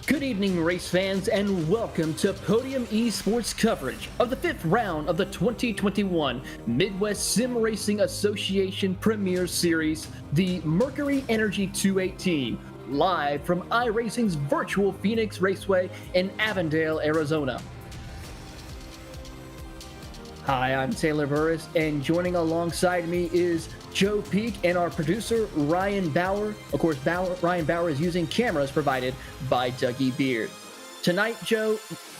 Good evening, race fans, and welcome to Podium Esports coverage of the 5th round of the 2021 Midwest Sim Racing Association Premier Series, the Mercury Energy 218, live from iRacing's virtual Phoenix Raceway in Avondale, Arizona. Hi, I'm Taylor Burris, and joining alongside me is Joe Peak and our producer, Ryan Bauer. Of course, Ryan Bauer is using cameras provided by Dougie Beard. Tonight, Joe,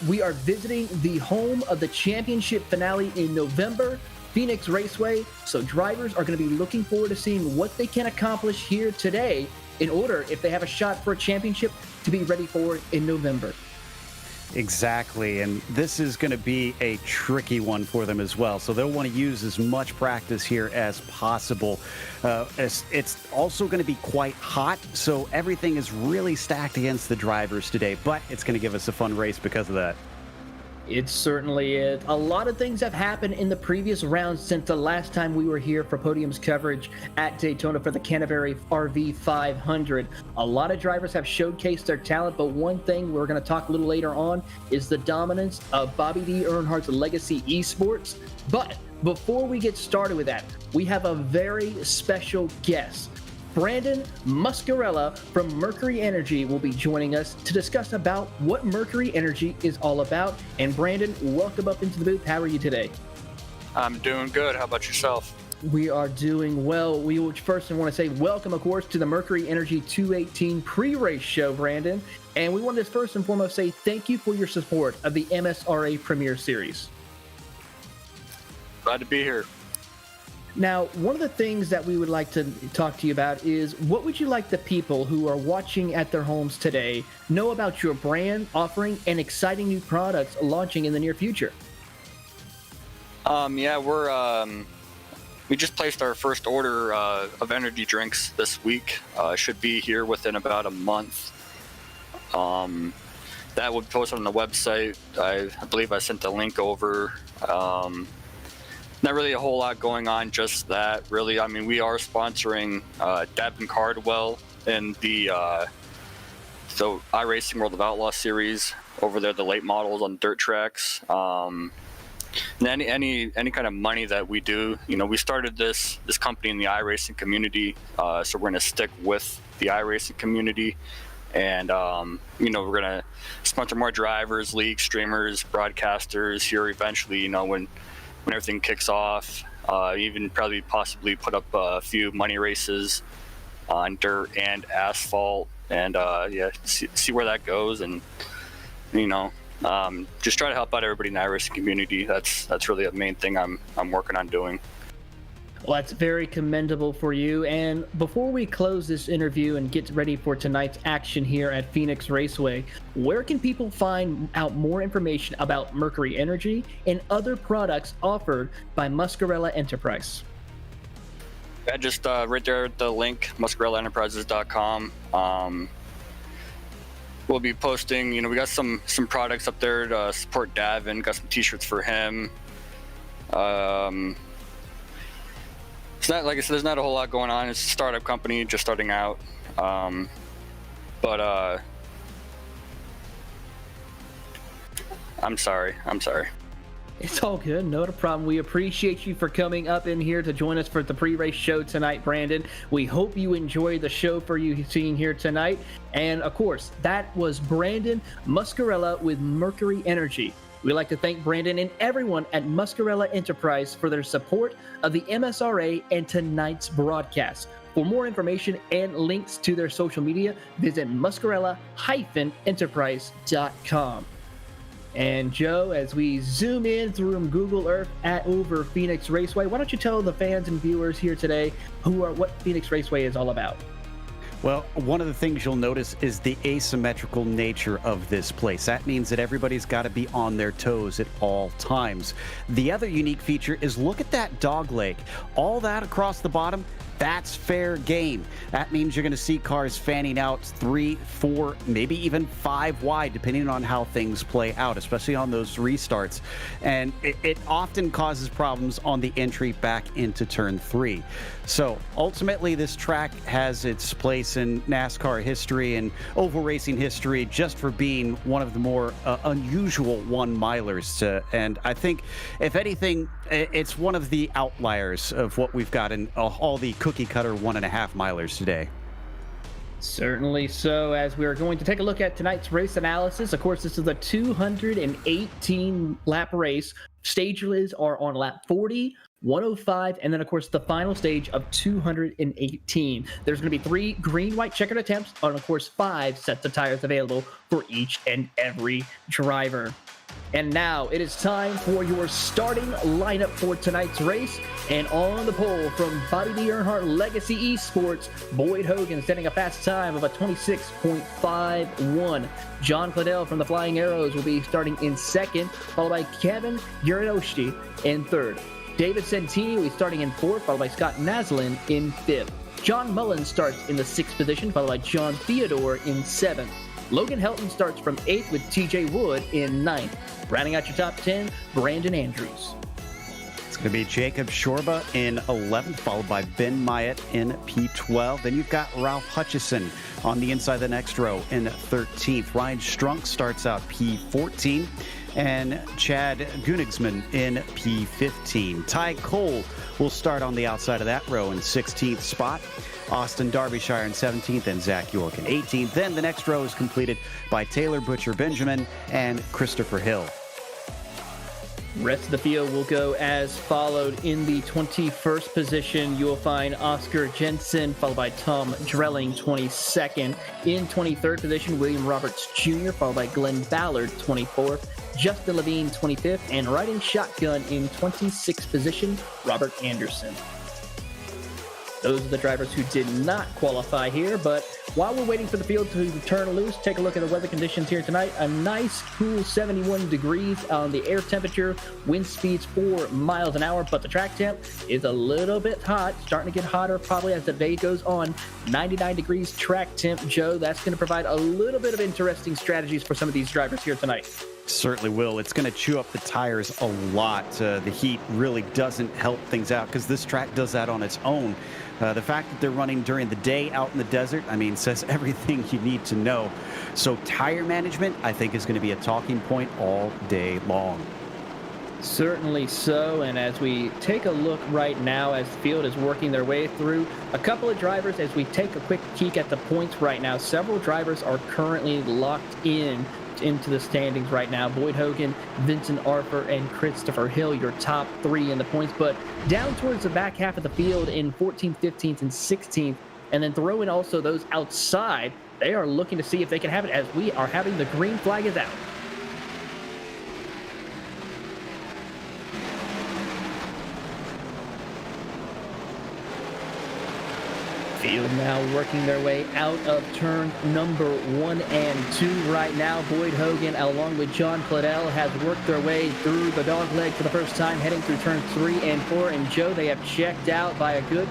we are visiting the home of the championship finale in November, Phoenix Raceway, so drivers are going to be looking forward to seeing what they can accomplish here today in order, if they have a shot for a championship, to be ready for it in November. Exactly, and this is going to be a tricky one for them as well, so they'll want to use as much practice here as possible. It's also going to be quite hot, so everything is really stacked against the drivers today, but it's going to give us a fun race because of that. It certainly is. A lot of things have happened in the previous rounds since the last time we were here for Podium's coverage at Daytona for the Canterbury RV 500. A lot of drivers have showcased their talent, but one thing we're going to talk a little later on is the dominance of Bobby D. Earnhardt's Legacy Esports. But before we get started with that, we have a very special guest. Brandon Muscarella from Mercury Energy will be joining us to discuss about what Mercury Energy is all about. And Brandon, welcome up into the booth. How are you today? I'm doing good. How about yourself? We are doing well. We will first want to say welcome, of course, to the Mercury Energy 218 pre-race show, Brandon. And we wanted to first and foremost say thank you for your support of the MSRA Premier Series. Glad to be here. Now, one of the things that we would like to talk to you about is what would you like the people who are watching at their homes today know about your brand, offering, and exciting new products launching in the near future? We just placed our first order of energy drinks this week. Should be here within about a month. That would post on the website. I believe I sent the link over. Not really a whole lot going on, just that, really. I mean, we are sponsoring Devin Cardwell in the iRacing World of Outlaw series over there, the late models on dirt tracks. And any kind of money that we do, we started this company in the iRacing community, so we're going to stick with the iRacing community. And, we're going to sponsor more drivers, league streamers, broadcasters here eventually, when everything kicks off, even probably possibly put up a few money races on dirt and asphalt, and see where that goes, and just try to help out everybody in the iRacing community. That's really the main thing I'm working on doing. Well, that's very commendable for you. And before we close this interview and get ready for tonight's action here at Phoenix Raceway, where can people find out more information about Mercury Energy and other products offered by Muscarella Enterprise? Yeah, just right there at the link, muscarellaenterprises.com. We'll be posting, we got some products up there to support Davin, got some t-shirts for him. It's not, like I said, there's not a whole lot going on. It's a startup company, just starting out. I'm sorry. It's all good. Not a problem. We appreciate you for coming up in here to join us for the pre-race show tonight, Brandon. We hope you enjoy the show for you seeing here tonight. And, of course, that was Brandon Muscarella with Mercury Energy. We'd like to thank Brandon and everyone at Muscarella Enterprise for their support of the MSRA and tonight's broadcast. For more information and links to their social media, visit muscarella-enterprise.com. And Joe, as we zoom in through Google Earth at over Phoenix Raceway, why don't you tell the fans and viewers here today what Phoenix Raceway is all about? Well, one of the things you'll notice is the asymmetrical nature of this place. That means that everybody's got to be on their toes at all times. The other unique feature is look at that dog leg. All that across the bottom, that's fair game. That means you're going to see cars fanning out 3, 4, maybe even 5 wide, depending on how things play out, especially on those restarts. And it often causes problems on the entry back into turn 3. So ultimately, this track has its place in NASCAR history and oval racing history just for being one of the more unusual one-milers. And I think, if anything, it's one of the outliers of what we've got in all the cookie-cutter 1.5 milers today. Certainly so. As we are going to take a look at tonight's race analysis, of course, this is a 218-lap race. Stages are on lap 40, 105, and then, of course, the final stage of 218. There's going to be 3 green-white checkered attempts on, of course, 5 sets of tires available for each and every driver. And now it is time for your starting lineup for tonight's race. And on the pole from Bobby D. Earnhardt Legacy Esports, Boyd Hogan setting a fast time of a 26.51. John Claddell from the Flying Arrows will be starting in second, followed by Kevin Urinosky in third. David Santini will be starting in fourth, followed by Scott Naslin in fifth. John Mullen starts in the 6th position, followed by John Theodore in 7th. Logan Helton starts from 8th with TJ Wood in 9th. Rounding out your top 10, Brandon Andrews. It's going to be Jacob Shorba in 11th, followed by Ben Myatt in P12. Then you've got Ralph Hutchison on the inside of the next row in 13th. Ryan Strunk starts out P14. And Chad Gunigsman in P15. Ty Cole will start on the outside of that row in 16th spot. Austin Derbyshire in 17th and Zach York in 18th. Then the next row is completed by Taylor Butcher Benjamin and Christopher Hill. Rest of the field will go as followed. In the 21st position, you will find Oscar Jensen, followed by Tom Drelling, 22nd. In 23rd position, William Roberts Jr., followed by Glenn Ballard, 24th. Justin Levine, 25th. And riding shotgun in 26th position, Robert Anderson. Those are the drivers who did not qualify here, but while we're waiting for the field to turn loose, take a look at the weather conditions here tonight. A nice cool 71 degrees on the air temperature, wind speeds 4 miles an hour, but the track temp is a little bit hot, starting to get hotter probably as the day goes on. 99 degrees track temp, Joe. That's going to provide a little bit of interesting strategies for some of these drivers here tonight. Certainly will. It's going to chew up the tires a lot. The heat really doesn't help things out because this track does that on its own. The fact that they're running during the day out in the desert, says everything you need to know. So tire management, I think, is going to be a talking point all day long. Certainly so, and as we take a look right now as the field is working their way through, a couple of drivers, as we take a quick peek at the points right now, several drivers are currently locked into the standings right now. Boyd Hogan, Vincent Arthur, and Christopher Hill, your top 3 in the points, but down towards the back half of the field in 14th, 15th, and 16th, and then throw in also those outside, they are looking to see if they can have it as we are having the green flag is out. Field now working their way out of turn number 1 and 2 right now. Boyd Hogan, along with John Claddell, has worked their way through the dog leg for the first time, heading through turns 3 and 4. And Joe, they have checked out by a good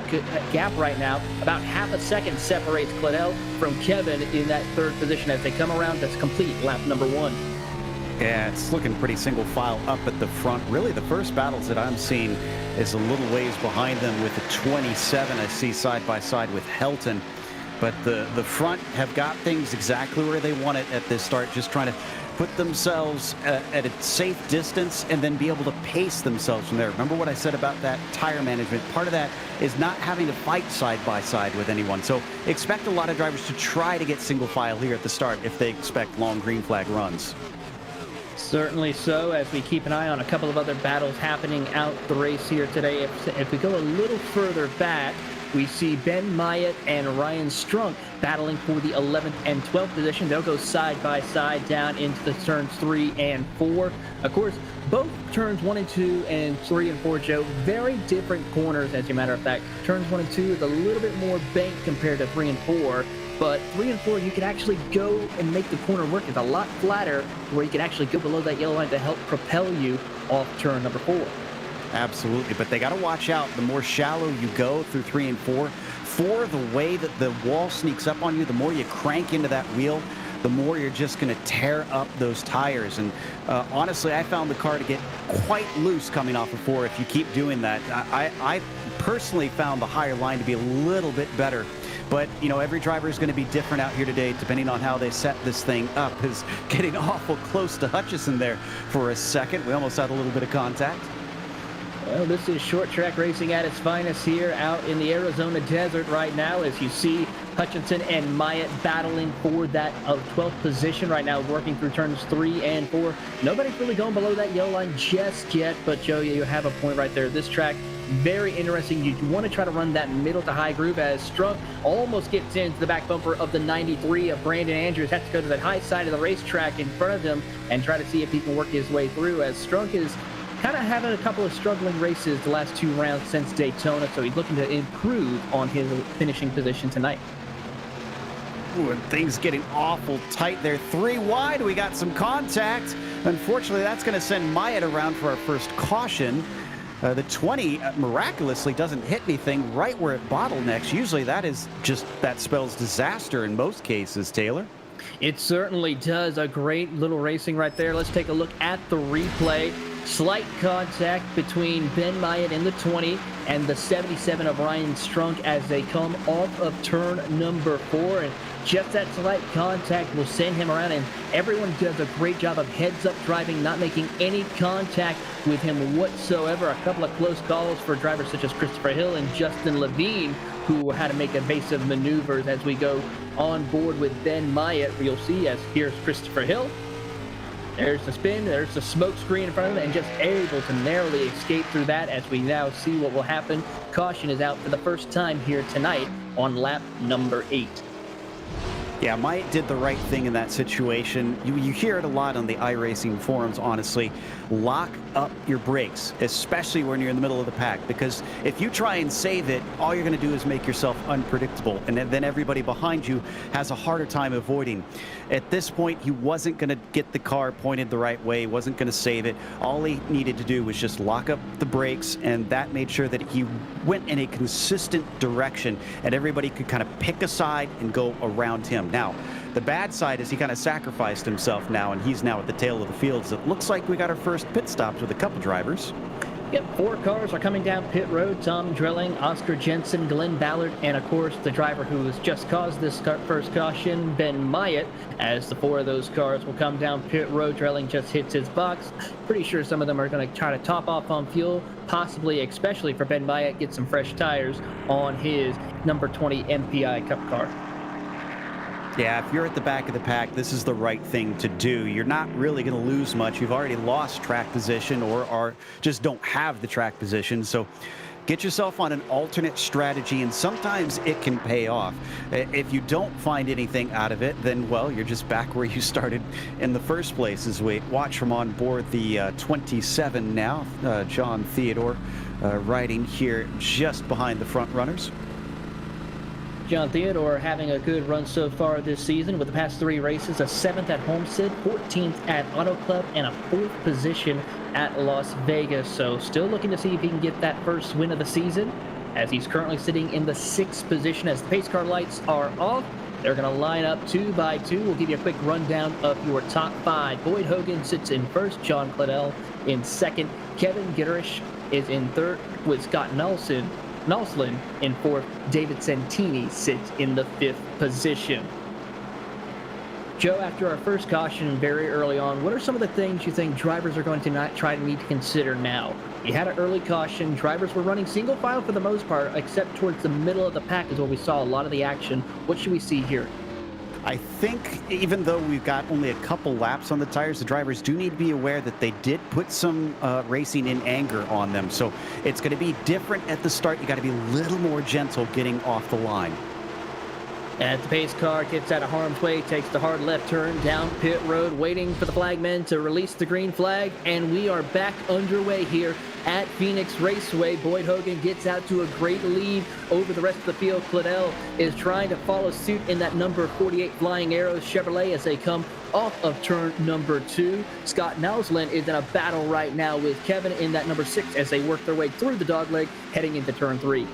gap right now. About half a second separates Claddell from Kevin in that 3rd position as they come around to complete lap number 1. Yeah, it's looking pretty single file up at the front. Really, the first battles that I'm seeing is a little ways behind them with the 27 I see side by side with Helton. But the front have got things exactly where they want it at this start, just trying to put themselves at a safe distance and then be able to pace themselves from there. Remember what I said about that tire management? Part of that is not having to fight side by side with anyone. So expect a lot of drivers to try to get single file here at the start if they expect long green flag runs. Certainly so, as we keep an eye on a couple of other battles happening out the race here today. If we go a little further back, we see Ben Myatt and Ryan Strunk battling for the 11th and 12th position. They'll go side by side down into the turns 3 and 4. Of course, both turns 1 and 2 and 3 and 4, Joe, very different corners, as a matter of fact. Turns 1 and 2 is a little bit more banked compared to 3 and 4. But 3 and 4, you can actually go and make the corner work. It's a lot flatter where you can actually go below that yellow line to help propel you off turn number 4. Absolutely, but they got to watch out. The more shallow you go through 3 and 4, the way that the wall sneaks up on you, the more you crank into that wheel, the more you're just going to tear up those tires. And honestly, I found the car to get quite loose coming off of 4 if you keep doing that. I personally found the higher line to be a little bit better. But, you know, every driver is going to be different out here today, depending on how they set this thing up. Is getting awful close to Hutchison there for a second. We almost had a little bit of contact. Well, this is short track racing at its finest here out in the Arizona desert right now, as you see Hutchinson and Myatt battling for that 12th position right now, working through turns 3 and 4. Nobody's really going below that yellow line just yet, but Joe, you have a point right there. This track, very interesting. You want to try to run that middle to high groove, as Strunk almost gets into the back bumper of the 93 of Brandon Andrews. Has to go to that high side of the racetrack in front of him and try to see if he can work his way through, as Strunk is kind of having a couple of struggling races the last 2 rounds since Daytona, so he's looking to improve on his finishing position tonight. Ooh, and things getting awful tight there. 3 wide, we got some contact. Unfortunately, that's going to send Myatt around for our first caution. The 20 miraculously doesn't hit anything right where it bottlenecks. Usually that spells disaster in most cases, Taylor. It certainly does. A great little racing right there. Let's take a look at the replay. Slight contact between Ben Myatt in the 20 and the 77 of Ryan Strunk as they come off of turn number 4. And just that slight contact will send him around, and everyone does a great job of heads-up driving, not making any contact with him whatsoever. A couple of close calls for drivers such as Christopher Hill and Justin Levine, who had to make evasive maneuvers as we go on board with Ben Myatt. You'll see as here's Christopher Hill. There's the spin, there's the smoke screen in front of him, and just able to narrowly escape through that as we now see what will happen. Caution is out for the first time here tonight on lap number 8. Yeah, Myatt did the right thing in that situation. You hear it a lot on the iRacing forums, honestly. Lock up your brakes, especially when you're in the middle of the pack, because if you try and save it, all you're going to do is make yourself unpredictable, and then everybody behind you has a harder time avoiding. At this point, he wasn't going to get the car pointed the right way, wasn't going to save it. All he needed to do was just lock up the brakes, and that made sure that he went in a consistent direction, and everybody could kind of pick a side and go around him. Now, the bad side is he kind of sacrificed himself now, and he's now at the tail of the field. So it looks like we got our first pit stops with a couple drivers. Yep, 4 cars are coming down pit road. Tom Drilling, Oscar Jensen, Glenn Ballard, and of course the driver who has just caused this first caution, Ben Myatt, as the 4 of those cars will come down pit road. Drilling just hits his box. Pretty sure some of them are going to try to top off on fuel, possibly, especially for Ben Myatt, get some fresh tires on his number 20 MPI Cup car. Yeah, if you're at the back of the pack, this is the right thing to do. You're not really going to lose much. You've already lost track position or just don't have the track position. So get yourself on an alternate strategy, and sometimes it can pay off. If you don't find anything out of it, then, well, you're just back where you started in the first place. As we watch from on board the 27 now, John Theodore riding here just behind the front runners. John Theodore having a good run so far this season with the past 3 races, a 7th at Homestead, 14th at Auto Club, and a 4th position at Las Vegas. So still looking to see if he can get that first win of the season, as he's currently sitting in the 6th position. As the pace car lights are off, they're going to line up 2 by 2. We'll give you a quick rundown of your top 5. Boyd Hogan sits in 1st, John Claddell in 2nd, Kevin Gitterish is in 3rd with Scott Nalslin in 4th. David Santini sits in the 5th position. Joe, after our first caution very early on, what are some of the things you think drivers are going to need to consider now? You had an early caution. Drivers were running single file for the most part, except towards the middle of the pack is where we saw a lot of the action. What should we see here? I think even though we've got only a couple laps on the tires, the drivers do need to be aware that they did put some racing in anger on them. So it's going to be different at the start. You got to be a little more gentle getting off the line. As the pace car gets out of harm's way, takes the hard left turn down pit road, waiting for the flagmen to release the green flag, and we are back underway here at Phoenix Raceway. Boyd Hogan gets out to a great lead over the rest of the field. Claudel is trying to follow suit in that number 48 Flying Arrows Chevrolet as they come off of turn number 2. Scott Nelsland is in a battle right now with Kevin in that number 6 as they work their way through the dogleg heading into turn 3.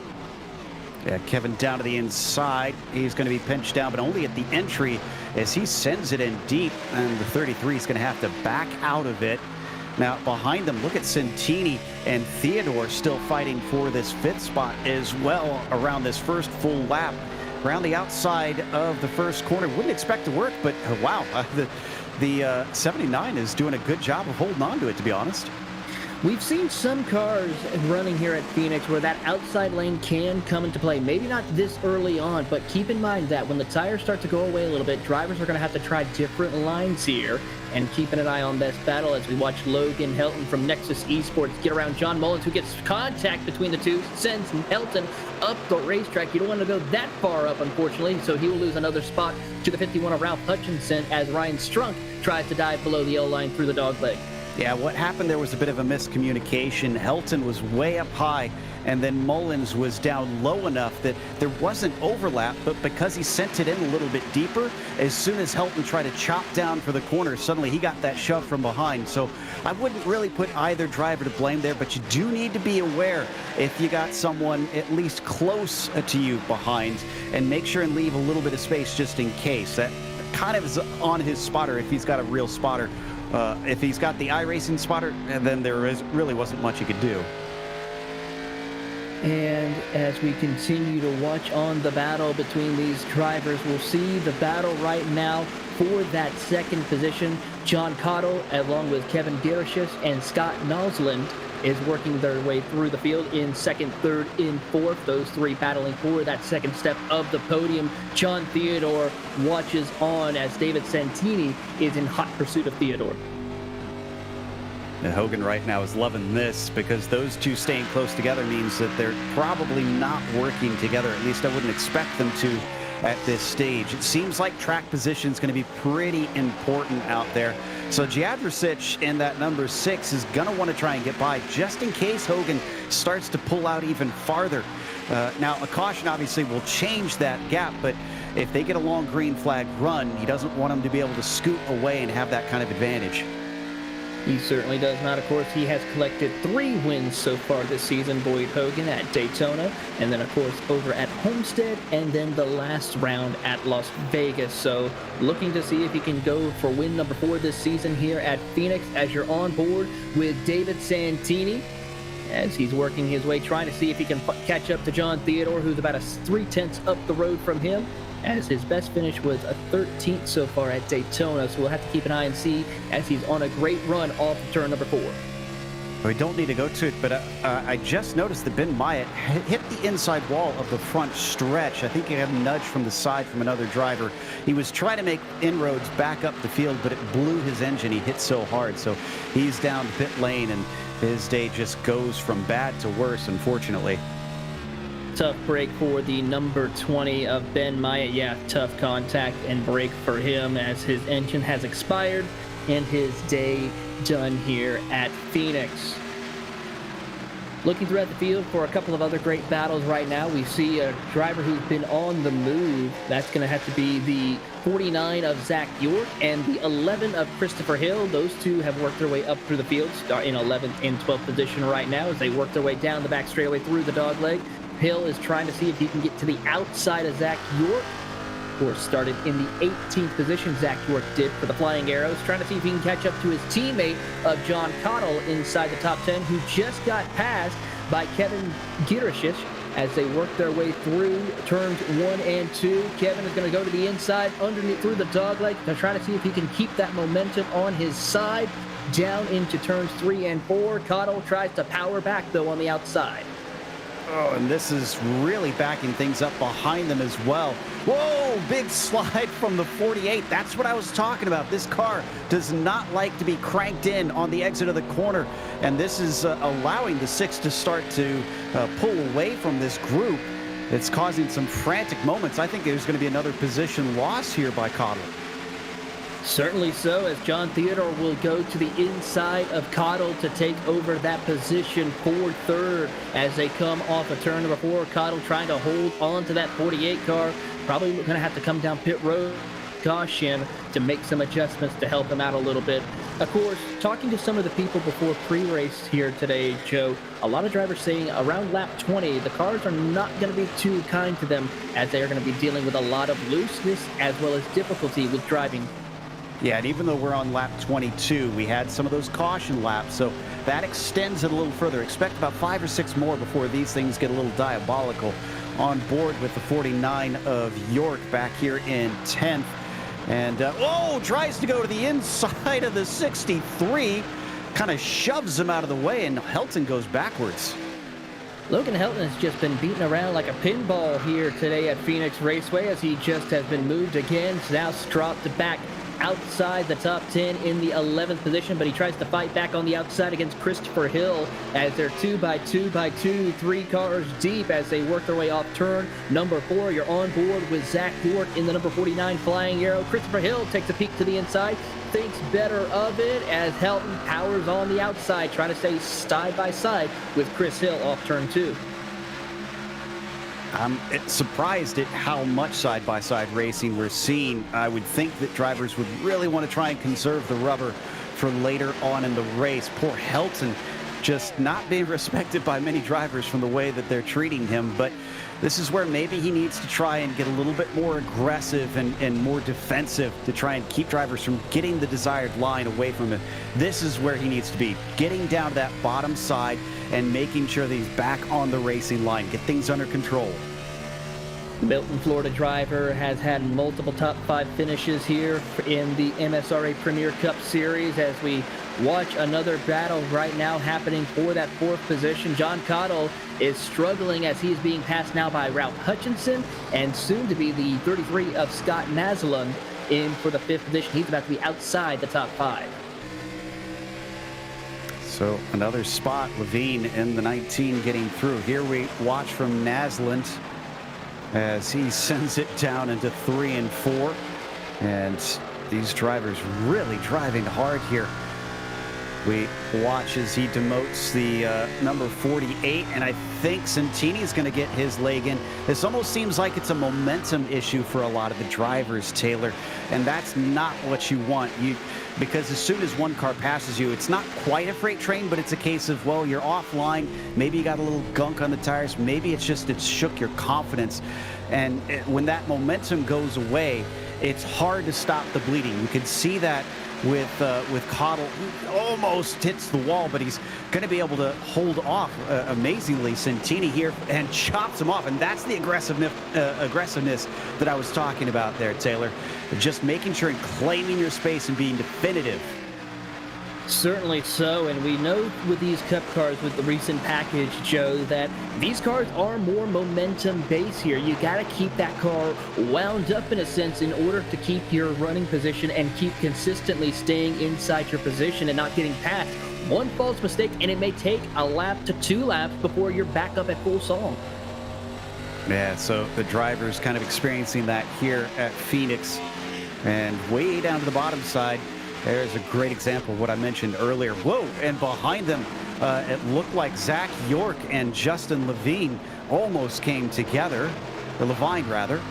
Yeah, Kevin down to the inside. He's going to be pinched down, but only at the entry as he sends it in deep, and the 33 is going to have to back out of it. Now, behind them, look at Santini and Theodore still fighting for this 5th spot as well around this first full lap. Around the outside of the first corner. Wouldn't expect to work, but wow, the 79 is doing a good job of holding on to it, to be honest. We've seen some cars running here at Phoenix where that outside lane can come into play. Maybe not this early on, but keep in mind that when the tires start to go away a little bit, drivers are going to have to try different lines here. And keeping an eye on this battle as we watch Logan Helton from Nexus Esports get around John Mullins, who gets contact between the two, sends Helton up the racetrack. You don't want to go that far up, unfortunately, so he will lose another spot to the 51 of Ralph Hutchinson as Ryan Strunk tries to dive below the yellow line through the dogleg. Yeah, what happened there was a bit of a miscommunication. Helton was way up high, and then Mullins was down low enough that there wasn't overlap, but because he sent it in a little bit deeper, as soon as Helton tried to chop down for the corner, suddenly he got that shove from behind. So I wouldn't really put either driver to blame there, but you do need to be aware if you got someone at least close to you behind, and make sure and leave a little bit of space just in case. That kind of is on his spotter if he's got a real spotter. If he's got the iRacing spotter, then really wasn't much he could do. And as we continue to watch on the battle between these drivers, we'll see the battle right now for that second position. John Cottle, along with Kevin Gerashis and Scott Nelsland, is working their way through the field in second, third, in fourth. Those three battling for that second step of the podium. John Theodore watches on as David Santini is in hot pursuit of Theodore. And Hogan right now is loving this because those two staying close together means that they're probably not working together. At least I wouldn't expect them to at this stage. It seems like track position is going to be pretty important out there. So Jadrosic in that number 6 is going to want to try and get by just in case Hogan starts to pull out even farther. Now, a caution obviously will change that gap, but if they get a long green flag run, he doesn't want them to be able to scoot away and have that kind of advantage. He certainly does not. Of course, he has collected 3 wins so far this season, Boyd Hogan at Daytona, and then, of course, over at Homestead, and then the last round at Las Vegas. So looking to see if he can go for win number 4 this season here at Phoenix as you're on board with David Santini as he's working his way, trying to see if he can catch up to John Theodore, who's about a 3/10 up the road from him, as his best finish was a 13th so far at Daytona. So we'll have to keep an eye and see as he's on a great run off of turn number 4. We don't need to go to it, but I just noticed that Ben Myatt hit the inside wall of the front stretch. I think he had a nudge from the side from another driver. He was trying to make inroads back up the field, but it blew his engine. He hit so hard. So he's down the pit lane, and his day just goes from bad to worse, unfortunately. Tough break for the number 20 of Ben Myatt. Yeah, tough contact and break for him as his engine has expired and his day done here at Phoenix. Looking throughout the field for a couple of other great battles right now, we see a driver who's been on the move. That's going to have to be the 49 of Zach York and the 11 of Christopher Hill. Those two have worked their way up through the field, start in 11th and 12th position right now as they work their way down the back straightaway through the dogleg. Hill is trying to see if he can get to the outside of Zach York. Of course, started in the 18th position, Zach York did for the Flying Arrows, trying to see if he can catch up to his teammate of John Cottle inside the top 10, who just got passed by Kevin Gerashis as they work their way through turns 1 and 2. Kevin is going to go to the inside underneath through the dogleg. They're trying to see if he can keep that momentum on his side down into turns 3 and 4. Cottle tries to power back, though, on the outside. Oh, and this is really backing things up behind them as well. Whoa, big slide from the 48. That's what I was talking about. This car does not like to be cranked in on the exit of the corner, and this is allowing the 6 to start to pull away from this group. It's causing some frantic moments. I think there's going to be another position loss here by Cottle. Certainly so, as John Theodore will go to the inside of Cottle to take over that position for third as they come off of turn number 4. Cottle trying to hold on to that 48 car. Probably going to have to come down pit road caution to make some adjustments to help him out a little bit. Of course, talking to some of the people before pre-race here today, Joe, a lot of drivers saying around lap 20, the cars are not going to be too kind to them as they are going to be dealing with a lot of looseness as well as difficulty with driving. Yeah, and even though we're on lap 22, we had some of those caution laps, so that extends it a little further. Expect about 5 or 6 more before these things get a little diabolical. On board with the 49 of York back here in 10th. And, tries to go to the inside of the 63. Kind of shoves him out of the way, and Helton goes backwards. Logan Helton has just been beaten around like a pinball here today at Phoenix Raceway as he just has been moved again. Now dropped back outside the top 10 in the 11th position, but he tries to fight back on the outside against Christopher Hill as they're 2 by 2 by 2, 3 cars deep as they work their way off turn number 4. You're on board with Zach York in the number 49 Flying Arrow. Christopher Hill takes a peek to the inside, thinks better of it as Helton powers on the outside, trying to stay side by side with Chris Hill off turn 2. I'm surprised at how much side-by-side racing we're seeing. I would think that drivers would really want to try and conserve the rubber for later on in the race. Poor Helton just not being respected by many drivers from the way that they're treating him. But this is where maybe he needs to try and get a little bit more aggressive and more defensive to try and keep drivers from getting the desired line away from him. This is where he needs to be, getting down to that bottom side and making sure that he's back on the racing line, get things under control. The Milton, Florida driver has had multiple top 5 finishes here in the MSRA Premier Cup Series as we watch another battle right now happening for that 4th position. John Cottle is struggling as he is being passed now by Ralph Hutchinson and soon to be the 33 of Scott Naslund in for the 5th position. He's about to be outside the top 5. So another spot, Levine in the 19 getting through. Here we watch from Naslund as he sends it down into 3 and 4. And these drivers really driving hard here. We watch as he demotes the number 48, and I think Santini's going to get his leg in. This almost seems like it's a momentum issue for a lot of the drivers, Taylor, and that's not what you want. Because as soon as one car passes you, it's not quite a freight train, but it's a case of, well, you're offline. Maybe you got a little gunk on the tires. Maybe it's just it shook your confidence. And when that momentum goes away, it's hard to stop the bleeding. You can see that with Cottle, who almost hits the wall, but he's going to be able to hold off amazingly Santini here and chops him off. And that's the aggressiveness that I was talking about there, Taylor. Just making sure and claiming your space and being definitive. Certainly so, and we know with these Cup cars with the recent package, Joe, that these cars are more momentum-based here. You got to keep that car wound up in a sense in order to keep your running position and keep consistently staying inside your position and not getting past. One false mistake, and it may take a lap to 2 laps before you're back up at full song. Yeah, so the driver's kind of experiencing that here at Phoenix. And way down to the bottom side, there's a great example of what I mentioned earlier. Whoa, and behind them, it looked like Zach York and Justin Levine almost came together, or Levine rather.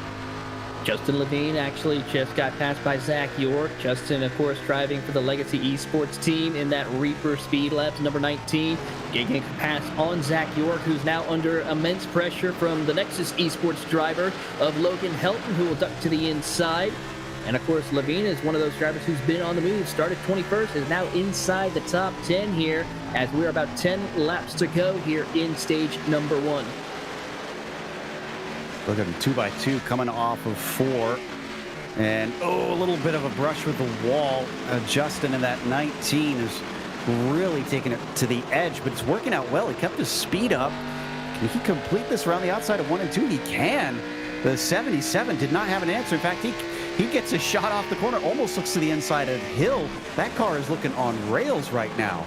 Justin Levine actually just got passed by Zach York. Justin, of course, driving for the Legacy Esports team in that Reaper Speed Labs number 19. Getting a pass on Zach York, who's now under immense pressure from the Nexus Esports driver of Logan Helton, who will duck to the inside. And of course, Levine is one of those drivers who's been on the move. Started 21st, is now inside the top 10 here as we're about 10 laps to go here in stage number 1. Look at him, 2x2 coming off of 4. And, a little bit of a brush with the wall. Justin in that 19 is really taking it to the edge, but it's working out well. He kept his speed up, Can he complete this around the outside of 1 and 2? He can. The 77 did not have an answer. In fact, he gets a shot off the corner, almost looks to the inside of Hill. That car is looking on rails right now.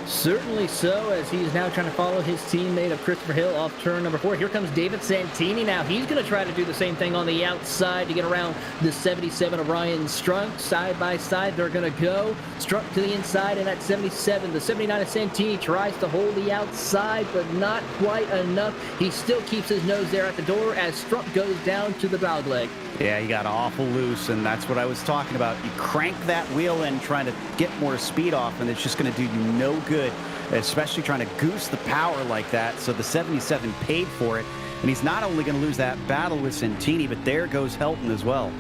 Certainly so, as he's now trying to follow his teammate of Christopher Hill off turn number 4. Here comes David Santini now. He's going to try to do the same thing on the outside to get around the 77 of Ryan Strunk. Side by side, they're going to go. Strunk to the inside, and at 77, the 79 of Santini tries to hold the outside, but not quite enough. He still keeps his nose there at the door as Strunk goes down to the dogleg. Yeah, he got awful loose, and that's what I was talking about. You crank that wheel in trying to get more speed off, and it's just going to do you no good, especially trying to goose the power like that. So the 77 paid for it, and he's not only going to lose that battle with Santini, but there goes Helton as well.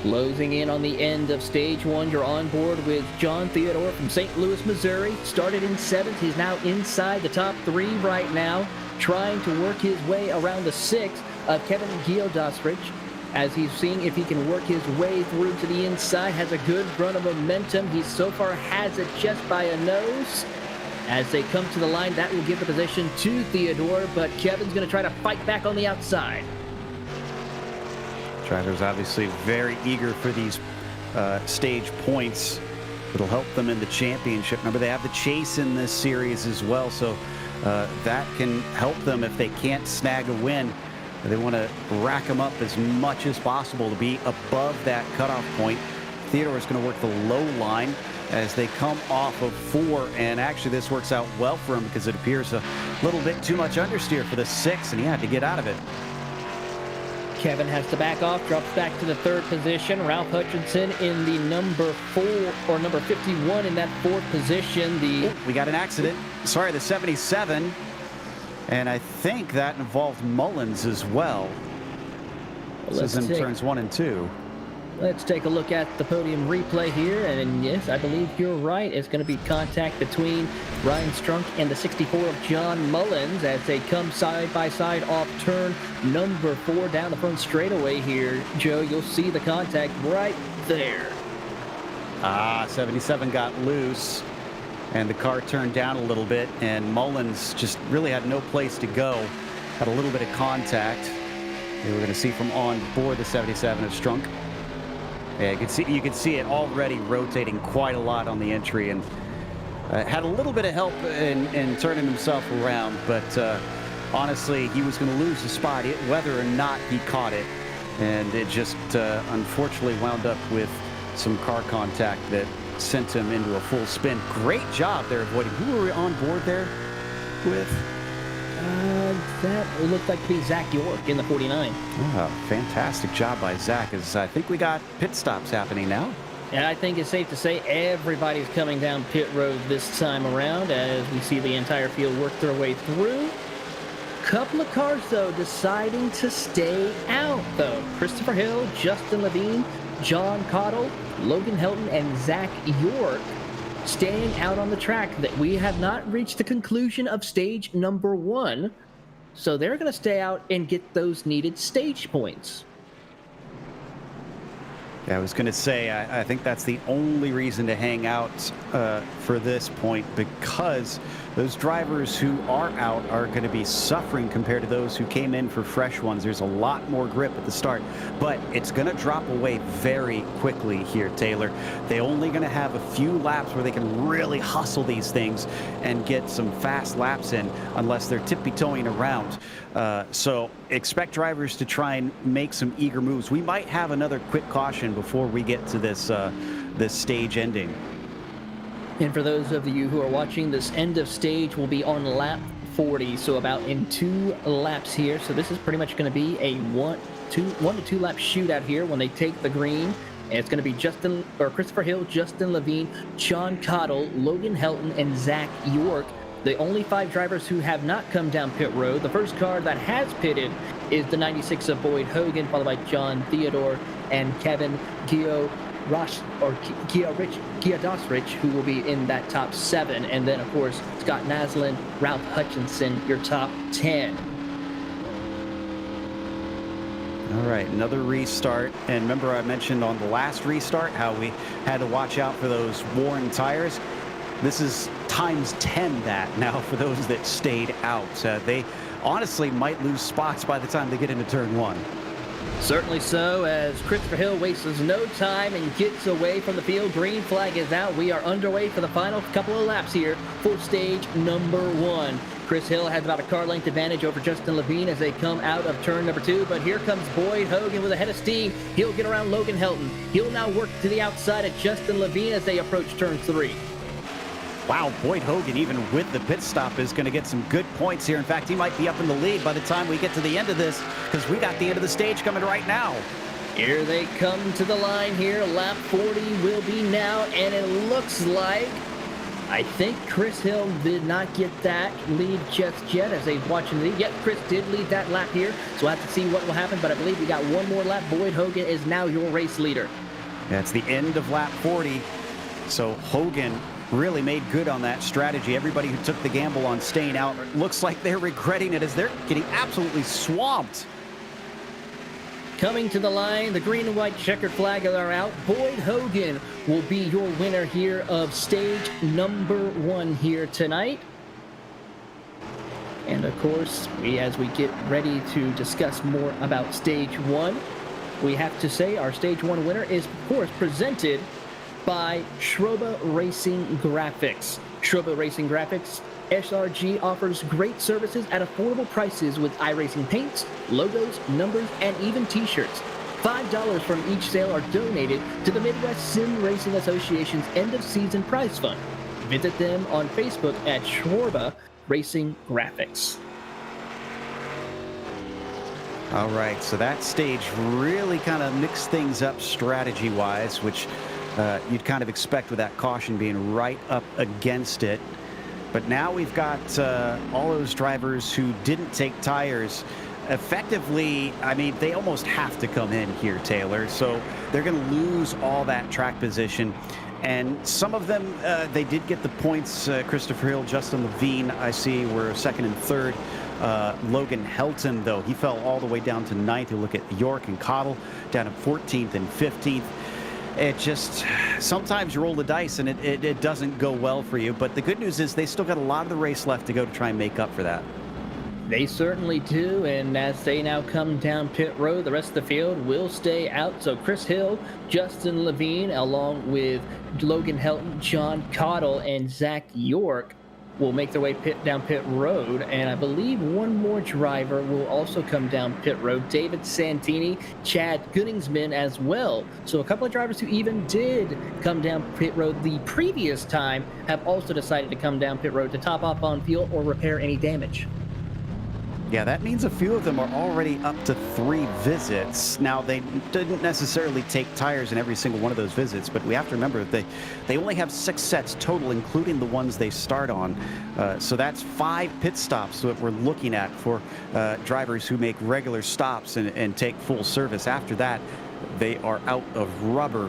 Closing in on the end of stage 1, you're on board with John Theodore from St. Louis, Missouri. Started in 7th. He's now inside the top 3 right now, trying to work his way around the 6th of Kevin Giodosrich, as he's seeing if he can work his way through to the inside. Has a good run of momentum. He so far has it just by a nose. As they come to the line, that will give the position to Theodore, but Kevin's going to try to fight back on the outside. Drivers obviously very eager for these stage points. It'll help them in the championship. Remember, they have the chase in this series as well, so that can help them if they can't snag a win. They want to rack them up as much as possible to be above that cutoff point. Theodore is going to work the low line as they come off of 4, and actually this works out well for him because it appears a little bit too much understeer for the 6, and he had to get out of it. Kevin has to back off, drops back to the 3rd position. Ralph Hutchinson in the number 4, or number 51 in that 4th position. We got an accident. Sorry, the 77. And I think that involved Mullins as well. This is in turns 1 and 2. Let's take a look at the podium replay here. And yes, I believe you're right. It's going to be contact between Ryan Strunk and the 64 of John Mullins as they come side by side off turn number 4 down the front straightaway here. Joe, you'll see the contact right there. 77 got loose. And the car turned down a little bit, and Mullins just really had no place to go. Had a little bit of contact. We're going to see from on board the 77 of Strunk. Yeah, you can see it already rotating quite a lot on the entry, and had a little bit of help in turning himself around. But honestly, he was going to lose the spot whether or not he caught it, and it just unfortunately wound up with some car contact that sent him into a full spin. Great job there avoiding. Who were we on board there with? That looked like to be Zach York in the 49. Fantastic job by Zach, as I think we got pit stops happening now. And I think it's safe to say everybody's coming down pit road this time around as we see the entire field work their way through. Couple of cars, though, deciding to stay out, though. Christopher Hill, Justin Levine, John Cottle, Logan Helton, and Zach York staying out on the track. That we have not reached the conclusion of stage number 1, so they're going to stay out and get those needed stage points. Yeah, I was going to say, I think that's the only reason to hang out for this point, because those drivers who are out are going to be suffering compared to those who came in for fresh ones. There's a lot more grip at the start, but it's going to drop away very quickly here, Taylor. They're only going to have a few laps where they can really hustle these things and get some fast laps in, unless they're tippy-toeing around. So expect drivers to try and make some eager moves. We might have another quick caution before we get to this stage ending. And for those of you who are watching, this end of stage will be on lap 40, so about in 2 laps here. So this is pretty much going to be a 1 to 2 lap shootout here when they take the green. And it's going to be Christopher Hill, Justin Levine, John Cottle, Logan Helton, and Zach York. The only 5 drivers who have not come down pit road. The first car that has pitted is the 96 of Boyd Hogan, followed by John Theodore and Kevin Giodosrich, who will be in that top 7. And then, of course, Scott Naslin, Ralph Hutchinson, your top 10. All right, another restart. And remember, I mentioned on the last restart how we had to watch out for those worn tires. this is times 10 that now for those that stayed out. They honestly might lose spots by the time they get into turn 1. Certainly so, as Christopher Hill wastes no time and gets away from the field. Green flag is out. We are underway for the final couple of laps here for stage number 1. Chris Hill has about a car length advantage over Justin Levine as they come out of turn number 2, but here comes Boyd Hogan with a head of steam. He'll get around Logan Helton. He'll now work to the outside of Justin Levine as they approach turn 3. Wow, Boyd Hogan, even with the pit stop, is going to get some good points here. In fact, he might be up in the lead by the time we get to the end of this, because we got the end of the stage coming right now. Here they come to the line here. Lap 40 will be now, and it looks like, I think Chris Hill did not get that lead just yet as they watching the lead. Yep, Chris did lead that lap here, so we'll have to see what will happen, but I believe we got one more lap. Boyd Hogan is now your race leader. That's the end of lap 40, so Hogan really made good on that strategy. Everybody who took the gamble on staying out looks like they're regretting it as they're getting absolutely swamped. Coming to the line, the green and white checkered flag are out. Boyd Hogan will be your winner here of stage number 1 here tonight. And of course, as we get ready to discuss more about stage 1, we have to say our stage 1 winner is, of course, presented by Shorba Racing Graphics. Shorba Racing Graphics, SRG offers great services at affordable prices with iRacing paints, logos, numbers, and even t-shirts. $5 from each sale are donated to the Midwest Sim Racing Association's end-of-season prize fund. Visit them on Facebook at Shorba Racing Graphics. All right, so that stage really kind of mixed things up strategy-wise, which you'd kind of expect with that caution being right up against it. But now we've got all those drivers who didn't take tires. Effectively, I mean, they almost have to come in here, Taylor. So they're going to lose all that track position. And some of them, they did get the points. Christopher Hill, Justin Levine, I see, were 2nd and 3rd. Logan Helton, though, he fell all the way down to 9th. You look at York and Cottle down at 14th and 15th. It just, sometimes you roll the dice and it doesn't go well for you. But the good news is they still got a lot of the race left to go to try and make up for that. They certainly do, and as they now come down pit road, the rest of the field will stay out. So Chris Hill, Justin Levine, along with Logan Helton, John Cottle, and Zach York will make their way down pit road, and I believe one more driver will also come down pit road, David Santini, Chad Goodingsman as well. So a couple of drivers who even did come down pit road the previous time have also decided to come down pit road to top off on fuel or repair any damage. Yeah, that means a few of them are already up to 3 visits. Now, they didn't necessarily take tires in every single one of those visits, but we have to remember that they only have 6 sets total, including the ones they start on. So that's 5 pit stops that we're looking at for drivers who make regular stops and take full service. After that, they are out of rubber.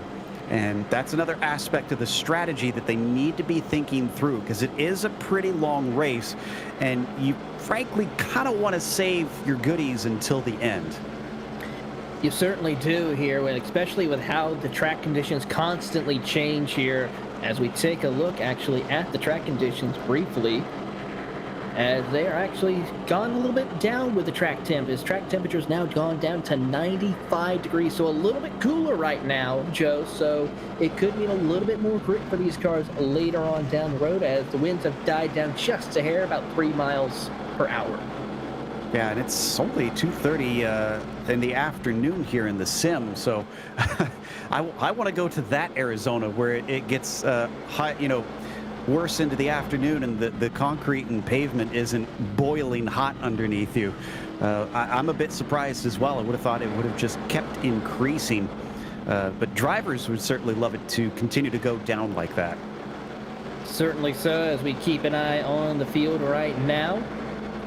And that's another aspect of the strategy that they need to be thinking through, because it is a pretty long race, and you frankly kind of want to save your goodies until the end. You certainly do here, and especially with how the track conditions constantly change here. As we take a look actually at the track conditions briefly, as they are actually gone a little bit down with the track temp. As track temperature is now gone down to 95 degrees, so a little bit cooler right now, Joe. So it could mean a little bit more grip for these cars later on down the road, as the winds have died down just a hair, about 3 miles per hour. Yeah, and it's only 2:30 in the afternoon here in the sim, so I want to go to that Arizona where it gets high, worse into the afternoon, and the concrete and pavement isn't boiling hot underneath you. I'm a bit surprised as well. I would have thought it would have just kept increasing, but drivers would certainly love it to continue to go down like that. Certainly so, as we keep an eye on the field right now,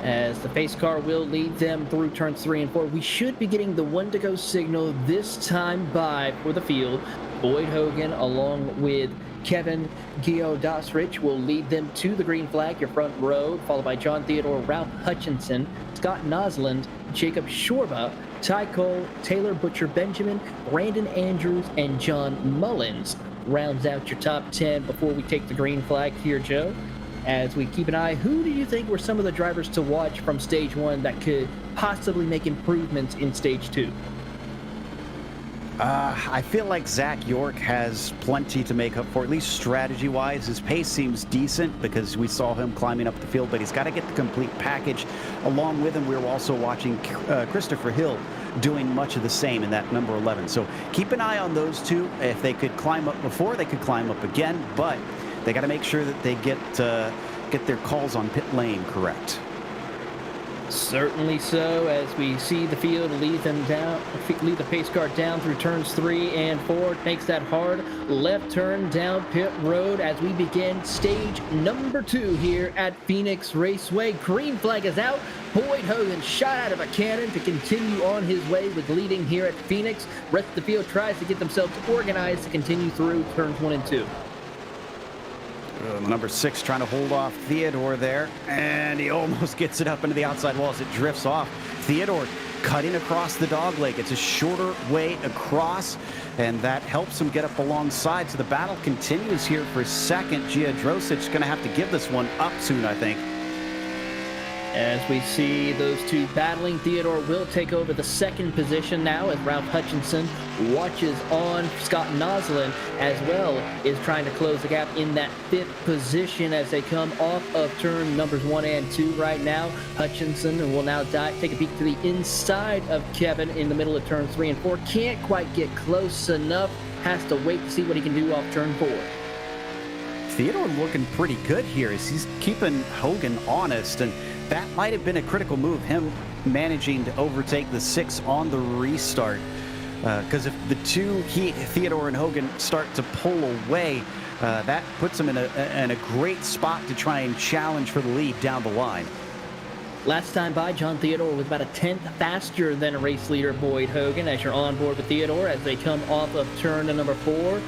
as the pace car will lead them through turns 3 and 4. We should be getting the 1 to go signal this time by for the field. Boyd Hogan along with Kevin Giodosrich will lead them to the green flag, your front row, followed by John Theodore, Ralph Hutchinson, Scott Nosland, Jacob Shorba, Ty Cole, Taylor Butcher Benjamin, Brandon Andrews, and John Mullins rounds out your top 10 before we take the green flag here, Joe. As we keep an eye, who do you think were some of the drivers to watch from stage 1 that could possibly make improvements in stage 2? I feel like Zach York has plenty to make up for, at least strategy-wise. His pace seems decent because we saw him climbing up the field, but he's got to get the complete package. Along with him, we were also watching Christopher Hill doing much of the same in that number 11. So keep an eye on those two. If they could climb up before, they could climb up again, but they got to make sure that they get their calls on pit lane correct. Certainly so, as we see the field lead the pace car down through turns 3 and 4. Makes that hard left turn down pit road as we begin stage number 2 here at Phoenix Raceway. Green flag is out. Boyd Hogan shot out of a cannon to continue on his way with leading here at Phoenix. Rest of the field tries to get themselves organized to continue through turns 1 and 2. Number 6 trying to hold off Theodore there, and he almost gets it up into the outside wall as it drifts off. Theodore cutting across the dogleg. It's a shorter way across, and that helps him get up alongside. So the battle continues here for second. Gia Drosic's going to have to give this one up soon, I think. As we see those two battling, Theodore will take over the second position now as Ralph Hutchinson watches on. Scott Noslin as well is trying to close the gap in that 5th position as they come off of turn numbers 1 and 2 right now. Hutchinson will now take a peek to the inside of Kevin in the middle of turn 3 and 4. Can't quite get close enough. Has to wait to see what he can do off turn 4. Theodore looking pretty good here as he's keeping Hogan honest, and that might have been a critical move, him managing to overtake the 6 on the restart. Because if the two, Theodore and Hogan, start to pull away, that puts him in a great spot to try and challenge for the lead down the line. Last time by, John Theodore was about a 10th faster than race leader Boyd Hogan. As you're on board with Theodore as they come off of turn to number 4.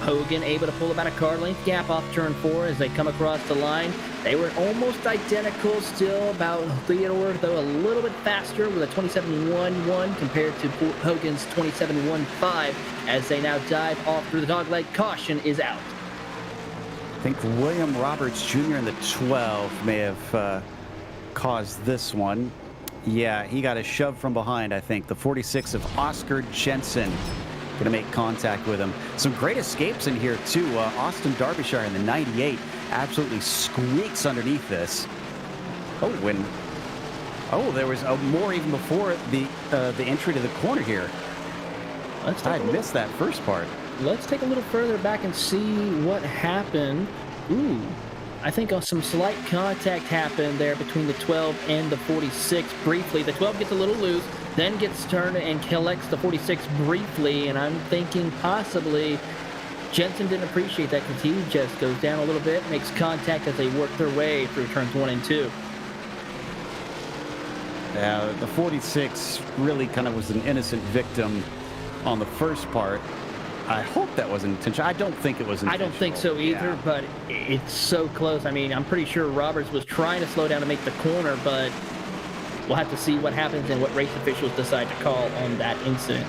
Hogan able to pull about a car length gap off turn 4 as they come across the line. They were almost identical still, about Theodore, though a little bit faster with a 27.11 compared to Hogan's 27.15 as they now dive off through the dogleg. Caution is out. I think William Roberts Jr. in the 12 may have caused this one. Yeah, he got a shove from behind, I think. The 46 of Oscar Jensen going to make contact with him. Some great escapes in here, too. Austin Derbyshire in the 98 absolutely squeaks underneath this. There was more even before the entry to the corner here. I missed that first part. Let's take a little further back and see what happened. I think some slight contact happened there between the 12 and the 46 briefly. The 12 gets a little loose, then gets turned and collects the 46 briefly, and I'm thinking possibly Jensen didn't appreciate that because he just goes down a little bit, makes contact as they work their way through turns 1 and 2. Yeah, the 46 really kind of was an innocent victim on the first part. I hope that wasn't intentional. I don't think it was intentional. I don't think so either, but it's so close. I mean, I'm pretty sure Roberts was trying to slow down to make the corner, but we'll have to see what happens and what race officials decide to call on that incident.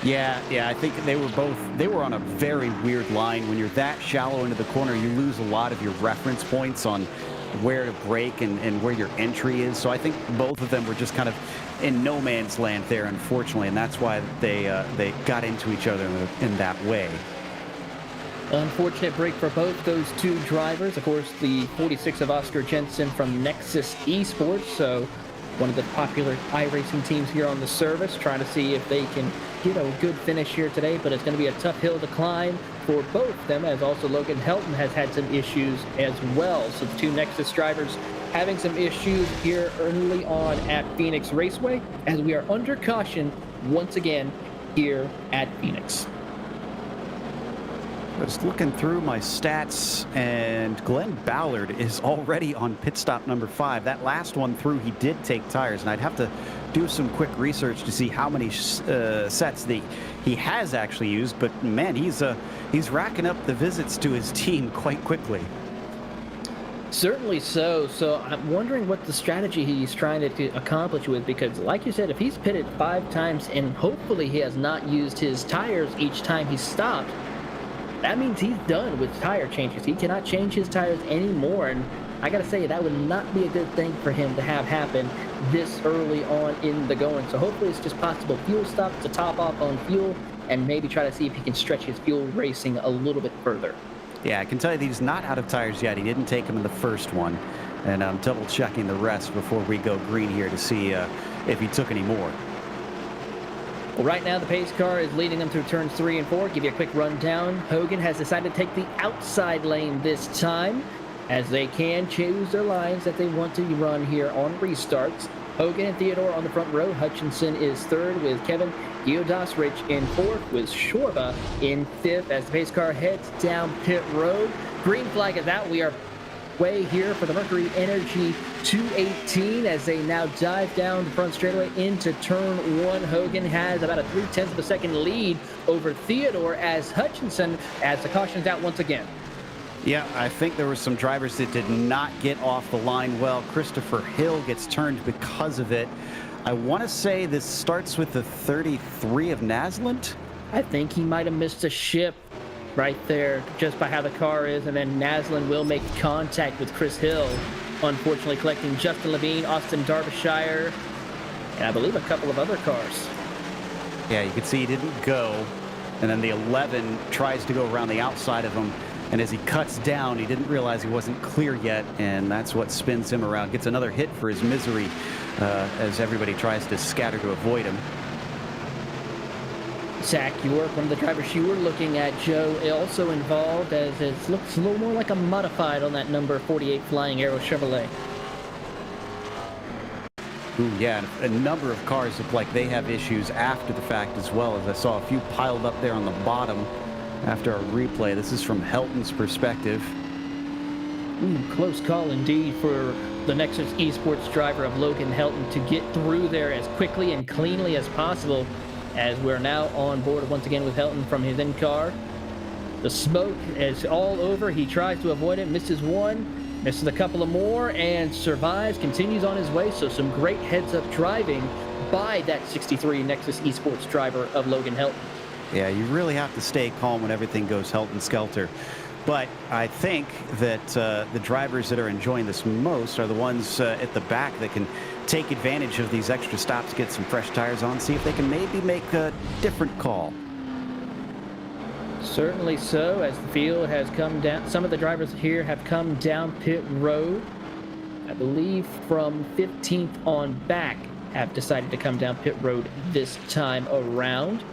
Yeah, I think they were on a very weird line. When you're that shallow into the corner, you lose a lot of your reference points on where to brake and where your entry is. So I think both of them were just kind of in no man's land there, unfortunately, and that's why they got into each other in that way. Unfortunate break for both those two drivers. Of course, the 46 of Oscar Jensen from Nexus Esports, so one of the popular iRacing teams here on the service, trying to see if they can get a good finish here today, but it's going to be a tough hill to climb for both of them, as also Logan Helton has had some issues as well. So the two Nexus drivers having some issues here early on at Phoenix Raceway, as we are under caution once again here at Phoenix. I was looking through my stats, and Glenn Ballard is already on pit stop number 5. That last one through, he did take tires, and I'd have to do some quick research to see how many sets he has actually used. But man, he's racking up the visits to his team quite quickly. Certainly so. So I'm wondering what the strategy he's trying to accomplish with, because like you said, if he's pitted 5 times and hopefully he has not used his tires each time he stopped, that means he's done with tire changes. He cannot change his tires anymore, and I gotta say, that would not be a good thing for him to have happen this early on in the going. So hopefully it's just possible fuel stop to top off on fuel and maybe try to see if he can stretch his fuel racing a little bit further. Yeah, I can tell you that he's not out of tires yet. He didn't take them in the first one. And I'm double checking the rest before we go green here to see if he took any more. Well, right now the pace car is leading them through turns 3 and 4. Give you a quick rundown. Hogan has decided to take the outside lane this time, as they can choose their lines that they want to run here on restarts. Hogan and Theodore on the front row. Hutchinson is third with Kevin Giodosrich in fourth, with Shorba in fifth as the pace car heads down pit road. Green flag is out. We are way here for the Mercury Energy 218 as they now dive down the front straightaway into turn 1. Hogan has about a 0.3 of a second lead over Theodore as Hutchinson, as the caution's out once again. Yeah, I think there were some drivers that did not get off the line well. Christopher Hill gets turned because of it. I want to say this starts with the 33 of Nasland. I think he might have missed a ship right there just by how the car is, and then Naslin will make contact with Chris Hill, unfortunately collecting Justin Levine, Austin Derbyshire, and I believe a couple of other cars. Yeah, you can see he didn't go, and then the 11 tries to go around the outside of him, and as he cuts down, he didn't realize he wasn't clear yet, and that's what spins him around. Gets another hit for his misery as everybody tries to scatter to avoid him. Zach York, one of the drivers you were looking at, Joe, also involved, as it looks a little more like a modified on that number 48 Flying Arrow Chevrolet. Ooh, yeah, a number of cars look like they have issues after the fact as well, as I saw a few piled up there on the bottom after our replay. This is from Helton's perspective. Close call indeed for the Nexus Esports driver of Logan Helton to get through there as quickly and cleanly as possible, as we're now on board once again with Helton from his in-car. The smoke is all over. He tries to avoid it, misses one, misses a couple of more, and survives, continues on his way. So some great heads-up driving by that 63 Nexus Esports driver of Logan Helton. Yeah, you really have to stay calm when everything goes helter-skelter. But I think that the drivers that are enjoying this most are the ones at the back that can take advantage of these extra stops, get some fresh tires on, see if they can maybe make a different call. Certainly so, as the field has come down. Some of the drivers here have come down pit road. I believe from 15th on back have decided to come down pit road this time around,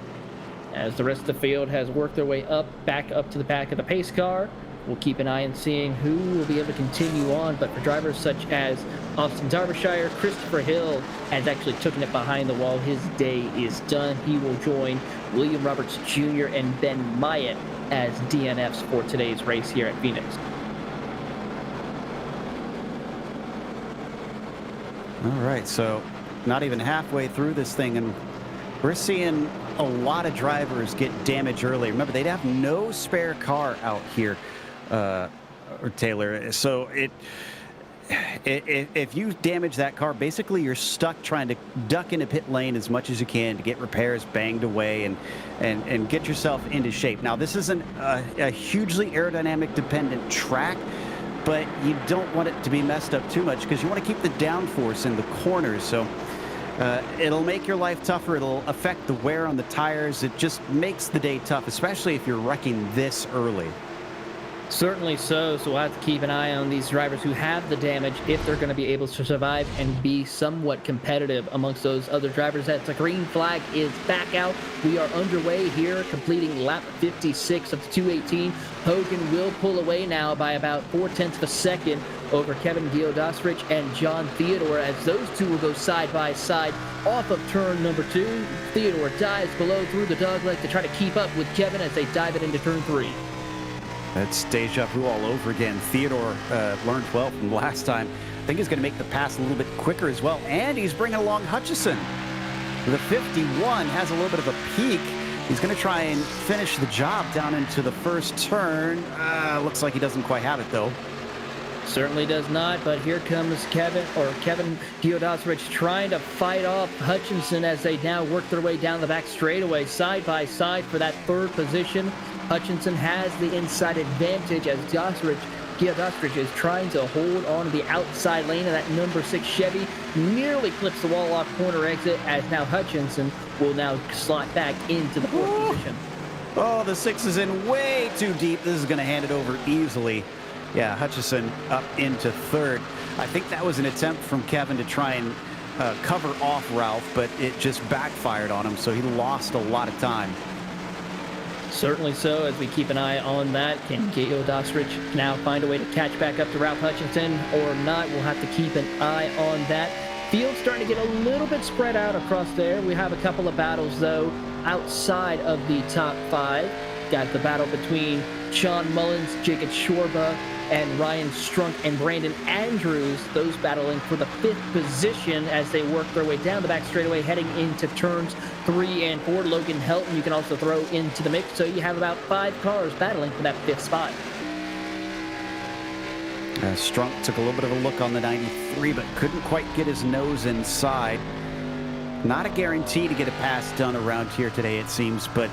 as the rest of the field has worked their way up, back up to the back of the pace car. We'll keep an eye on seeing who will be able to continue on, but for drivers such as Austin Derbyshire, Christopher Hill has actually taken it behind the wall. His day is done. He will join William Roberts Jr. and Ben Myatt as DNFs for today's race here at Phoenix. All right, so not even halfway through this thing, and we're seeing a lot of drivers get damage early. Remember, they'd have no spare car out here, or Taylor. So if you damage that car, basically you're stuck trying to duck into pit lane as much as you can to get repairs banged away and get yourself into shape. Now, this isn't a hugely aerodynamic dependent track, but you don't want it to be messed up too much because you want to keep the downforce in the corners. So it'll make your life tougher. It'll affect the wear on the tires. It just makes the day tough, especially if you're wrecking this early. Certainly so we'll have to keep an eye on these drivers who have the damage, if they're going to be able to survive and be somewhat competitive amongst those other drivers. That the green flag is back out. We are underway here, completing lap 56 of the 218. Hogan will pull away now by about 0.4 of a second over Kevin Giodosrich and John Theodore, as those two will go side by side off of turn number 2. Theodore dives below through the dogleg to try to keep up with Kevin as they dive it into turn 3. That's deja vu all over again. Theodore learned well from last time. I think he's going to make the pass a little bit quicker as well. And he's bringing along Hutchison. The 51 has a little bit of a peak. He's going to try and finish the job down into the first turn. Looks like he doesn't quite have it, though. Certainly does not, but here comes Kevin Giodosrich trying to fight off Hutchinson as they now work their way down the back straightaway, side by side for that third position. Hutchinson has the inside advantage as Dostrich is trying to hold on to the outside lane of that number 6 Chevy. Nearly clips the wall off corner exit as now Hutchinson will now slot back into the 4th position. Oh, the 6 is in way too deep. This is going to hand it over easily. Yeah, Hutchinson up into 3rd. I think that was an attempt from Kevin to try and cover off Ralph, but it just backfired on him, so he lost a lot of time. Certainly so, as we keep an eye on that. Can Gail Dostrich now find a way to catch back up to Ralph Hutchinson or not? We'll have to keep an eye on that. Field's starting to get a little bit spread out across there. We have a couple of battles, though, outside of the top 5. Got the battle between Sean Mullins, Jacob Shorba, and Ryan Strunk and Brandon Andrews. Those battling for the 5th position as they work their way down the back straightaway, heading into turns 3 and 4. Logan Helton you can also throw into the mix. So you have about 5 cars battling for that 5th spot. Strunk took a little bit of a look on the 93, but couldn't quite get his nose inside. Not a guarantee to get a pass done around here today, it seems, but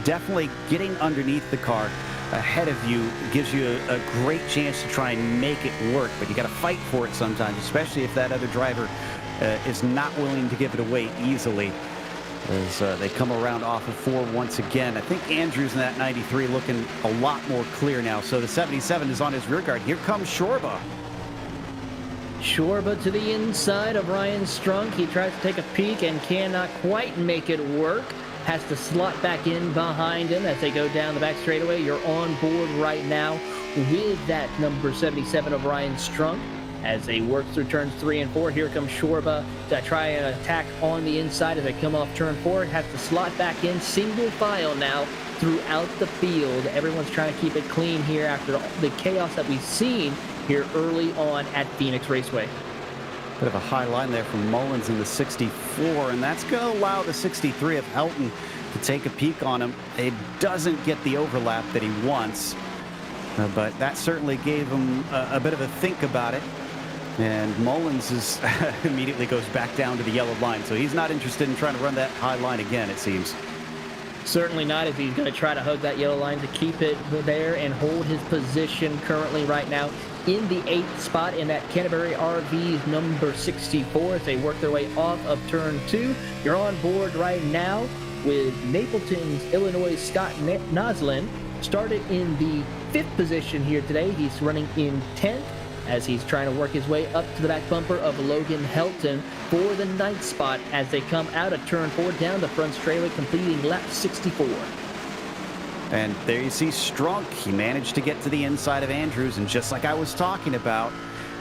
definitely getting underneath the car ahead of you gives you a great chance to try and make it work, but you got to fight for it sometimes, especially if that other driver is not willing to give it away easily. As they come around off of 4 once again. I think Andrews in that 93 looking a lot more clear now. So the 77 is on his rear guard. Here comes Shorba. Shorba to the inside of Ryan Strunk. He tries to take a peek and cannot quite make it work. Has to slot back in behind him as they go down the back straightaway. You're on board right now with that number 77 of Ryan Strunk. As they work through turns 3 and 4, here comes Shorba to try and attack on the inside as they come off turn 4. Has to slot back in single file now throughout the field. Everyone's trying to keep it clean here after the chaos that we've seen here early on at Phoenix Raceway. Bit of a high line there from Mullins in the 64, and that's going to allow the 63 of Helton to take a peek on him. It doesn't get the overlap that he wants, but that certainly gave him a bit of a think about it. And Mullins is immediately goes back down to the yellow line, so he's not interested in trying to run that high line again, it seems. Certainly not, if he's going to try to hug that yellow line to keep it there and hold his position currently right now in the 8th spot in that Canterbury RV's number 64 as they work their way off of turn 2. You're on board right now with Napleton's Illinois Scott Noslin. Started in the 5th position here today. He's running in 10th as he's trying to work his way up to the back bumper of Logan Helton for the 9th spot as they come out of turn 4 down the front straightaway, completing lap 64. And there you see Strunk. He managed to get to the inside of Andrews, and just like I was talking about,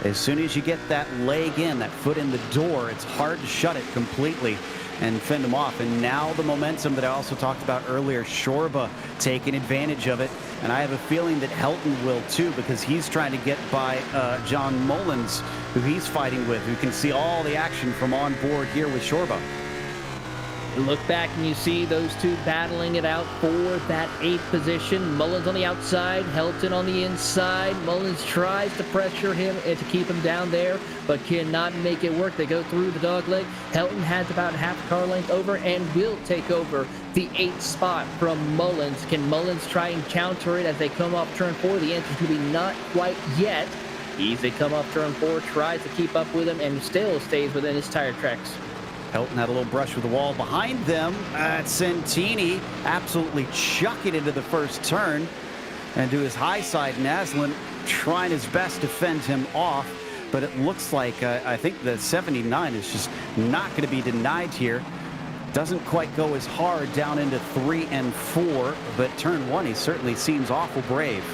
as soon as you get that leg in, that foot in the door, it's hard to shut it completely and fend him off. And now the momentum that I also talked about earlier, Shorba taking advantage of it. And I have a feeling that Helton will too, because he's trying to get by John Mullins, who he's fighting with, who can see all the action from on board here with Shorba. Look back and you see those two battling it out for that 8th position. Mullins on the outside, Helton on the inside. Mullins tries to pressure him and to keep him down there, but cannot make it work. They go through the dogleg. Helton has about half a car length over and will take over the 8th spot from Mullins. Can Mullins try and counter it as they come off turn 4? The answer is going to be not quite yet. They come off turn 4, tries to keep up with him, and still stays within his tire tracks. Helton had a little brush with the wall behind them. Santini absolutely chucking into the first turn. And to his high side, Naslin trying his best to fend him off. But it looks like I think the 79 is just not going to be denied here. Doesn't quite go as hard down into 3 and 4. But turn 1, he certainly seems awful brave.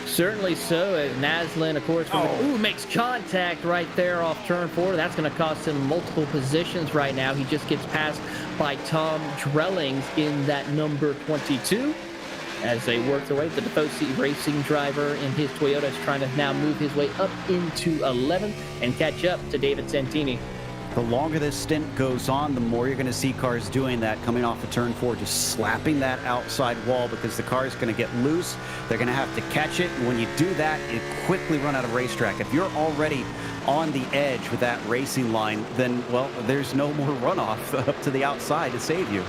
Certainly so, as Naslin, of course, makes contact right there off turn 4. That's going to cost him multiple positions right now. He just gets passed by Tom Drellings in that number 22. As they work their way, the Defoe Racing driver in his Toyota is trying to now move his way up into 11th and catch up to David Santini. The longer this stint goes on, the more you're going to see cars doing that, coming off of turn 4, just slapping that outside wall, because the car is going to get loose. They're going to have to catch it. And when you do that, you quickly run out of racetrack. If you're already on the edge with that racing line, then, well, there's no more runoff up to the outside to save you.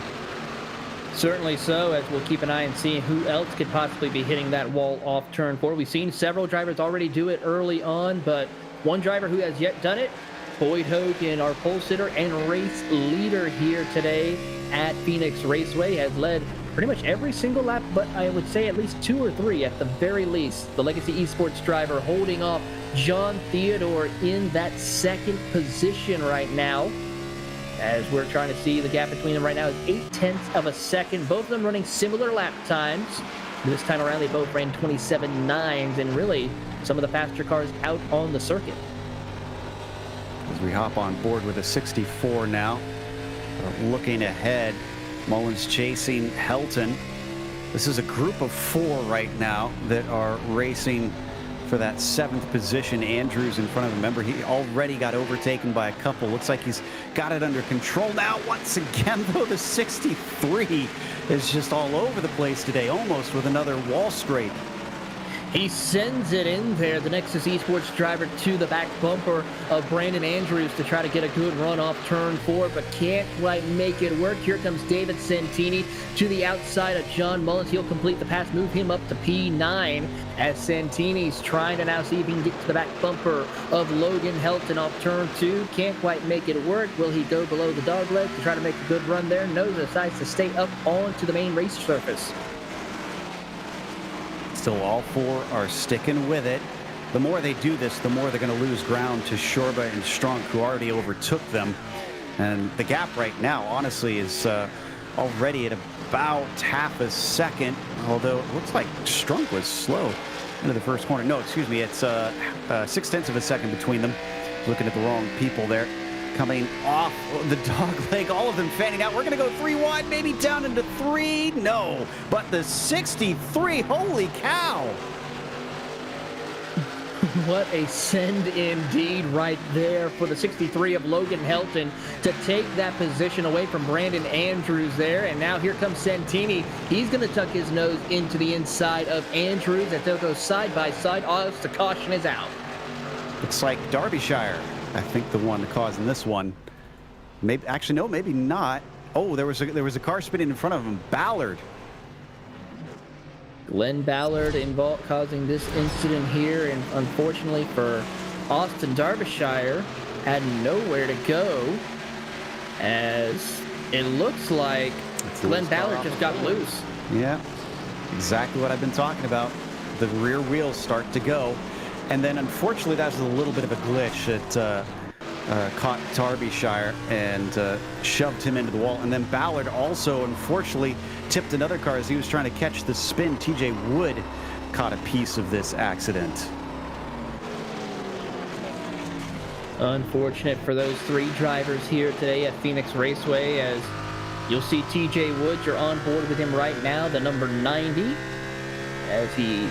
Certainly so, as we'll keep an eye and see who else could possibly be hitting that wall off turn 4. We've seen several drivers already do it early on, but one driver who has yet done it, Boyd Hogan, our pole sitter and race leader here today at Phoenix Raceway, has led pretty much every single lap, but I would say at least 2 or 3 at the very least. The Legacy Esports driver holding off John Theodore in that second position right now. As we're trying to see, the gap between them right now is 0.8 of a second. Both of them running similar lap times. This time around, they both ran 27.9s, and really some of the faster cars out on the circuit. As we hop on board with a 64 now, looking ahead, Mullins chasing Helton. This is a group of 4 right now that are racing for that 7th position. Andrews in front of him. Remember, he already got overtaken by a couple. Looks like he's got it under control now. Once again, though, the 63 is just all over the place today, almost with another wall scrape. He sends it in there, the Nexus Esports driver, to the back bumper of Brandon Andrews to try to get a good run off turn 4, but can't quite make it work. Here comes David Santini to the outside of John Mullins. He'll complete the pass, move him up to P9 as Santini's trying to now see if he can get to the back bumper of Logan Helton off turn 2. Can't quite make it work. Will he go below the dog leg to try to make a good run there? No, decides to stay up onto the main race surface. Still, all 4 are sticking with it. The more they do this, the more they're going to lose ground to Shorba and Strunk, who already overtook them. And the gap right now, honestly, is already at about half a second, although it looks like Strunk was slow into the first corner. No, excuse me, it's 0.6 of a second between them. Looking at the wrong people there. Coming off the dog leg, all of them fanning out. We're going to go 3 wide, maybe down into 3. No, but the 63, holy cow. What a send indeed right there for the 63 of Logan Helton to take that position away from Brandon Andrews there. And now here comes Santini. He's going to tuck his nose into the inside of Andrews as they'll go side by side. Oh, the caution is out. Looks like Derbyshire, I think, the one causing this one. Maybe, actually, no, maybe not. Oh, there was a car spinning in front of him. Ballard. Glenn Ballard involved causing this incident here, and unfortunately for Austin, Derbyshire had nowhere to go, as it looks like Glenn Ballard just got loose. Yeah, exactly what I've been talking about. The rear wheels start to go. And then, unfortunately, that was a little bit of a glitch. It caught Derbyshire and shoved him into the wall. And then Ballard also, unfortunately, tipped another car as he was trying to catch the spin. TJ Wood caught a piece of this accident. Unfortunate for those 3 drivers here today at Phoenix Raceway, as you'll see TJ Wood, you're on board with him right now, the number 90, as he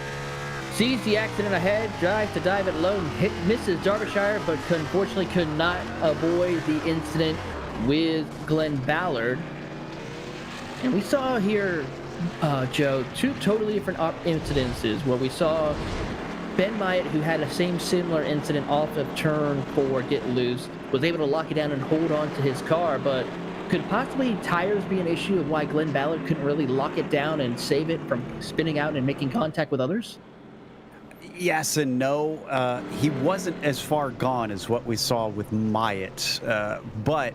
sees the accident ahead, drives to dive it low, misses Derbyshire, but unfortunately could not avoid the incident with Glenn Ballard. And we saw here, Joe, 2 totally different incidences where we saw Ben Myatt, who had a similar incident off of turn 4, get loose, was able to lock it down and hold on to his car, but could possibly tires be an issue of why Glenn Ballard couldn't really lock it down and save it from spinning out and making contact with others? Yes and no. He wasn't as far gone as what we saw with Myatt. But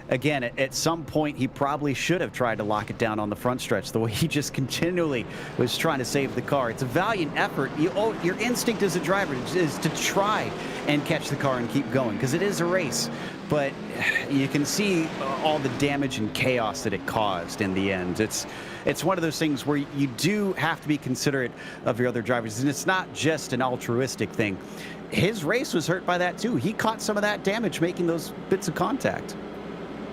again, at some point, he probably should have tried to lock it down on the front stretch, the way he just continually was trying to save the car. It's a valiant effort. Your instinct as a driver is to try and catch the car and keep going, because it is a race. But you can see all the damage and chaos that it caused in the end. It's one of those things where you do have to be considerate of your other drivers, and it's not just an altruistic thing. His race was hurt by that too. He caught some of that damage making those bits of contact.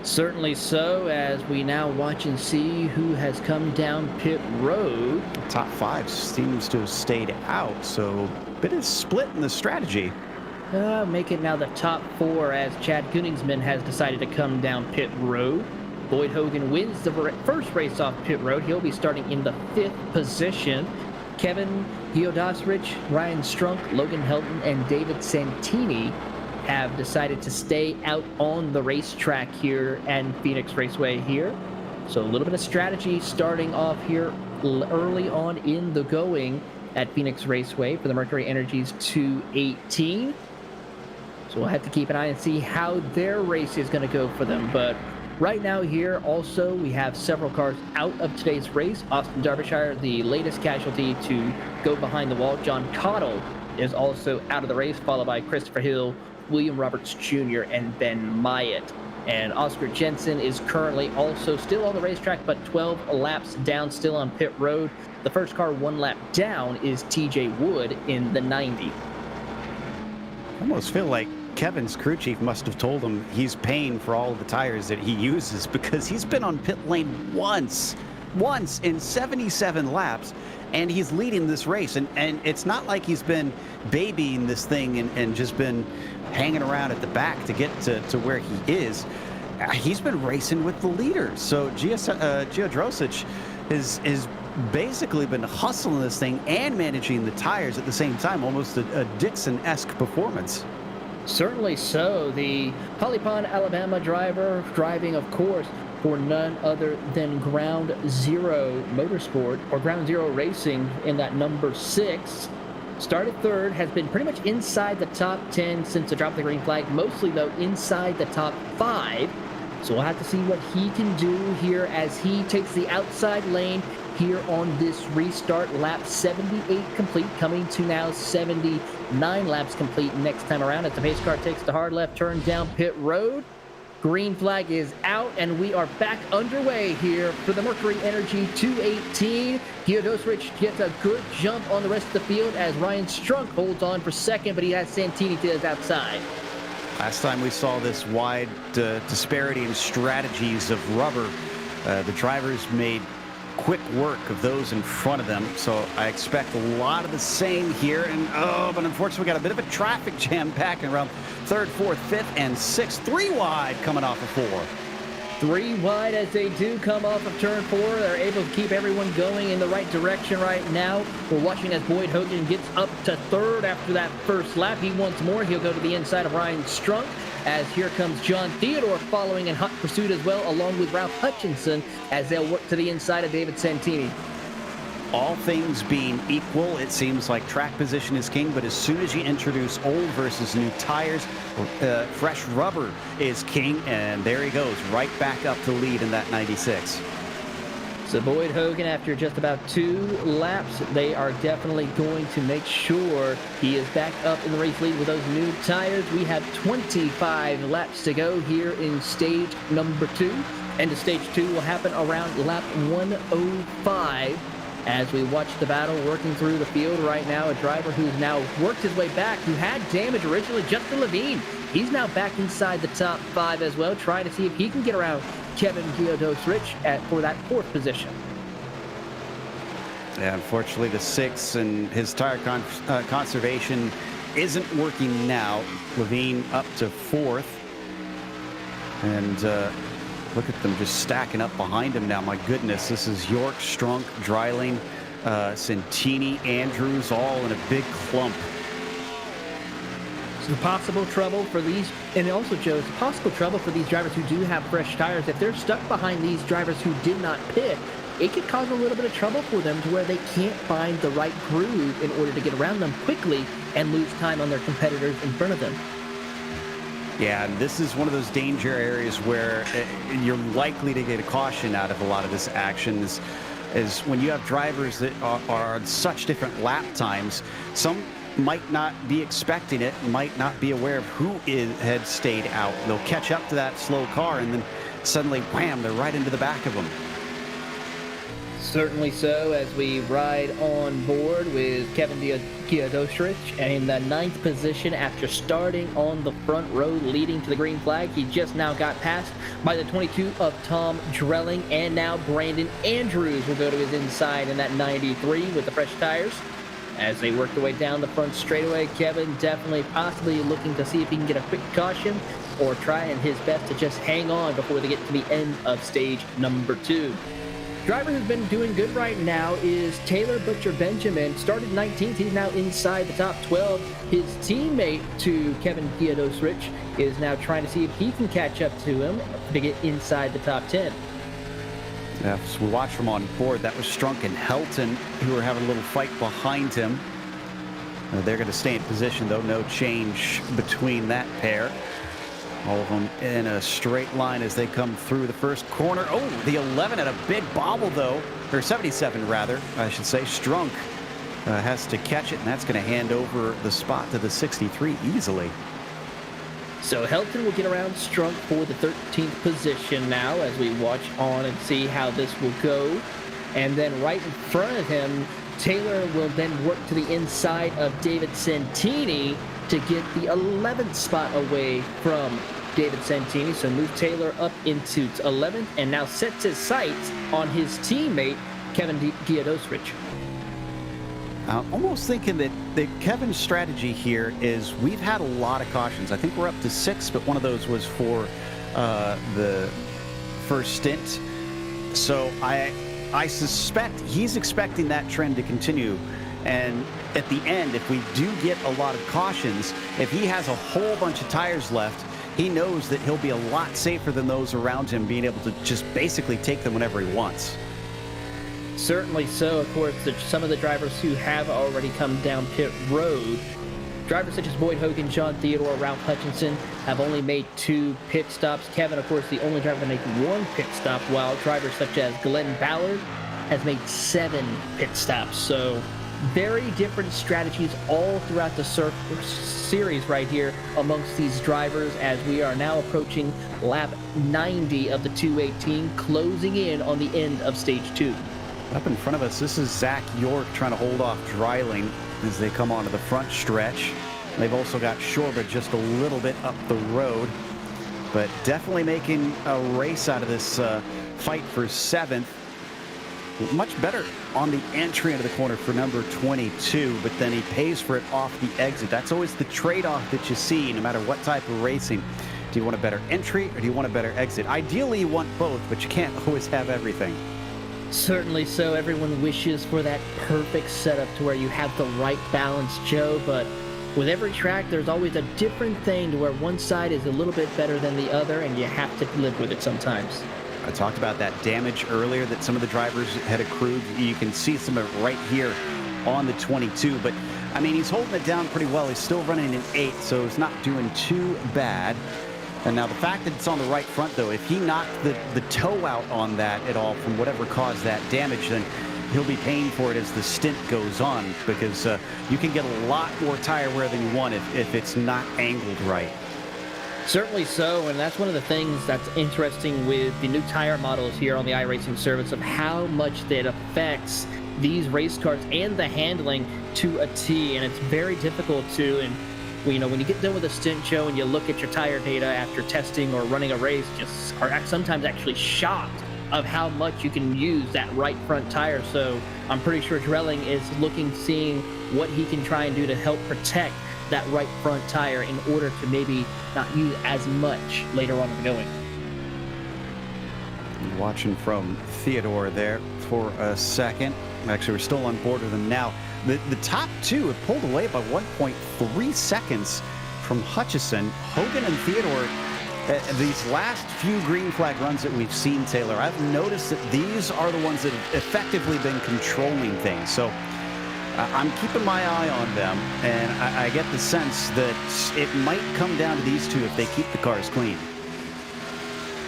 Certainly so, as we now watch and see who has come down pit road. Top 5 seems to have stayed out, so a bit of split in the strategy. Make it now the top 4, as Chad Gunningsman has decided to come down pit road. Boyd Hogan wins the first race off pit road. He'll be starting in the 5th position. Kevin Giodosrich, Ryan Strunk, Logan Helton, and David Santini have decided to stay out on the racetrack here at Phoenix Raceway here. So a little bit of strategy starting off here early on in the going at Phoenix Raceway for the Mercury Energy's 218. So we'll have to keep an eye and see how their race is going to go for them. But right now here also we have several cars out of today's race. Austin Derbyshire, the latest casualty to go behind the wall. John Cottle is also out of the race, followed by Christopher Hill, William Roberts Jr., and Ben Myatt. And Oscar Jensen is currently also still on the racetrack, but 12 laps down, still on pit road. The first car 1 lap down is TJ Wood in the 90. I almost feel like Kevin's crew chief must have told him he's paying for all of the tires that he uses, because he's been on pit lane once in 77 laps, and he's leading this race. And it's not like he's been babying this thing and just been hanging around at the back to get to where he is. He's been racing with the leaders. So Gio Drosic is basically been hustling this thing and managing the tires at the same time, almost a Dixon-esque performance. Certainly so. The Holly Pond, Alabama driver, driving, of course, for none other than Ground Zero Motorsport, or Ground Zero Racing, in that number 6. Started third, has been pretty much inside the top 10 since the drop of the green flag, mostly, though, inside the top 5. So we'll have to see what he can do here as he takes the outside lane here on this restart. Lap 78 complete, coming to now 79 laps complete next time around as the pace car takes the hard left turn down pit road. Green flag is out, and we are back underway here for the Mercury Energy 218. Giodosrich gets a good jump on the rest of the field as Ryan Strunk holds on for second, but he has Santini to his outside. Last time we saw this wide disparity in strategies of rubber, the drivers made quick work of those in front of them. So I expect a lot of the same here. But unfortunately, we got a bit of a traffic jam back in around 3rd, 4th, 5th, and 6th. 3 wide coming off of 4. 3 wide as they do come off of turn 4. They're able to keep everyone going in the right direction right now. We're watching as Boyd Hogan gets up to 3rd after that first lap. He wants more. He'll go to the inside of Ryan Strunk, as here comes John Theodore following in hot pursuit as well, along with Ralph Hutchinson, as they'll work to the inside of David Santini. All things being equal, it seems like track position is king, but as soon as you introduce old versus new tires, fresh rubber is king, and there he goes, right back up to lead in that 96. So Boyd Hogan, after just about 2 laps, they are definitely going to make sure he is back up in the race lead with those new tires. We have 25 laps to go here in stage number 2. End of stage 2 will happen around lap 105. As we watch the battle working through the field right now, a driver who's now worked his way back, who had damage originally, Justin Levine. He's now back inside the top 5 as well, trying to see if he can get around Kevin Giodosrich for that 4th position. Yeah, unfortunately, the 6 and his tire conservation isn't working now. Levine up to 4th. And look at them just stacking up behind him now. My goodness, this is York, Strunk, Dreiling, Santini, Andrews, all in a big clump. So possible trouble for these, and also, Joe, it's possible trouble for these drivers who do have fresh tires. If they're stuck behind these drivers who did not pit, it could cause a little bit of trouble for them to where they can't find the right groove in order to get around them quickly and lose time on their competitors in front of them. Yeah, and this is one of those danger areas where you're likely to get a caution out of a lot of this action is when you have drivers that are on such different lap times. Some might not be expecting it, might not be aware of who had stayed out. They'll catch up to that slow car, and then suddenly, wham, they're right into the back of them. Certainly so, as we ride on board with Kevin Giodosrich in the 9th position after starting on the front row leading to the green flag. He just now got passed by the 22 of Tom Drelling, and now Brandon Andrews will go to his inside in that 93 with the fresh tires. As they work their way down the front straightaway, Kevin definitely possibly looking to see if he can get a quick caution or trying his best to just hang on before they get to the end of stage number 2. Driver who's been doing good right now is Taylor Butcher Benjamin. Started 19th. He's now inside the top 12. His teammate to Kevin Giodosrich is now trying to see if he can catch up to him to get inside the top 10. As we watch from on board, that was Strunk and Helton who were having a little fight behind him. They're going to stay in position, though. No change between that pair. All of them in a straight line as they come through the first corner. Oh, the 11 at a big bobble, though. Or 77, rather, I should say. Strunk has to catch it, and that's going to hand over the spot to the 63 easily. So Helton will get around Strunk for the 13th position now as we watch on and see how this will go. And then right in front of him, Taylor will then work to the inside of David Santini to get the 11th spot away from David Santini. So move Taylor up into 11th and now sets his sights on his teammate, Kevin Giadosrich. I'm almost thinking that Kevin's strategy here is we've had a lot of cautions. I think we're up to 6, but one of those was for the first stint. So I suspect he's expecting that trend to continue. And at the end, if we do get a lot of cautions, if he has a whole bunch of tires left, he knows that he'll be a lot safer than those around him, being able to just basically take them whenever he wants. Certainly so. Of course, some of the drivers who have already come down pit road, drivers such as Boyd Hogan, John Theodore, Ralph Hutchinson have only made 2 pit stops. Kevin, of course, the only driver to make 1 pit stop, while drivers such as Glenn Ballard has made 7 pit stops. So very different strategies all throughout the series right here amongst these drivers as we are now approaching lap 90 of the 218, closing in on the end of stage 2. Up in front of us, this is Zach York trying to hold off Dreiling as they come onto the front stretch. They've also got Shorba just a little bit up the road, but definitely making a race out of this fight for 7th. Much better on the entry into the corner for number 22, but then he pays for it off the exit. That's always the trade-off that you see no matter what type of racing. Do you want a better entry or do you want a better exit? Ideally, you want both, but you can't always have everything. Certainly so. Everyone wishes for that perfect setup to where you have the right balance, Joe, but with every track, there's always a different thing to where one side is a little bit better than the other, and you have to live with it sometimes. I talked about that damage earlier that some of the drivers had accrued. You can see some of it right here on the 22, but I mean, he's holding it down pretty well. He's still running an 8, so he's not doing too bad. And now the fact that it's on the right front, though, if he knocked the toe out on that at all from whatever caused that damage, then he'll be paying for it as the stint goes on, because you can get a lot more tire wear than you want if it's not angled right. Certainly so, and that's one of the things that's interesting with the new tire models here on the iRacing service of how much that affects these race cars and the handling to a T, and it's very difficult to, and you know, when you get done with a stint, Joe, and you look at your tire data after testing or running a race, just are sometimes actually shocked of how much you can use that right front tire. So I'm pretty sure Dreiling is seeing what he can try and do to help protect that right front tire in order to maybe not use as much later on in the going. Watching from Theodore there for a second. Actually, we're still on board with him now. The top 2 have pulled away by 1.3 seconds from Hutchison. Hogan and Theodore, these last few green flag runs that we've seen, Taylor, I've noticed that these are the ones that have effectively been controlling things. So I'm keeping my eye on them, and I get the sense that it might come down to these 2 if they keep the cars clean.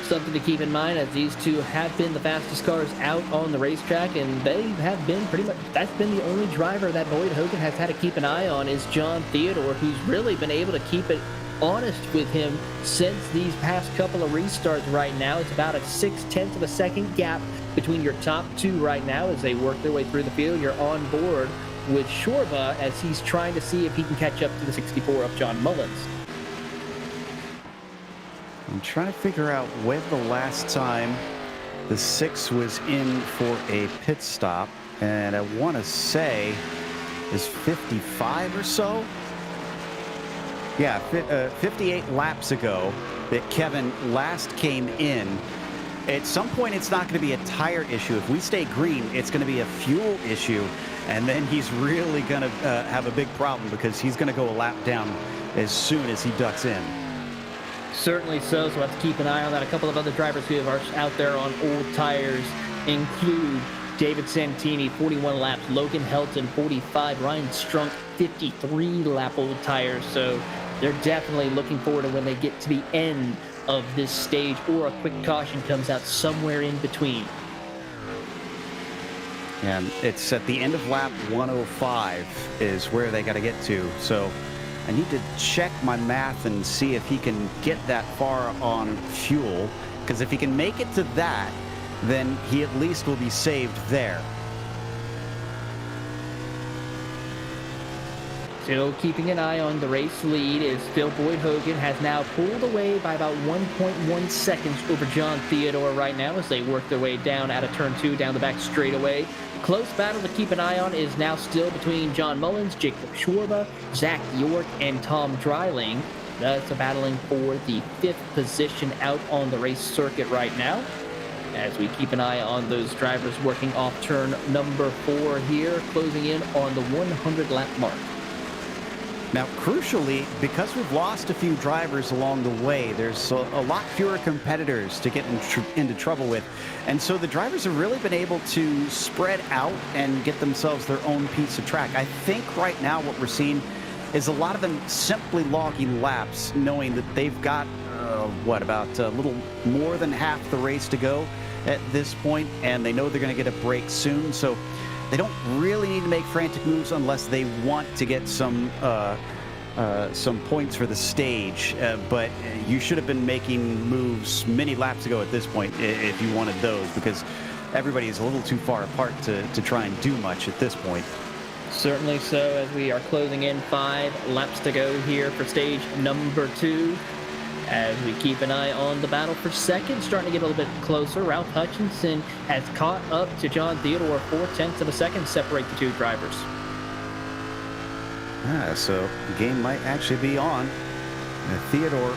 Something to keep in mind, as these 2 have been the fastest cars out on the racetrack, and they have been pretty much, that's been the only driver that Boyd Hogan has had to keep an eye on is John Theodore, who's really been able to keep it honest with him since these past couple of restarts right now. It's about a 0.6 of a second gap between your top 2 right now as they work their way through the field. You're on board with Shorba as he's trying to see if he can catch up to the 64 of John Mullins. I'm trying to figure out when the last time the 6 was in for a pit stop, and I want to say is 55 or so. Yeah, 58 laps ago that Kevin last came in. At some point, it's not going to be a tire issue. If we stay green, it's going to be a fuel issue, and then he's really going to have a big problem because he's going to go a lap down as soon as he ducks in. Certainly so, so we'll have to keep an eye on that. A couple of other drivers who are out there on old tires include David Santini, 41 laps, Logan Helton, 45, Ryan Strunk, 53 lap old tires. So they're definitely looking forward to when they get to the end of this stage, or a quick caution comes out somewhere in between. And it's at the end of lap 105 is where they got to get to. So I need to check my math and see if he can get that far on fuel, because if he can make it to that, then he at least will be saved there. Still keeping an eye on the race lead is Phil Boyd Hogan, has now pulled away by about 1.1 seconds over John Theodore right now as they work their way down out of turn 2 down the back straightaway. Close battle to keep an eye on is now still between John Mullins, Jacob Shorba, Zach York, and Tom Dreiling. That's battling for the 5th position out on the race circuit right now, as we keep an eye on those drivers working off turn number 4 here, closing in on the 100 lap mark. Now, crucially, because we've lost a few drivers along the way, there's a lot fewer competitors to get into trouble with. And so the drivers have really been able to spread out and get themselves their own piece of track. I think right now what we're seeing is a lot of them simply logging laps, knowing that they've got, about a little more than half the race to go at this point, and they know they're going to get a break soon. So they don't really need to make frantic moves unless they want to get some points for the stage. But you should have been making moves many laps ago at this point if you wanted those, because everybody is a little too far apart to try and do much at this point. Certainly so, as we are closing in 5 laps to go here for stage number 2. As we keep an eye on the battle for second, starting to get a little bit closer. Ralph Hutchinson has caught up to John Theodore. 4/10 of a second separate the two drivers. So the game might actually be on. Theodore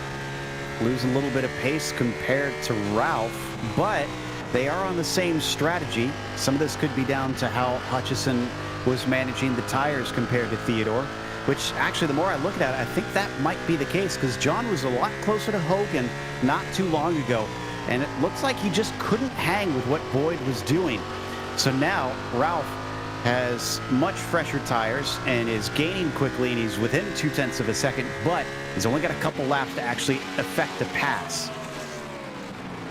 losing a little bit of pace compared to Ralph, but they are on the same strategy. Some of this could be down to how Hutchison was managing the tires compared to Theodore, which actually, the more I look at it, I think that might be the case, because John was a lot closer to Hogan not too long ago, and it looks like he just couldn't hang with what Boyd was doing. So now Ralph has much fresher tires and is gaining quickly, and he's within 0.2 of a second, but he's only got a couple laps to actually effect a pass.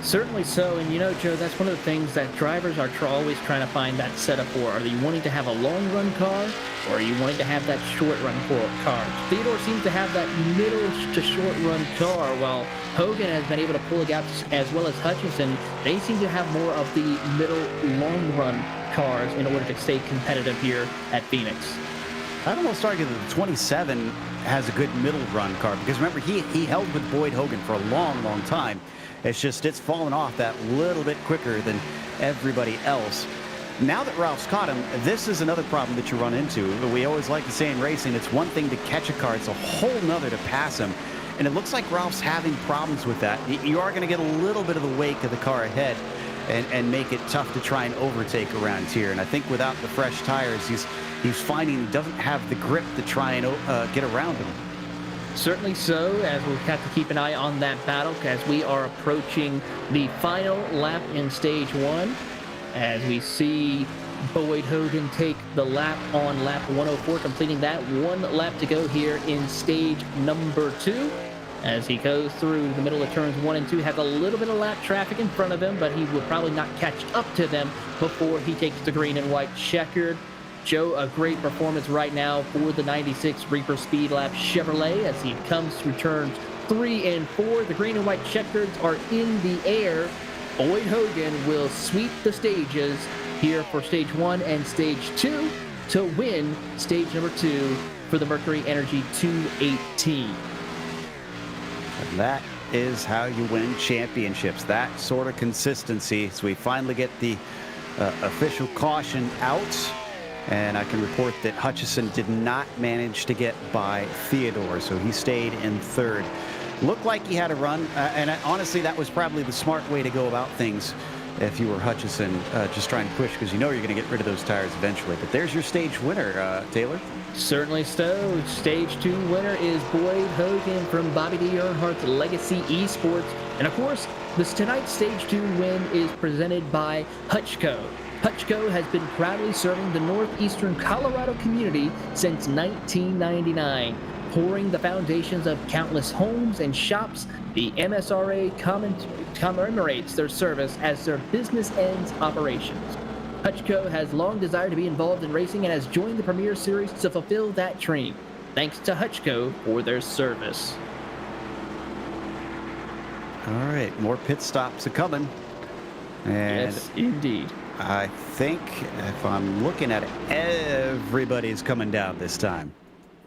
Certainly so, and you know, Joe, that's one of the things that drivers are always trying to find that setup for. Are you wanting to have a long-run car, or are you wanting to have that short-run car? Theodore seems to have that middle to short-run car, while Hogan has been able to pull it out as well as Hutchinson. They seem to have more of the middle long-run cars in order to stay competitive here at Phoenix. I'd almost argue that the 27 has a good middle run car, because remember, he held with Boyd Hogan for a long time. It's just, it's fallen off that little bit quicker than everybody else. Now that Ralph's caught him, this is another problem that you run into. We always like to say in racing, it's one thing to catch a car, it's a whole nother to pass him. And it looks like Ralph's having problems with that. You are going to get a little bit of the wake of the car ahead and make it tough to try and overtake around here. And I think without the fresh tires, he's finding he doesn't have the grip to try and get around him. Certainly so, as we'll have to keep an eye on that battle as we are approaching the final lap in stage 1. As we see Boyd Hogan take the lap on lap 104, completing that 1 lap to go here in stage number 2. As he goes through the middle of turns 1 and 2, has a little bit of lap traffic in front of him, but he will probably not catch up to them before he takes the green and white checkered. Joe, a great performance right now for the 96 Reaper Speed Lab Chevrolet as he comes through turns 3 and 4. The green and white checkers are in the air. Boyd Hogan will sweep the stages here for stage 1 and stage 2 to win stage number 2 for the Mercury Energy 218. And that is how you win championships, that sort of consistency. So we finally get the official caution out. And I can report that Hutchison did not manage to get by Theodore, so he stayed in 3rd. Looked like he had a run, and honestly, that was probably the smart way to go about things if you were Hutchison, just trying to push, because you know you're going to get rid of those tires eventually. But there's your stage winner, Taylor. Certainly so. Stage 2 winner is Boyd Hogan from Bobby D. Earnhardt's Legacy Esports. And of course, Tonight's Stage 2 win is presented by HutchCo. HutchCo has been proudly serving the northeastern Colorado community since 1999. Pouring the foundations of countless homes and shops, the MSRA commemorates their service as their business ends operations. HutchCo has long desired to be involved in racing and has joined the Premier Series to fulfill that dream. Thanks to HutchCo for their service. All right, more pit stops are coming. And yes, indeed. I think if I'm looking at it, everybody's coming down this time.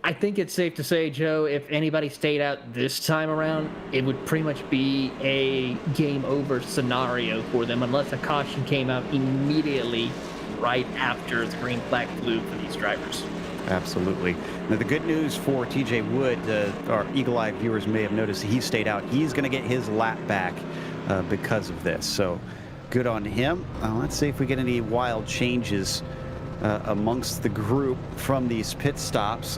I think it's safe to say, Joe, if anybody stayed out this time around, it would pretty much be a game over scenario for them unless a caution came out immediately right after the green flag flew for these drivers. Absolutely. Now, the good news for TJ Wood, our eagle-eye viewers may have noticed he stayed out. He's going to get his lap back because of this. So good on him. Let's see if we get any wild changes amongst the group from these pit stops.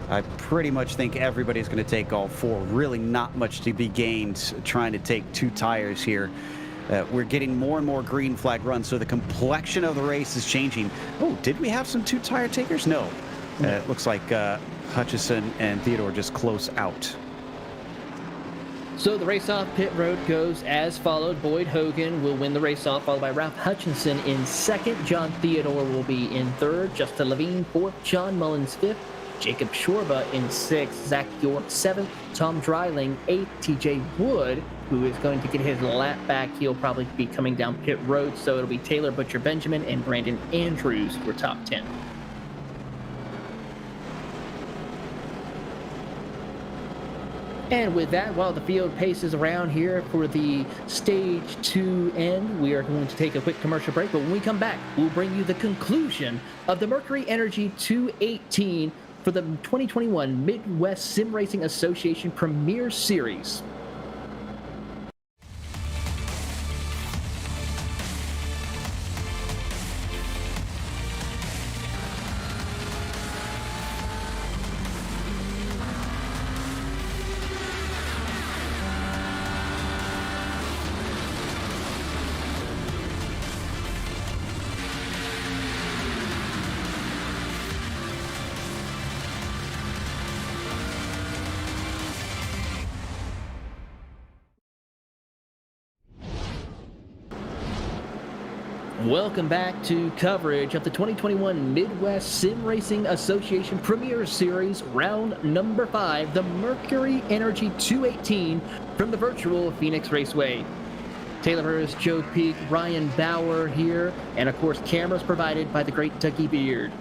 I pretty much think everybody's going to take all four. Really not much to be gained trying to take two tires here. We're getting more and more green flag runs, so the complexion of the race is changing. Oh, did we have some two tire takers? No. It looks like Hutchison and Theodore just close out. So the race off pit road goes as followed. Boyd Hogan will win the race off, followed by Ralph Hutchinson in second. John Theodore will be in third. Justin Levine fourth. John Mullins fifth. Jacob Shorba in sixth. Zach York seventh. Tom Dreiling eighth. TJ Wood, who is going to get his lap back, he'll probably be coming down pit road. So it'll be Taylor Butcher Benjamin and Brandon Andrews for top 10. And with that, while the field paces around here for the Stage 2 end, we are going to take a quick commercial break. But when we come back, we'll bring you the conclusion of the Mercury Energy 218 for the 2021 Midwest Sim Racing Association Premier Series. Welcome back to coverage of the 2021 Midwest Sim Racing Association Premier Series, round number 5, the Mercury Energy 218 from the virtual Phoenix Raceway. Taylor Harris, Joe Peak, Ryan Bauer here, and of course cameras provided by the great Dougie Beard.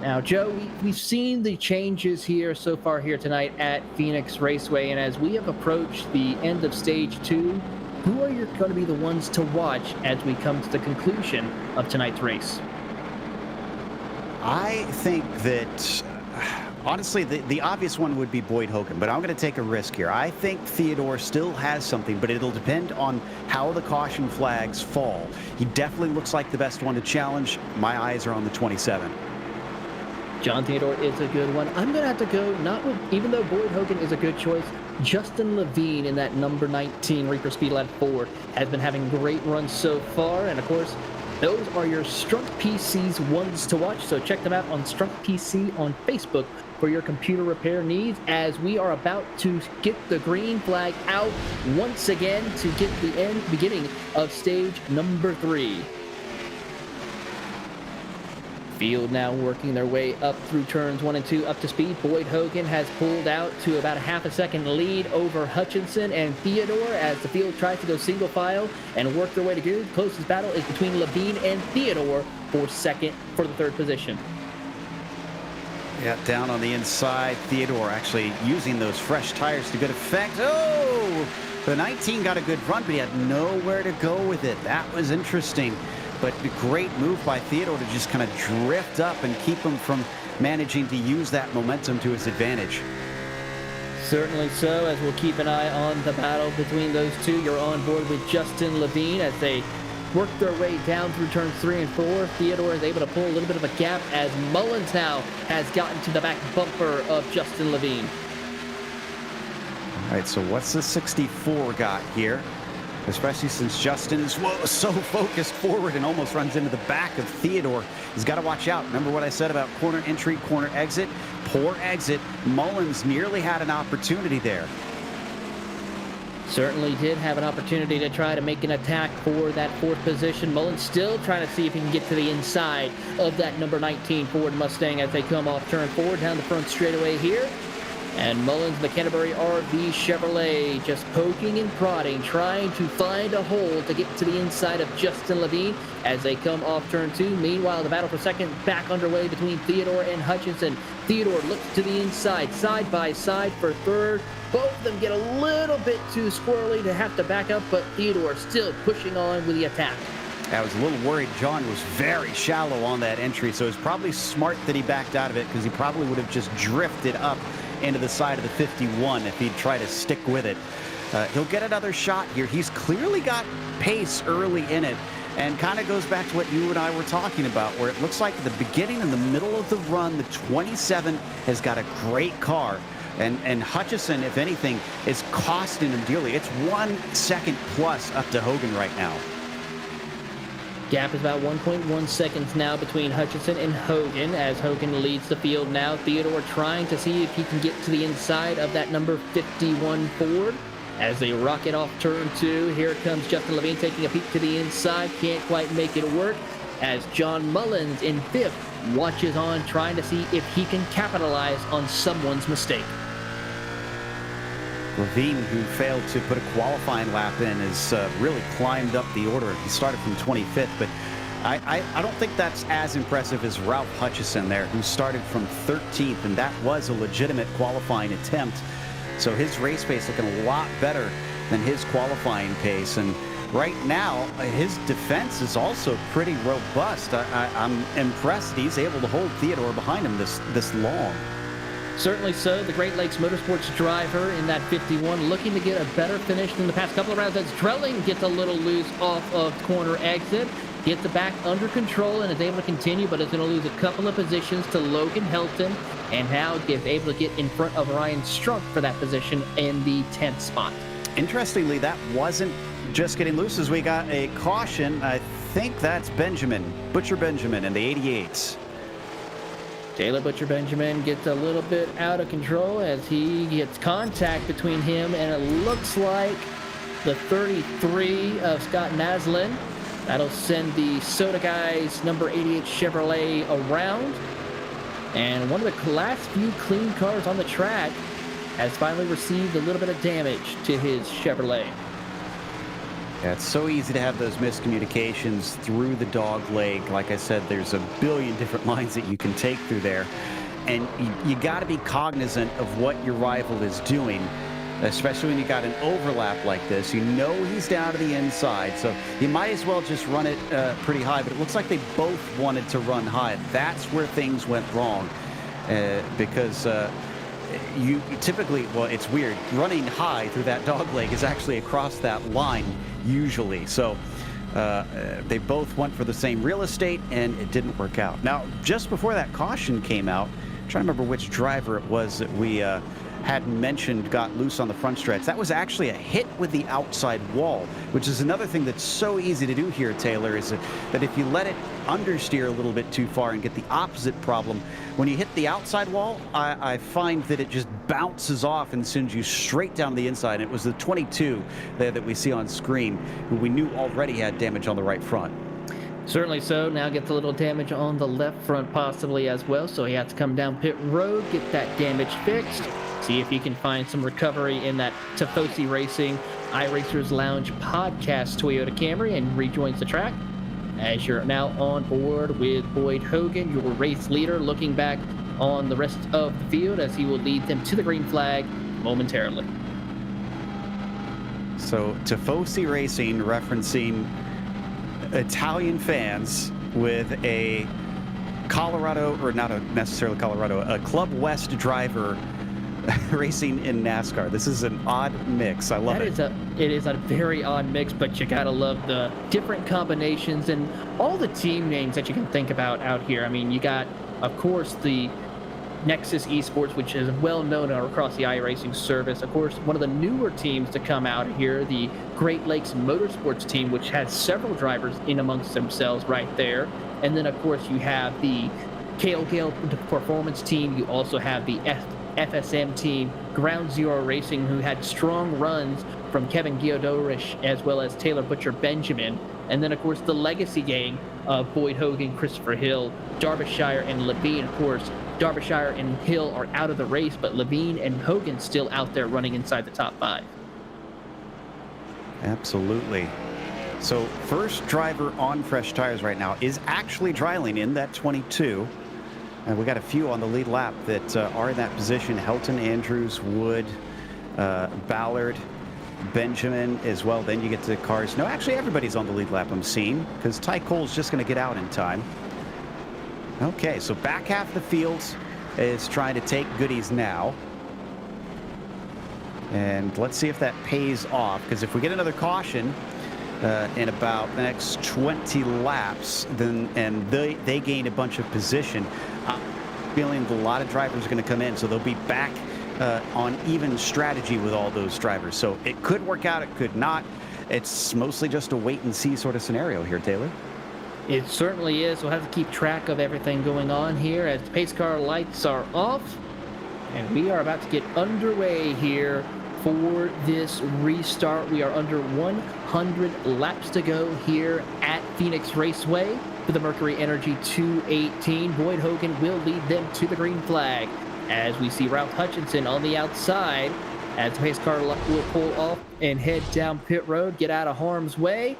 Now, Joe, we've seen the changes here so far here tonight at Phoenix Raceway, and as we have approached the end of Stage 2, who are going to be the ones to watch as we come to the conclusion of tonight's race? I think that, honestly, the obvious one would be Boyd Hogan, but I'm going to take a risk here. I think Theodore still has something, but it'll depend on how the caution flags fall. He definitely looks like the best one to challenge. My eyes are on the 27. John Theodore is a good one. I'm going to have to go, not with, even though Boyd Hogan is a good choice, Justin Levine in that number 19 Reaper Speed Lab 4 has been having great runs so far. And of course, those are your Strunk PC's ones to watch. So check them out on Strunk PC on Facebook for your computer repair needs, as we are about to get the green flag out once again to get the beginning of stage number 3. Field now working their way up through turns 1 and 2 up to speed. Boyd Hogan has pulled out to about a half a second lead over Hutchinson and Theodore as the field tries to go single file and work their way to good. Closest battle is between Levine and Theodore for the third position. Yeah, down on the inside, Theodore actually using those fresh tires to good effect. Oh, the 19 got a good run, but he had nowhere to go with it. That was interesting. But a great move by Theodore to just kind of drift up and keep him from managing to use that momentum to his advantage. Certainly so, as we'll keep an eye on the battle between those two. You're on board with Justin Levine as they work their way down through turns 3 and 4. Theodore is able to pull a little bit of a gap as Mullins now has gotten to the back bumper of Justin Levine. All right, so what's the 64 got here? especially since Justin is so focused forward and almost runs into the back of Theodore. He's got to watch out. Remember what I said about corner entry, corner exit? Poor exit. Mullins nearly had an opportunity there. Certainly did have an opportunity to try to make an attack for that fourth position. Mullins still trying to see if he can get to the inside of that number 19 Ford Mustang as they come off turn 4 down the front straightaway here. And Mullins, the Canterbury RV Chevrolet, just poking and prodding, trying to find a hole to get to the inside of Justin Levine as they come off turn 2. Meanwhile, the battle for second back underway between Theodore and Hutchinson. Theodore looks to the inside, side by side for third. Both of them get a little bit too squirrely to have to back up, but Theodore still pushing on with the attack. I was a little worried. John was very shallow on that entry, so it's probably smart that he backed out of it because he probably would have just drifted up into the side of the 51 if he'd try to stick with it. He'll get another shot here. He's clearly got pace early in it, and kind of goes back to what you and I were talking about, where it looks like at the beginning and the middle of the run, the 27 has got a great car. And Hutchison, if anything, is costing him dearly. It's 1 second plus up to Hogan right now. Gap is about 1.1 seconds now between Hutchinson and Hogan as Hogan leads the field now. Theodore trying to see if he can get to the inside of that number 51 Ford. As they rocket off turn 2, here comes Justin Levine taking a peek to the inside. Can't quite make it work as John Mullins in 5th watches on, trying to see if he can capitalize on someone's mistake. Levine, who failed to put a qualifying lap in, has really climbed up the order. He started from 25th, but I don't think that's as impressive as Ralph Hutchison there, who started from 13th, and that was a legitimate qualifying attempt. So his race pace looking a lot better than his qualifying pace. And right now, his defense is also pretty robust. I'm impressed he's able to hold Theodore behind him this long. Certainly so. The Great Lakes Motorsports driver in that 51 looking to get a better finish than the past couple of rounds. As Drelling gets a little loose off of corner exit, gets the back under control and is able to continue, but is going to lose a couple of positions to Logan Helton, and now is able to get in front of Ryan Strunk for that position in the 10th spot. Interestingly, that wasn't just getting loose as we got a caution. I think that's Butcher Benjamin in the 88s. Taylor Butcher Benjamin gets a little bit out of control as he gets contact between him and it looks like the 33 of Scott Naslin. That'll send the Soda Guys number 88 Chevrolet around. And one of the last few clean cars on the track has finally received a little bit of damage to his Chevrolet. Yeah, it's so easy to have those miscommunications through the dog leg. Like I said, there's a billion different lines that you can take through there. And you got to be cognizant of what your rival is doing, especially when you got an overlap like this. You know he's down to the inside, so you might as well just run it pretty high. But it looks like they both wanted to run high. That's where things went wrong because you typically, well, it's weird. Running high through that dog leg is actually across that line usually. So they both went for the same real estate and it didn't work out. Now, just before that caution came out, I'm trying to remember which driver it was that we had mentioned got loose on the front stretch. That was actually a hit with the outside wall, which is another thing that's so easy to do here, Taylor, is that if you let it understeer a little bit too far and get the opposite problem, when you hit the outside wall, I find that it just bounces off and sends you straight down the inside. It was the 22 there that we see on screen, who we knew already had damage on the right front. Certainly so. Now gets a little damage on the left front possibly as well, so he has to come down pit road, get that damage fixed. See if he can find some recovery in that Tifosi Racing iRacers Lounge podcast Toyota Camry and rejoins the track. As you're now on board with Boyd Hogan, your race leader, looking back on the rest of the field as he will lead them to the green flag momentarily. So Tifosi Racing referencing Italian fans with a Colorado, or not necessarily Colorado, a Club West driver racing in NASCAR. This is an odd mix. I love it. It is a very odd mix, but you gotta love the different combinations and all the team names that you can think about out here. I mean, you got, of course, the Nexus Esports, which is well known across the iRacing service. Of course, one of the newer teams to come out here, the Great Lakes Motorsports team, which has several drivers in amongst themselves right there. And then, of course, you have the Gale Performance team. You also have the FSM team, Ground Zero Racing, who had strong runs from Kevin Giodorish as well as Taylor Butcher Benjamin. And then, of course, the Legacy gang of Boyd Hogan, Christopher Hill, Derbyshire, and Levine. Of course, Derbyshire and Hill are out of the race, but Levine and Hogan still out there running inside the top 5. Absolutely. So first driver on fresh tires right now is actually Dryling in that 22. And we got a few on the lead lap that are in that position. Helton, Andrews, Wood, Ballard, Benjamin as well. Then you get to the cars. No, actually everybody's on the lead lap I'm seeing, because Ty Cole's just going to get out in time. Okay, so back half of the field is trying to take goodies now. And let's see if that pays off, because if we get another caution in about the next 20 laps, then they gain a bunch of position, I'm feeling a lot of drivers are going to come in, so they'll be back on even strategy with all those drivers. So it could work out, it could not. It's mostly just a wait and see sort of scenario here, Taylor. It certainly is. We'll have to keep track of everything going on here as the pace car lights are off. And we are about to get underway here for this restart. We are under 100 laps to go here at Phoenix Raceway for the Mercury Energy 218. Boyd Hogan will lead them to the green flag as we see Ralph Hutchinson on the outside as the pace car will pull off and head down pit road, get out of harm's way.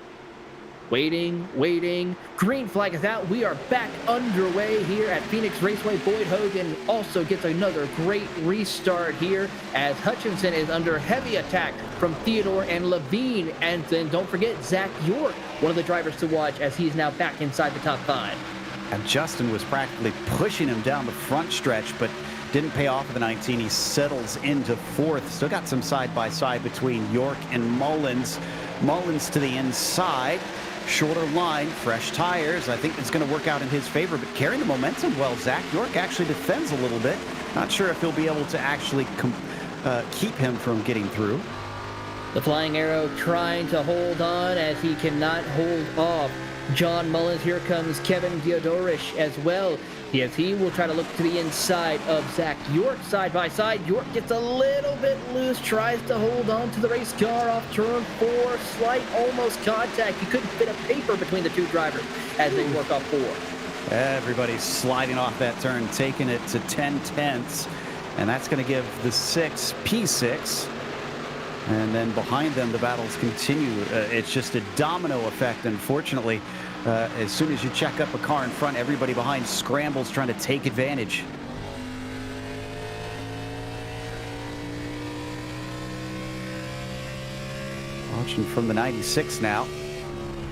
Waiting. Green flag is out. We are back underway here at Phoenix Raceway. Boyd Hogan also gets another great restart here as Hutchinson is under heavy attack from Theodore and Levine. And then don't forget Zach York, one of the drivers to watch as he's now back inside the top 5. And Justin was practically pushing him down the front stretch, but didn't pay off of the 19. He settles into 4th. Still got some side-by-side between York and Mullins. Mullins to the inside. Shorter line, fresh tires. I think it's going to work out in his favor, but carrying the momentum well. Zach York actually defends a little bit. Not sure if he'll be able to actually keep him from getting through. The Flying Arrow trying to hold on as he cannot hold off John Mullins. Here comes Kevin Giodorish as well. Yes, he will try to look to the inside of Zach York side by side. York gets a little bit loose, tries to hold on to the race car off turn 4. Slight almost contact. You couldn't fit a paper between the two drivers as they work off 4. Everybody's sliding off that turn, taking it to 10/10ths. And that's going to give the 6 P6. And then behind them, the battles continue. It's just a domino effect, unfortunately. As soon as you check up a car in front, everybody behind scrambles trying to take advantage. Watching from the 96 now.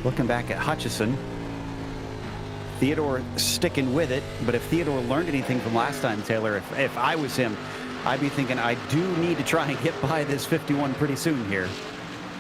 Looking back at Hutchison. Theodore sticking with it, but if Theodore learned anything from last time, Taylor, if I was him, I'd be thinking I do need to try and get by this 51 pretty soon here.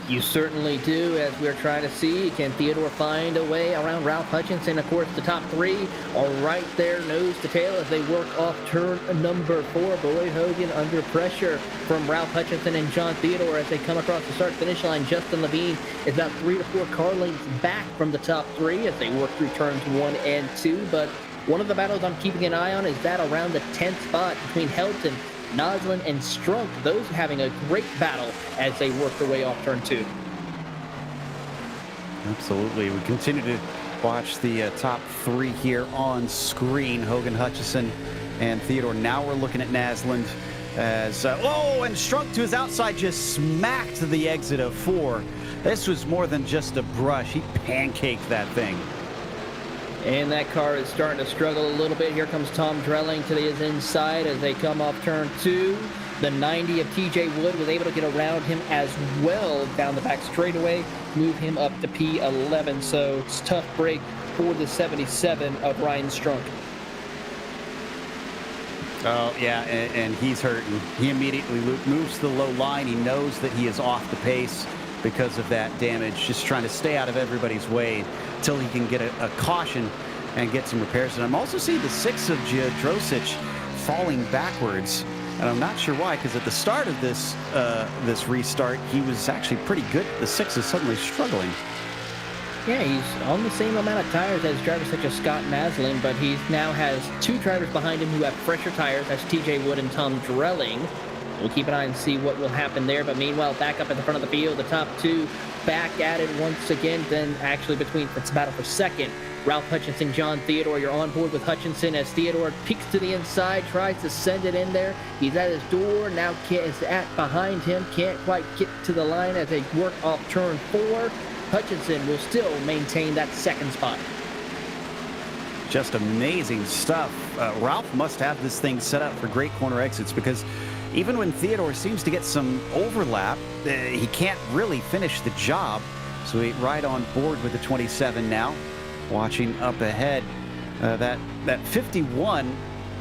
You certainly do, as we're trying to see. Can Theodore find a way around Ralph Hutchinson? Of course, the top 3 are right there, nose to tail, as they work off turn number 4. Boyd Hogan under pressure from Ralph Hutchinson and John Theodore as they come across the start-finish line. Justin Levine is about 3 to 4 car lengths back from the top 3 as they work through turns 1 and 2. But one of the battles I'm keeping an eye on is that around the 10th spot between Helton, Noslin, and Strunk. Those having a great battle as they work their way off turn 2. Absolutely. We continue to watch the top 3 here on screen. Hogan, Hutchison, and Theodore. Now we're looking at Naslund as and Strunk to his outside just smacked the exit of 4. This was more than just a brush. He pancaked that thing. And that car is starting to struggle a little bit. Here comes Tom Drelling to his inside as they come off turn 2. The 90 of TJ Wood was able to get around him as well down the back straightaway, move him up to P11. So it's a tough break for the 77 of Ryan Strunk. Oh, yeah, and he's hurting. He immediately moves to the low line. He knows that he is off the pace because of that damage, just trying to stay out of everybody's way until he can get a caution and get some repairs. And I'm also seeing the 6 of Giodrosic falling backwards. And I'm not sure why, because at the start of this this restart, he was actually pretty good. The 6 is suddenly struggling. Yeah, he's on the same amount of tires as drivers such as Scott Maslin, but he now has 2 drivers behind him who have fresher tires. That's TJ Wood and Tom Drelling. We'll keep an eye and see what will happen there. But meanwhile, back up at the front of the field, the top 2 back at it once again. Then actually between it's a battle for second. Ralph Hutchinson, John Theodore, you're on board with Hutchinson as Theodore peeks to the inside, tries to send it in there. He's at his door, now is at behind him, can't quite get to the line as they work off turn 4. Hutchinson will still maintain that second spot. Just amazing stuff. Ralph must have this thing set up for great corner exits, because even when Theodore seems to get some overlap, he can't really finish the job. So he's right on board with the 27 now. Watching up ahead, that 51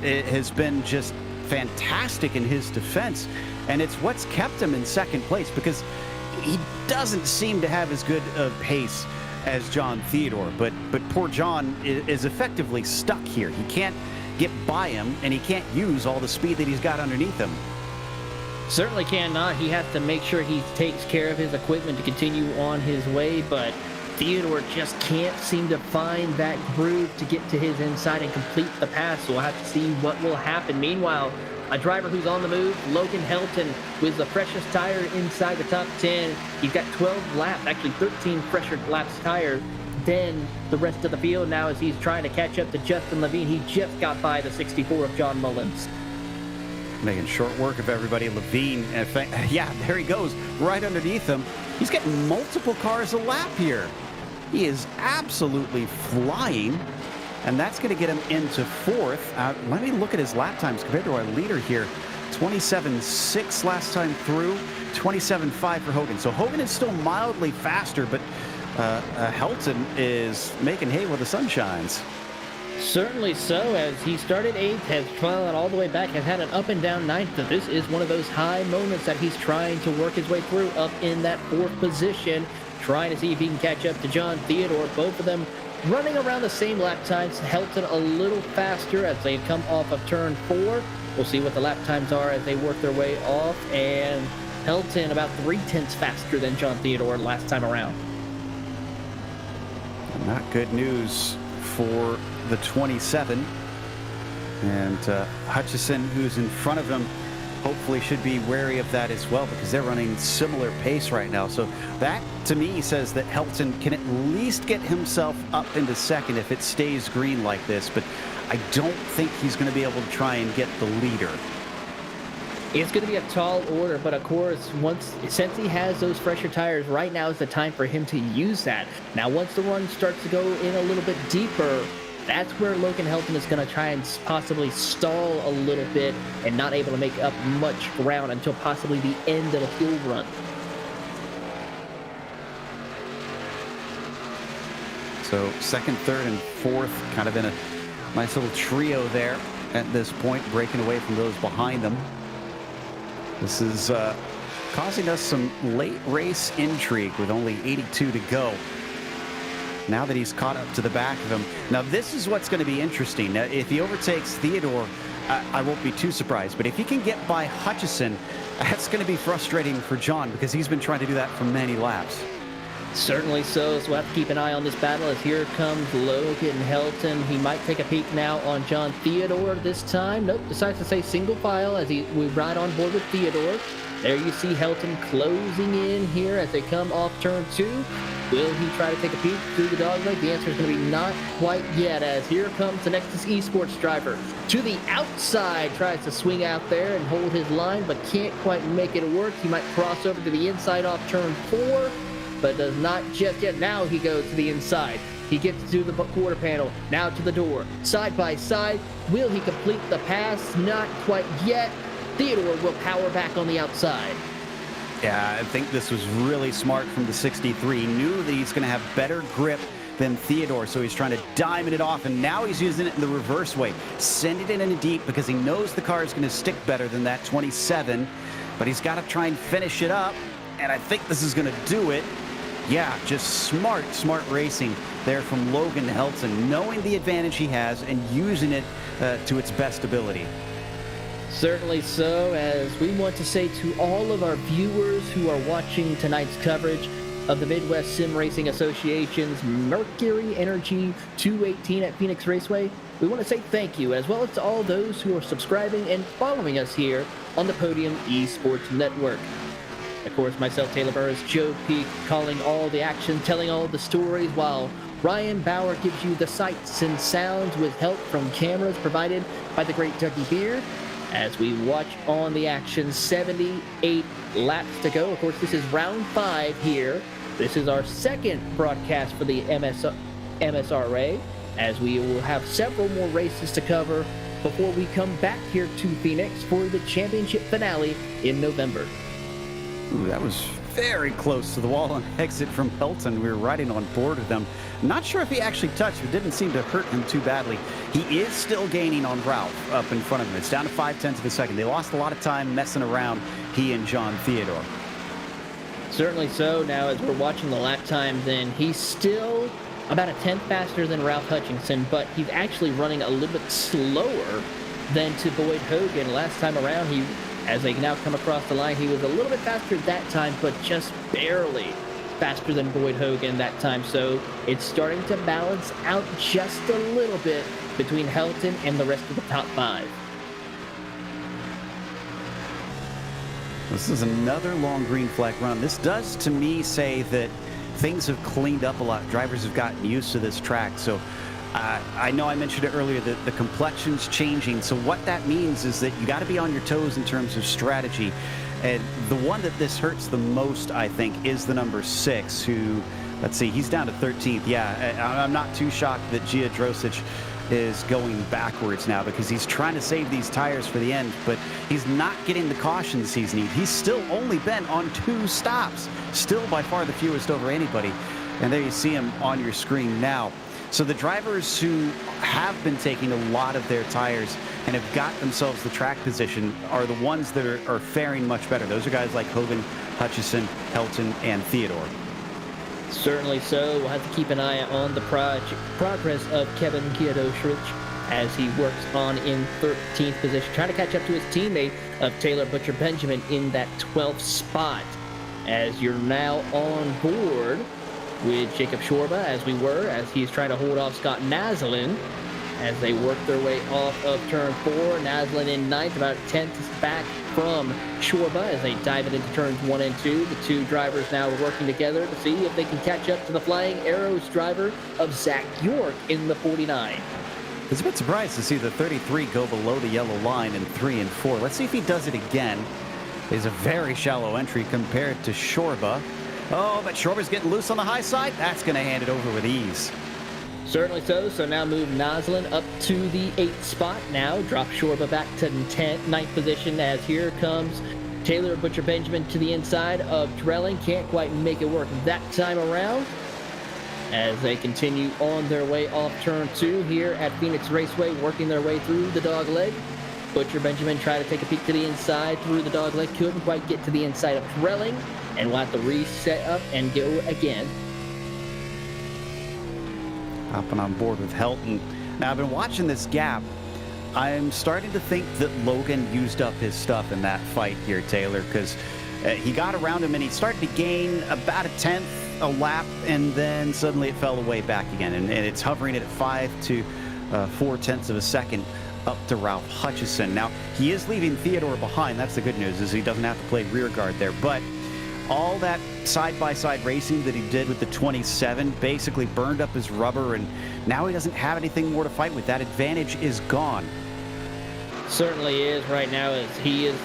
has been just fantastic in his defense, and it's what's kept him in second place, because he doesn't seem to have as good a pace as John Theodore, but poor John is effectively stuck here. He can't get by him, and he can't use all the speed that he's got underneath him. Certainly cannot. He has to make sure he takes care of his equipment to continue on his way, but Theodore just can't seem to find that groove to get to his inside and complete the pass, so we'll have to see what will happen. Meanwhile, a driver who's on the move, Logan Helton, with the freshest tire inside the top 10. He's got 12 laps, actually 13 fresher laps tire than the rest of the field now as he's trying to catch up to Justin Levine. He just got by the 64 of John Mullins. Making short work of everybody. Levine, yeah, there he goes, right underneath him. He's getting multiple cars a lap here. He is absolutely flying, and that's going to get him into 4th. Let me look at his lap times compared to our leader here. 27.6 last time through, 27.5 for Hogan. So Hogan is still mildly faster, but Helton is making hay while the sun shines. Certainly so, as he started 8th, has climbed all the way back, has had an up and down 9th, but this is one of those high moments that he's trying to work his way through, up in that 4th position, trying to see if he can catch up to John Theodore. Both of them running around the same lap times. Helton a little faster as they come off of turn 4. We'll see what the lap times are as they work their way off, and Helton about 0.3 faster than John Theodore last time around. Not good news for the 27, and Hutchison, who's in front of him, hopefully should be wary of that as well, because they're running similar pace right now. So that to me says that Helton can at least get himself up into second if it stays green like this, but I don't think he's going to be able to try and get the leader. It's going to be a tall order, but of course, since he has those fresher tires, right now is the time for him to use that. Now, once the run starts to go in a little bit deeper, that's where Logan Helton is going to try and possibly stall a little bit and not able to make up much ground until possibly the end of the fuel run. So second, third, and fourth kind of in a nice little trio there at this point, breaking away from those behind them. This is causing us some late race intrigue with only 82 to go. Now that he's caught up to the back of him. Now this is what's going to be interesting. Now, if he overtakes Theodore, I won't be too surprised. But if he can get by Hutchison, that's going to be frustrating for John, because he's been trying to do that for many laps. Certainly so we'll have to keep an eye on this battle as here comes Logan Helton. He might take a peek now on John Theodore this time. Nope, decides to say single file as we ride on board with Theodore. There you see Helton closing in here as they come off turn 2. Will he try to take a peek through the dogleg? The answer is going to be not quite yet, as here comes the Nexus Esports driver. To the outside, tries to swing out there and hold his line, but can't quite make it work. He might cross over to the inside off turn 4, but does not just yet. Now he goes to the inside. He gets to the quarter panel, now to the door. Side by side, will he complete the pass? Not quite yet. Theodore will power back on the outside. Yeah, I think this was really smart from the 63. He knew that he's going to have better grip than Theodore, so he's trying to diamond it off, and now he's using it in the reverse way. Send it in deep because he knows the car is going to stick better than that 27, but he's got to try and finish it up, and I think this is going to do it. Yeah, just smart racing there from Logan Helton, knowing the advantage he has and using it to its best ability. Certainly so, as we want to say to all of our viewers who are watching tonight's coverage of the Midwest Sim Racing Association's Mercury Energy 218 at Phoenix Raceway, we want to say thank you, as well as to all those who are subscribing and following us here on the Podium Esports Network. Of course, myself, Taylor Burris, Joe Peak, calling all the action, telling all the stories, while Ryan Bauer gives you the sights and sounds with help from cameras provided by the great Dougie Beard. As we watch on the action, 78 laps to go. Of course, this is round 5 here. This is our second broadcast for the MSRA, as we will have several more races to cover before we come back here to Phoenix for the championship finale in November. Ooh, that was very close to the wall on exit from Hilton. We were riding on board with them. Not sure if he actually touched. It didn't seem to hurt him too badly. He is still gaining on Ralph up in front of him. It's down to 0.5 of a second. They lost a lot of time messing around, he and John Theodore. Certainly so. Now, as we're watching the lap time, then he's still about a tenth faster than Ralph Hutchinson, but he's actually running a little bit slower than to Boyd Hogan. Last time around, as they now come across the line, he was a little bit faster that time, but just barely faster than Boyd Hogan that time. So it's starting to balance out just a little bit between Helton and the rest of the top 5. This is another long green flag run. This does, to me, say that things have cleaned up a lot. Drivers have gotten used to this track. So I know I mentioned it earlier that the complexion's changing. So what that means is that you got to be on your toes in terms of strategy. And the one that this hurts the most, I think, is the number 6, who, let's see, he's down to 13th. Yeah, I'm not too shocked that Gia Drosic is going backwards now, because he's trying to save these tires for the end, but he's not getting the cautions he's needed. He's still only been on 2 stops, still by far the fewest over anybody. And there you see him on your screen now. So the drivers who have been taking a lot of their tires and have got themselves the track position are the ones that are faring much better. Those are guys like Hogan, Hutchison, Helton, and Theodore. Certainly so. We'll have to keep an eye on the progress of Kevin Kwiatkowski as he works on in 13th position, trying to catch up to his teammate of Taylor Butcher Benjamin in that 12th spot. As you're now on board with Jacob Shorba, as he's trying to hold off Scott Naslin as they work their way off of turn 4. Naslin in 9th, about 10th back from Shorba as they dive it into turns 1 and 2. The two drivers now are working together to see if they can catch up to the Flying Arrows driver of Zach York in the 49. I was a bit surprised to see the 33 go below the yellow line in 3 and 4. Let's see if he does it again. It's a very shallow entry compared to Shorba. Oh, but Shorba's getting loose on the high side. That's going to hand it over with ease. Certainly so. So now move Naslin up to the 8th spot now. Drop Shorba back to 9th position as here comes Taylor Butcher Benjamin to the inside of Drelling. Can't quite make it work that time around as they continue on their way off turn 2 here at Phoenix Raceway, working their way through the dog leg. Butcher Benjamin tried to take a peek to the inside through the dog leg. Couldn't quite get to the inside of Drelling, and we'll have to reset up and go again. Hopping on board with Helton. Now, I've been watching this gap. I'm starting to think that Logan used up his stuff in that fight here, Taylor, because he got around him and he started to gain about a 10th a lap, and then suddenly it fell away back again. And it's hovering at 5 to 0.4 of a second up to Ralph Hutchison. Now, he is leaving Theodore behind. That's the good news, is he doesn't have to play rear guard there. But all that side-by-side racing that he did with the 27 basically burned up his rubber, and now he doesn't have anything more to fight with. That advantage is gone. Certainly is right now, as he is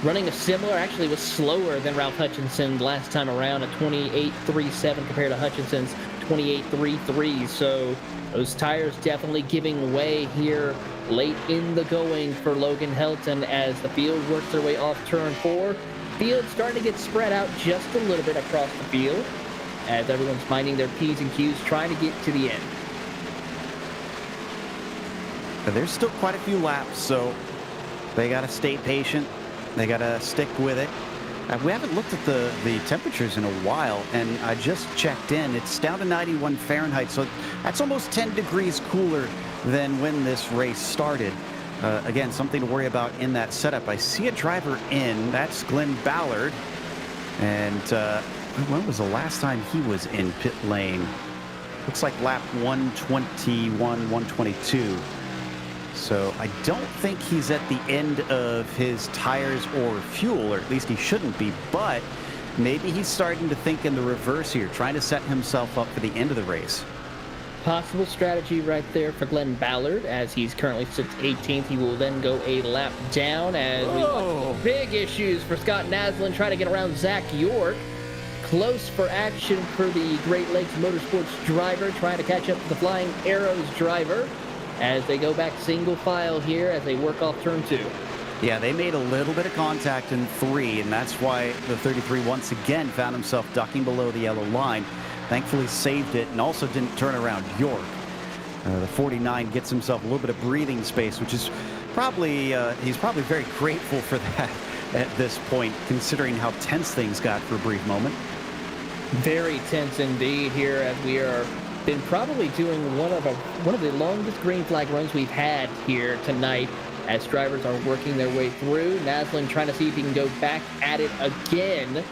running a similar, actually was slower than Ralph Hutchinson last time around, a 28.37 compared to Hutchinson's 28.33. So those tires definitely giving way here late in the going for Logan Helton as the field works their way off turn 4. Field starting to get spread out just a little bit across the field as everyone's finding their P's and Q's, trying to get to the end. There's still quite a few laps, so they got to stay patient. They got to stick with it. We haven't looked at the temperatures in a while, and I just checked in. It's down to 91 Fahrenheit, so that's almost 10 degrees cooler than when this race started. Again, something to worry about in that setup. I see a driver in. That's Glenn Ballard. And when was the last time he was in pit lane? Looks like lap 121, 122. So I don't think he's at the end of his tires or fuel, or at least he shouldn't be, but maybe he's starting to think in the reverse here, trying to set himself up for the end of the race. Possible strategy right there for Glenn Ballard, as he's currently sits 18th. He will then go a lap down as we watch big issues for Scott Naslin trying to get around Zach York. Close for action for the Great Lakes Motorsports driver, trying to catch up to the Flying Arrows driver as they go back single file here as they work off turn 2. Yeah, they made a little bit of contact in 3, and that's why the 33 once again found himself ducking below the yellow line. Thankfully saved it and also didn't turn around York. The 49 gets himself a little bit of breathing space, which is probably, he's probably very grateful for that at this point, considering how tense things got for a brief moment. Very tense indeed here, as we are been probably doing one of the longest green flag runs we've had here tonight, as drivers are working their way through. Naslin trying to see if he can go back at it again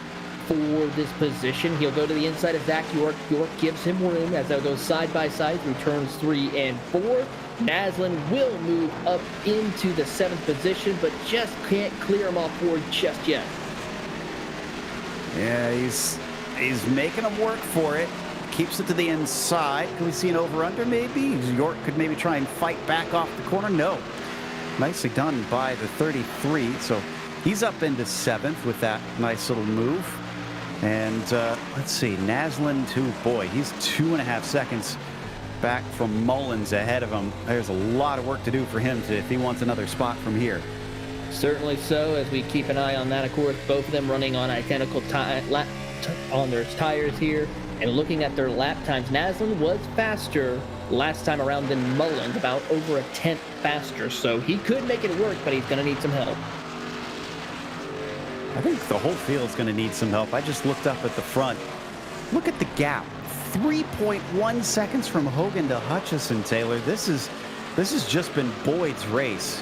for this position. He'll go to the inside of Zach York. York gives him room as they'll go side by side through turns 3 and 4. Naslin will move up into the 7th position, but just can't clear him off board just yet. Yeah, he's making him work for it. Keeps it to the inside. Can we see an over-under maybe? York could maybe try and fight back off the corner. No. Nicely done by the 33. So he's up into 7th with that nice little move. And let's see, Naslin, boy, he's 2.5 seconds back from Mullins ahead of him. There's a lot of work to do for him if he wants another spot from here. Certainly so, as we keep an eye on that. Of course, both of them running on identical on their tires here. And looking at their lap times, Naslin was faster last time around than Mullins, about over a 10th faster. So he could make it work, but he's going to need some help. I think the whole field's going to need some help. I just looked up at the front. Look at the gap. 3.1 seconds from Hogan to Hutchison, Taylor. This has just been Boyd's race.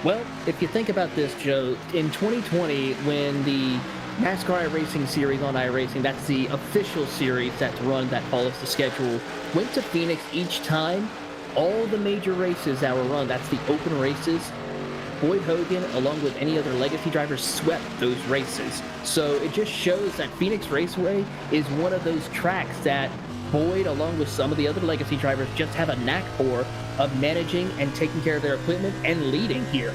Well, if you think about this, Joe, in 2020, when the NASCAR iRacing series on iRacing, that's the official series that's run that follows the schedule, went to Phoenix each time. All the major races that were run, that's the open races, Boyd Hogan, along with any other legacy drivers, swept those races. So it just shows that Phoenix Raceway is one of those tracks that Boyd, along with some of the other legacy drivers, just have a knack for, of managing and taking care of their equipment and leading here.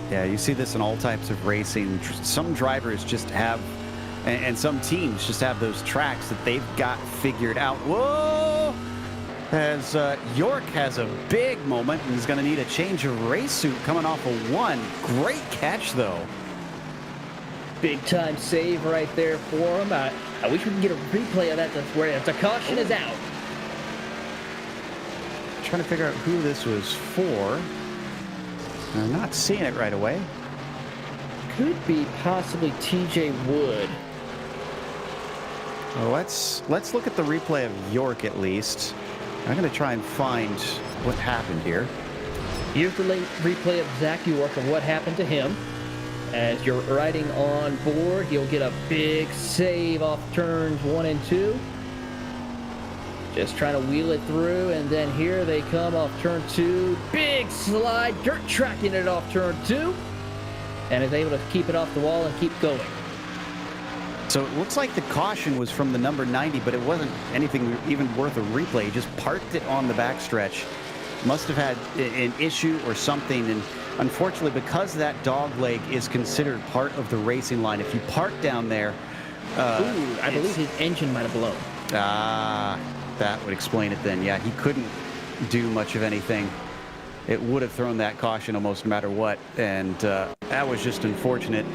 Yeah, you see this in all types of racing. Some drivers just have, and some teams just have those tracks that they've got figured out. Whoa! As York has a big moment and is going to need a change of race suit coming off a 1. Great catch, though. Big time save right there for him. I wish we could get a replay of that. That's where the caution is out. Trying to figure out who this was for. I'm not seeing it right away. Could be possibly TJ Wood. Well, let's look at the replay of York at least. I'm going to try and find what happened here. Here's the late replay of Zach York of what happened to him. As you're riding on board, he'll get a big save off turns 1 and 2. Just trying to wheel it through, and then here they come off turn 2. Big slide, dirt tracking it off turn 2. And is able to keep it off the wall and keep going. So it looks like the caution was from the number 90, but it wasn't anything even worth a replay. He just parked it on the backstretch. Must have had an issue or something, and unfortunately, because that dog leg is considered part of the racing line, if you park down there... I believe his engine might have blown. That would explain it then. Yeah, he couldn't do much of anything. It would have thrown that caution almost no matter what, and that was just unfortunate.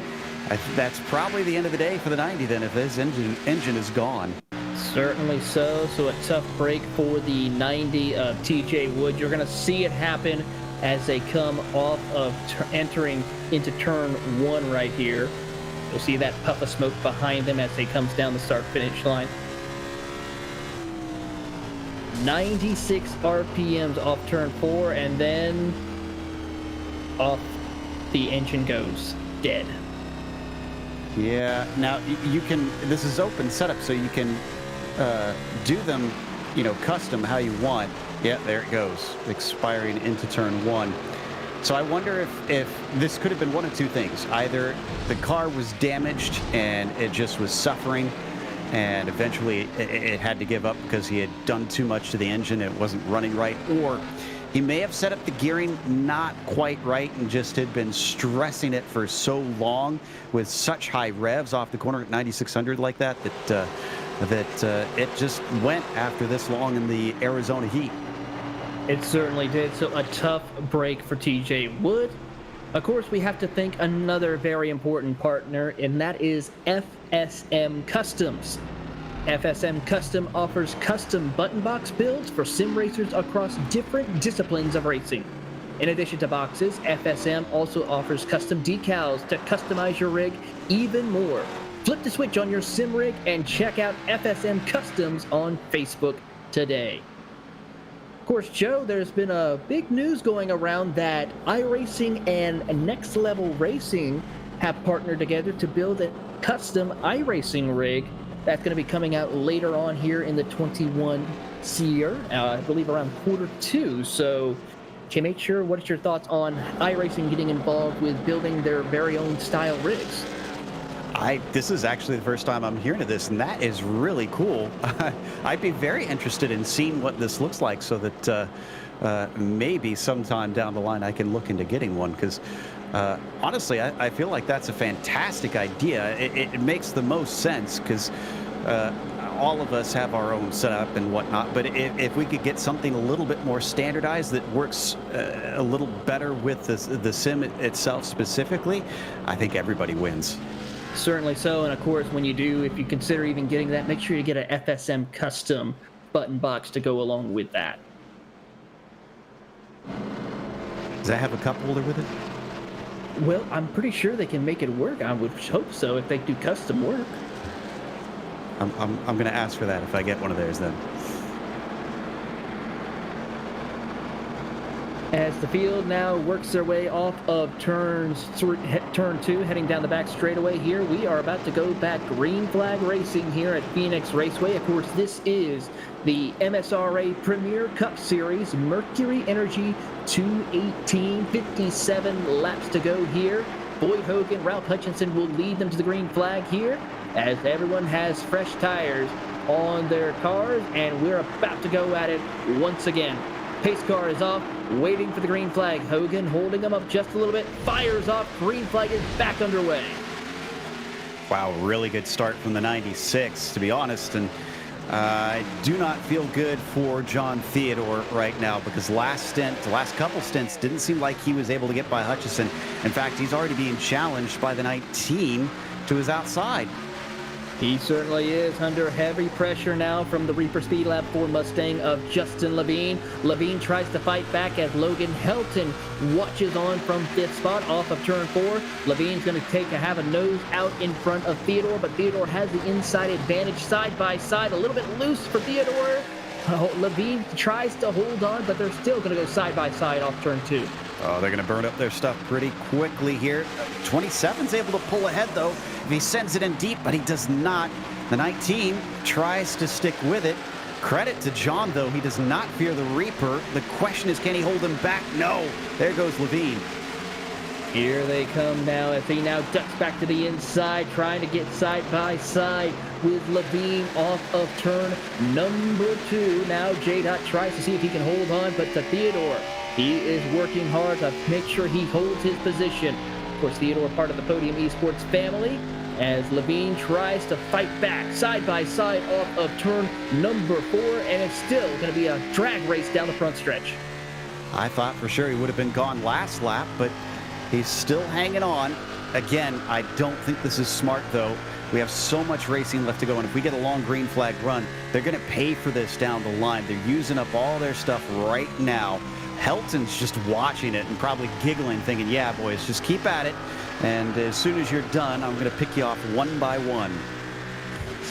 That's probably the end of the day for the 90 then, if his engine is gone. Certainly so. So a tough break for the 90 of TJ Wood. You're going to see it happen as they come off of entering into turn 1 right here. You'll see that puff of smoke behind them as they comes down the start-finish line. 96 RPMs off turn 4, and then off the engine goes dead. Yeah, now you can, this is open setup, so you can do them, custom how you want. Yeah, there it goes, expiring into turn 1. So I wonder if this could have been one of two things. Either the car was damaged and it just was suffering, and eventually it had to give up because he had done too much to the engine, it wasn't running right, or he may have set up the gearing not quite right and just had been stressing it for so long with such high revs off the corner at 9,600 like that it just went after this long in the Arizona heat. It certainly did. So a tough break for TJ Wood. Of course, we have to thank another very important partner, and that is FSM Customs. FSM Custom offers custom button box builds for sim racers across different disciplines of racing. In addition to boxes, FSM also offers custom decals to customize your rig even more. Flip the switch on your sim rig and check out FSM Customs on Facebook today. Of course, Joe, there's been a big news going around that iRacing and Next Level Racing have partnered together to build a custom iRacing rig that's going to be coming out later on here in the 21 year, I believe around Q2. So, K-Mature, what is your thoughts on iRacing getting involved with building their very own style rigs? This is actually the first time I'm hearing of this, and that is really cool. I'd be very interested in seeing what this looks like, so that maybe sometime down the line I can look into getting one, because honestly, I feel like that's a fantastic idea. It makes the most sense, because all of us have our own setup and whatnot, but if we could get something a little bit more standardized that works a little better with the sim itself specifically, I think everybody wins. Certainly so, and of course, when you do, if you consider even getting that, make sure you get an FSM custom button box to go along with that. Does that have a cup holder with it? Well, I'm pretty sure they can make it work. I would hope so if they do custom work. I'm going to ask for that if I get one of theirs then. As the field now works their way off of turn 2, heading down the back straightaway here, we are about to go back green flag racing here at Phoenix Raceway. Of course, this is the MSRA Premier Cup Series Mercury Energy 218, 57 laps to go here. Boyd Hogan, Ralph Hutchinson will lead them to the green flag here, as everyone has fresh tires on their cars, and we're about to go at it once again. Pace car is off, waiting for the green flag. Hogan holding them up just a little bit, fires off, green flag is back underway. Wow, really good start from the 96, to be honest, and I do not feel good for John Theodore right now, because the last couple stints didn't seem like he was able to get by Hutchison. In fact, he's already being challenged by the 19 to his outside. He certainly is under heavy pressure now from the Reaper Speed Lab 4 Mustang of Justin Levine. Levine tries to fight back as Logan Helton watches on from 5th spot off of turn 4. Levine's going to have a nose out in front of Theodore, but Theodore has the inside advantage side by side. A little bit loose for Theodore. Levine tries to hold on, but they're still going to go side by side off turn 2. Oh, they're going to burn up their stuff pretty quickly here. 27's able to pull ahead, though. He sends it in deep, but he does not. The 19 tries to stick with it. Credit to John, though. He does not fear the Reaper. The question is, can he hold him back? No. There goes Levine. Here they come now as he now ducks back to the inside, trying to get side by side with Levine off of turn number 2. Now J-Dot tries to see if he can hold on, but to Theodore, he is working hard to make sure he holds his position. Of course, Theodore, part of the Podium Esports family, as Levine tries to fight back side by side off of turn number 4, and it's still going to be a drag race down the front stretch. I thought for sure he would have been gone last lap, but he's still hanging on. Again, I don't think this is smart, though. We have so much racing left to go, and if we get a long green flag run, they're going to pay for this down the line. They're using up all their stuff right now. Helton's just watching it and probably giggling, thinking, yeah, boys, just keep at it. And as soon as you're done, I'm going to pick you off one by one.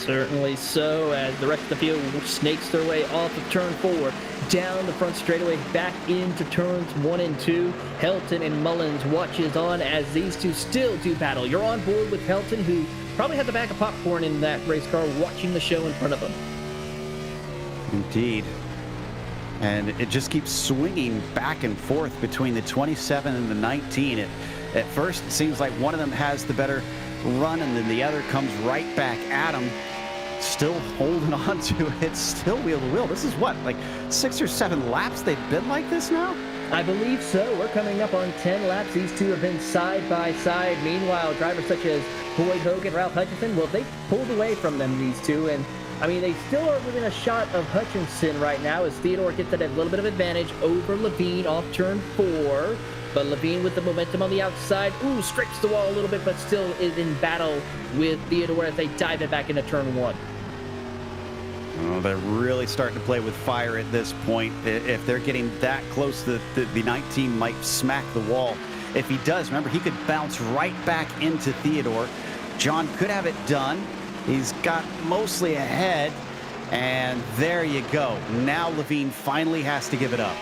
Certainly so, as the rest of the field snakes their way off of turn 4, down the front straightaway, back into turns 1 and 2. Helton and Mullins watches on as these two still do battle. You're on board with Helton, who probably had the bag of popcorn in that race car watching the show in front of him. Indeed. And it just keeps swinging back and forth between the 27 and the 19. At first, it seems like one of them has the better run, and then the other comes right back at him. Still holding on to it, still wheel to wheel. This is what, like 6 or 7 laps they've been like this now? I believe so. We're coming up on 10 laps. These two have been side by side. Meanwhile, drivers such as Boyd Hogan, Ralph Hutchinson, well, they pulled away from them, these two, and I mean, they still are within a shot of Hutchinson right now as Theodore gets a little bit of advantage over Levine off turn 4. But Levine with the momentum on the outside, scrapes the wall a little bit, but still is in battle with Theodore as they dive it back into turn 1. Oh, they're really starting to play with fire at this point. If they're getting that close, the 19 might smack the wall. If he does, remember, he could bounce right back into Theodore. John could have it done. He's got mostly ahead, and there you go. Now Levine finally has to give it up.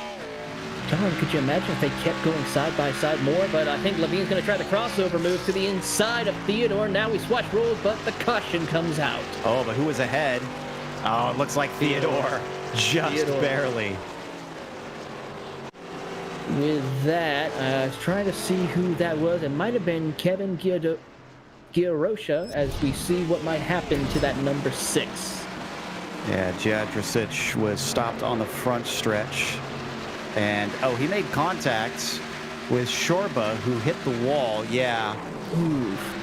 John, could you imagine if they kept going side by side more? But I think Levine's going to try the crossover move to the inside of Theodore. Now we swatch rolls, but the caution comes out. Oh, but who was ahead? Oh, it looks like Theodore. Just barely. With that, I was trying to see who that was. It might have been Kevin Giarosha, as we see what might happen to that number 6. Yeah, Jadrasic was stopped on the front stretch. And, he made contact with Shorba, who hit the wall. Yeah. Oof.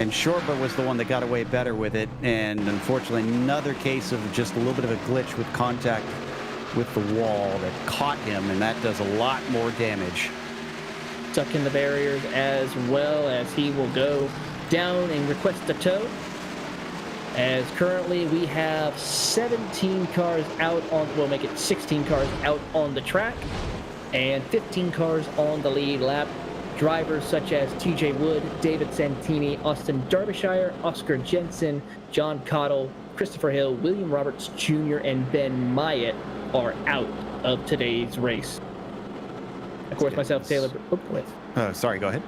And Shorba was the one that got away better with it. And unfortunately, another case of just a little bit of a glitch with contact with the wall that caught him, and that does a lot more damage. Stuck in the barriers as well, as he will go down and request a tow. As currently we have 17 cars out on, we'll make it 16 cars out on the track and 15 cars on the lead lap. Drivers such as TJ Wood, David Santini, Austin Derbyshire, Oscar Jensen, John Cottle, Christopher Hill, William Roberts Jr., and Ben Myatt are out of today's race. Of course, myself, Taylor. Sorry, go ahead.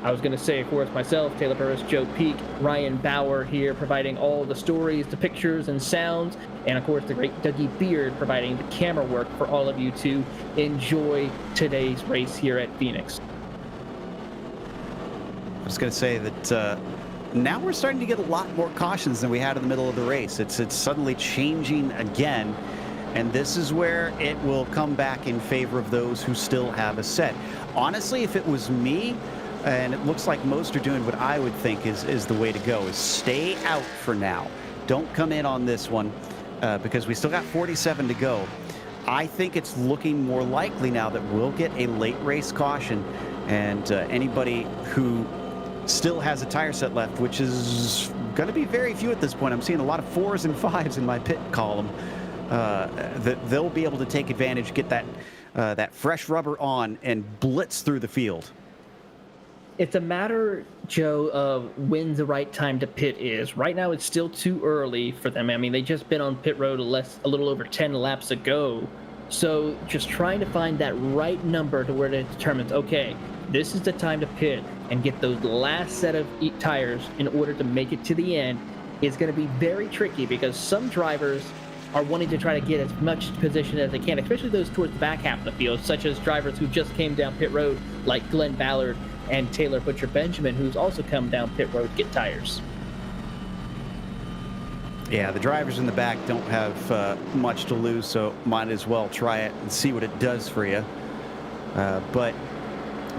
I was going to say, of course, myself, Taylor Burris, Joe Peak, Ryan Bauer here providing all the stories, the pictures and sounds, and of course the great Dougie Beard providing the camera work for all of you to enjoy today's race here at Phoenix. I was going to say that now we're starting to get a lot more cautions than we had in the middle of the race. It's suddenly changing again, and this is where it will come back in favor of those who still have a set. Honestly, if it was me, and it looks like most are doing what I would think is the way to go, is stay out for now. Don't come in on this one because we still got 47 to go. I think it's looking more likely now that we'll get a late race caution, and anybody who still has a tire set left, which is going to be very few at this point. I'm seeing a lot of 4s and 5s in my pit column. That they'll be able to take advantage, get that fresh rubber on, and blitz through the field. It's a matter, Joe, of when the right time to pit is. Right now, it's still too early for them. I mean, they just been on pit road a little over 10 laps ago. So just trying to find that right number to where it determines, okay, this is the time to pit and get those last set of tires in order to make it to the end is going to be very tricky because some drivers are wanting to try to get as much position as they can, especially those towards the back half of the field, such as drivers who just came down pit road like Glenn Ballard and Taylor Butcher Benjamin, who's also come down pit road to get tires. Yeah, the drivers in the back don't have much to lose, so might as well try it and see what it does for you. But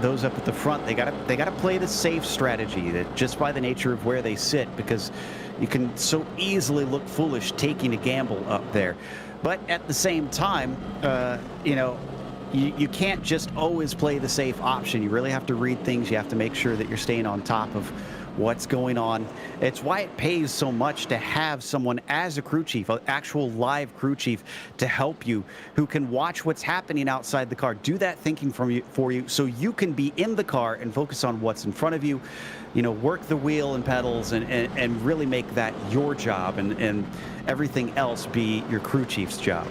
those up at the front, they gotta play the safe strategy, that just by the nature of where they sit, because you can so easily look foolish taking a gamble up there. But at the same time, you can't just always play the safe option. You really have to read things. You have to make sure that you're staying on top of what's going on. It's why it pays so much to have someone as a crew chief, an actual live crew chief, to help you, who can watch what's happening outside the car, do that thinking for you, so you can be in the car and focus on what's in front of you, work the wheel and pedals and really make that your job, and everything else be your crew chief's job.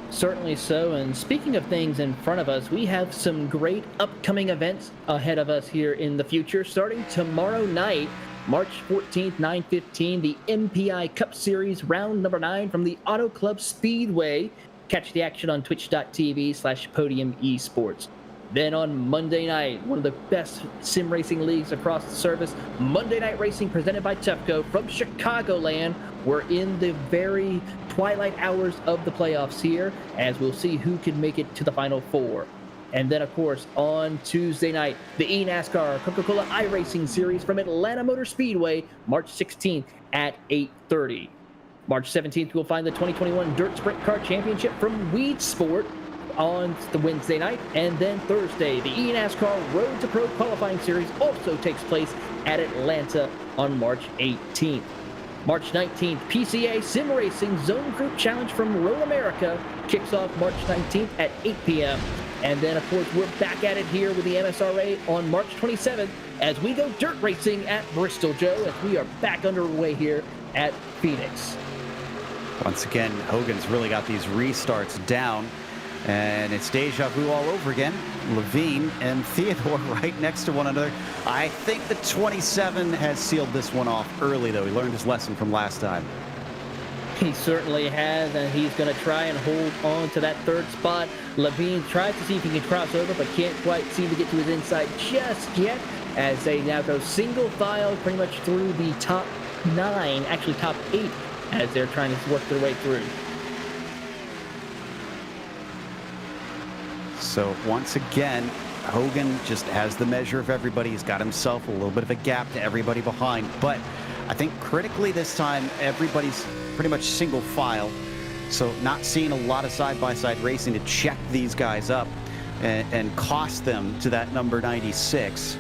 Certainly so. And speaking of things in front of us, we have some great upcoming events ahead of us here in the future. Starting tomorrow night, March 14th, 9:15, the MPI Cup Series round number 9 from the Auto Club Speedway. Catch the action on twitch.tv/Podium Esports. Then on Monday night, one of the best sim racing leagues across the service, Monday Night Racing presented by HutchCo from Chicagoland. We're in the very twilight hours of the playoffs here, as we'll see who can make it to the Final Four. And then, of course, on Tuesday night, the eNASCAR Coca-Cola iRacing Series from Atlanta Motor Speedway, March 16th at 8:30. March 17th, we'll find the 2021 Dirt Sprint Car Championship from Weed Sport on the Wednesday night. And then Thursday, the eNASCAR Road to Pro Qualifying Series also takes place at Atlanta on March 18th. March 19th, PCA Sim Racing Zone Group Challenge from Road America kicks off March 19th at 8 p.m. And then, of course, we're back at it here with the MSRA on March 27th as we go dirt racing at Bristol, Joe, as we are back underway here at Phoenix. Once again, Hogan's really got these restarts down, and it's deja vu all over again. Levine and Theodore right next to one another. I think the 27 has sealed this one off early, though. He learned his lesson from last time. He certainly has, and he's going to try and hold on to that third spot. Levine tries to see if he can cross over, but can't quite seem to get to his inside just yet, as they now go single file pretty much through the top 9, actually top 8, as they're trying to work their way through. So once again, Hogan just has the measure of everybody. He's got himself a little bit of a gap to everybody behind, but I think critically this time, everybody's pretty much single file. So not seeing a lot of side-by-side racing to check these guys up and cost them to that number 96.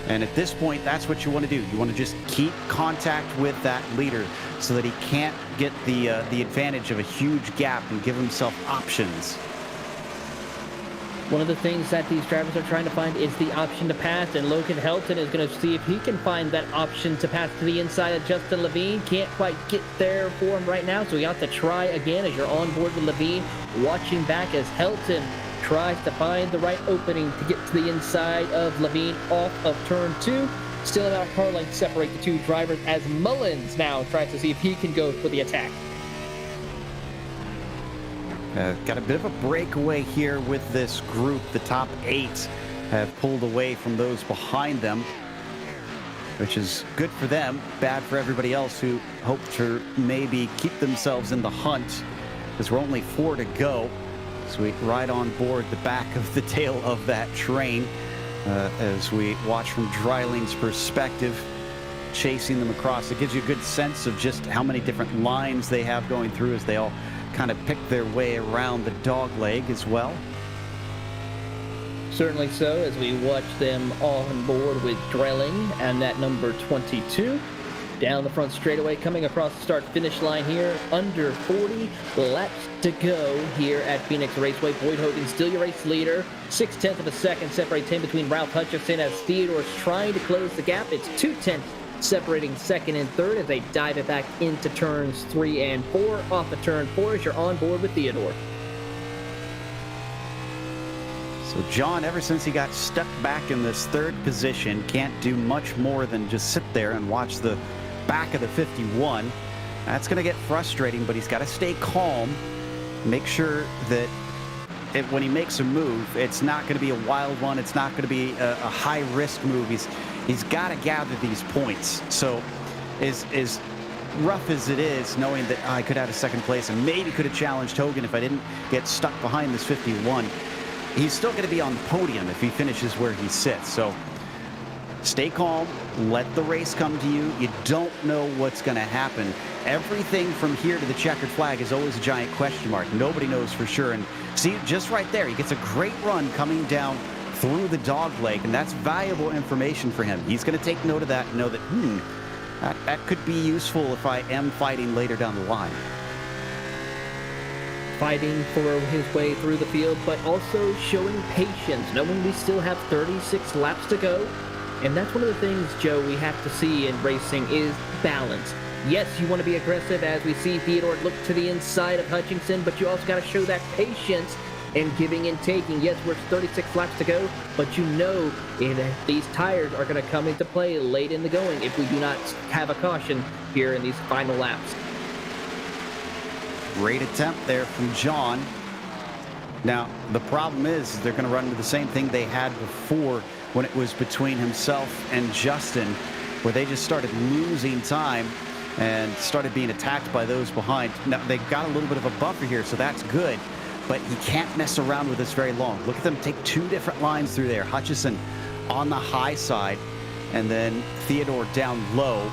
And at this point, that's what you want to do. You want to just keep contact with that leader so that he can't get the advantage of a huge gap and give himself options. One of the things that these drivers are trying to find is the option to pass, and Logan Helton is going to see if he can find that option to pass to the inside of Justin Levine. Can't quite get there for him right now, so he has to try again as you're on board with Levine. Watching back as Helton tries to find the right opening to get to the inside of Levine off of turn 2. Still about a car length separate the two drivers as Mullins now tries to see if he can go for the attack. Got a bit of a breakaway here with this group. The top 8 have pulled away from those behind them, which is good for them, bad for everybody else who hope to maybe keep themselves in the hunt, because we're only 4 to go. So we ride on board the back of the tail of that train as we watch from Dryling's perspective, chasing them across. It gives you a good sense of just how many different lines they have going through as they all kind of pick their way around the dog leg as well. Certainly so, as we watch them all on board with Drelling and that number 22. Down the front straightaway, coming across the start-finish line here, under 40 laps to go here at Phoenix Raceway. Boyd Hogan still your race leader. 0.6 of a second separates him between Ralph Hutchinson as Theodore's trying to close the gap. It's 0.2 separating second and third as they dive it back into turns 3 and 4. Off of turn 4 as you're on board with Theodore. So John, ever since he got stuck back in this third position, can't do much more than just sit there and watch the back of the 51. That's going to get frustrating, but he's got to stay calm, make sure that when he makes a move, it's not going to be a wild one. It's not going to be a high-risk move. He's got to gather these points. So as rough as it is, knowing that I could have a second place and maybe could have challenged Hogan if I didn't get stuck behind this 51, he's still going to be on the podium if he finishes where he sits. So stay calm, let the race come to you. You don't know what's going to happen. Everything from here to the checkered flag is always a giant question mark. Nobody knows for sure. And see, just right there, he gets a great run coming down through the dog leg, and that's valuable information for him. He's going to take note of that and know that, that could be useful if I am fighting later down the line. Fighting for his way through the field, but also showing patience, knowing we still have 36 laps to go. And that's one of the things, Joe, we have to see in racing is balance. Yes, you want to be aggressive, as we see Theodore look to the inside of Hutchinson, but you also got to show that patience in giving and taking. Yes, we're 36 laps to go, but you know these tires are going to come into play late in the going if we do not have a caution here in these final laps. Great attempt there from John. Now, the problem is they're going to run into the same thing they had before when it was between himself and Justin, where they just started losing time and started being attacked by those behind. Now, they got a little bit of a buffer here, so that's good, but he can't mess around with this very long. Look at them take two different lines through there. Hutchison on the high side, and then Theodore down low.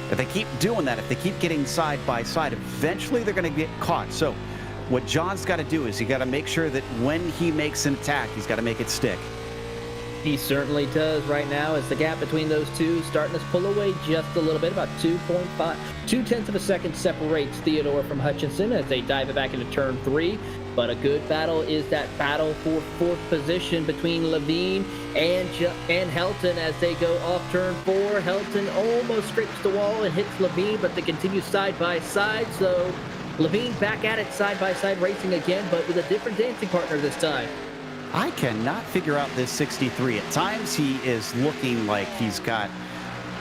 If they keep doing that, if they keep getting side by side, eventually they're going to get caught. So what John's got to do is he got to make sure that when he makes an attack, he's got to make it stick. He certainly does right now, as the gap between those two starting to pull away just a little bit. About 2.5 of a second separates Theodore from Hutchinson as they dive it back into turn 3. But a good battle is that battle for 4th position between Levine and Helton as they go off turn 4. Helton almost scrapes the wall and hits Levine, but they continue side by side. So Levine back at it side by side racing again, but with a different dancing partner this time. I cannot figure out this 63. At times he is looking like he's got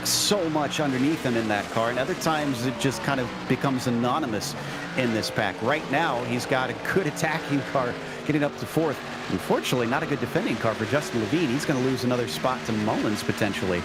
so much underneath him in that car, and other times it just kind of becomes anonymous in this pack. Right now he's got a good attacking car getting up to 4th. Unfortunately, not a good defending car for Justin Levine. He's going to lose another spot to Mullins potentially.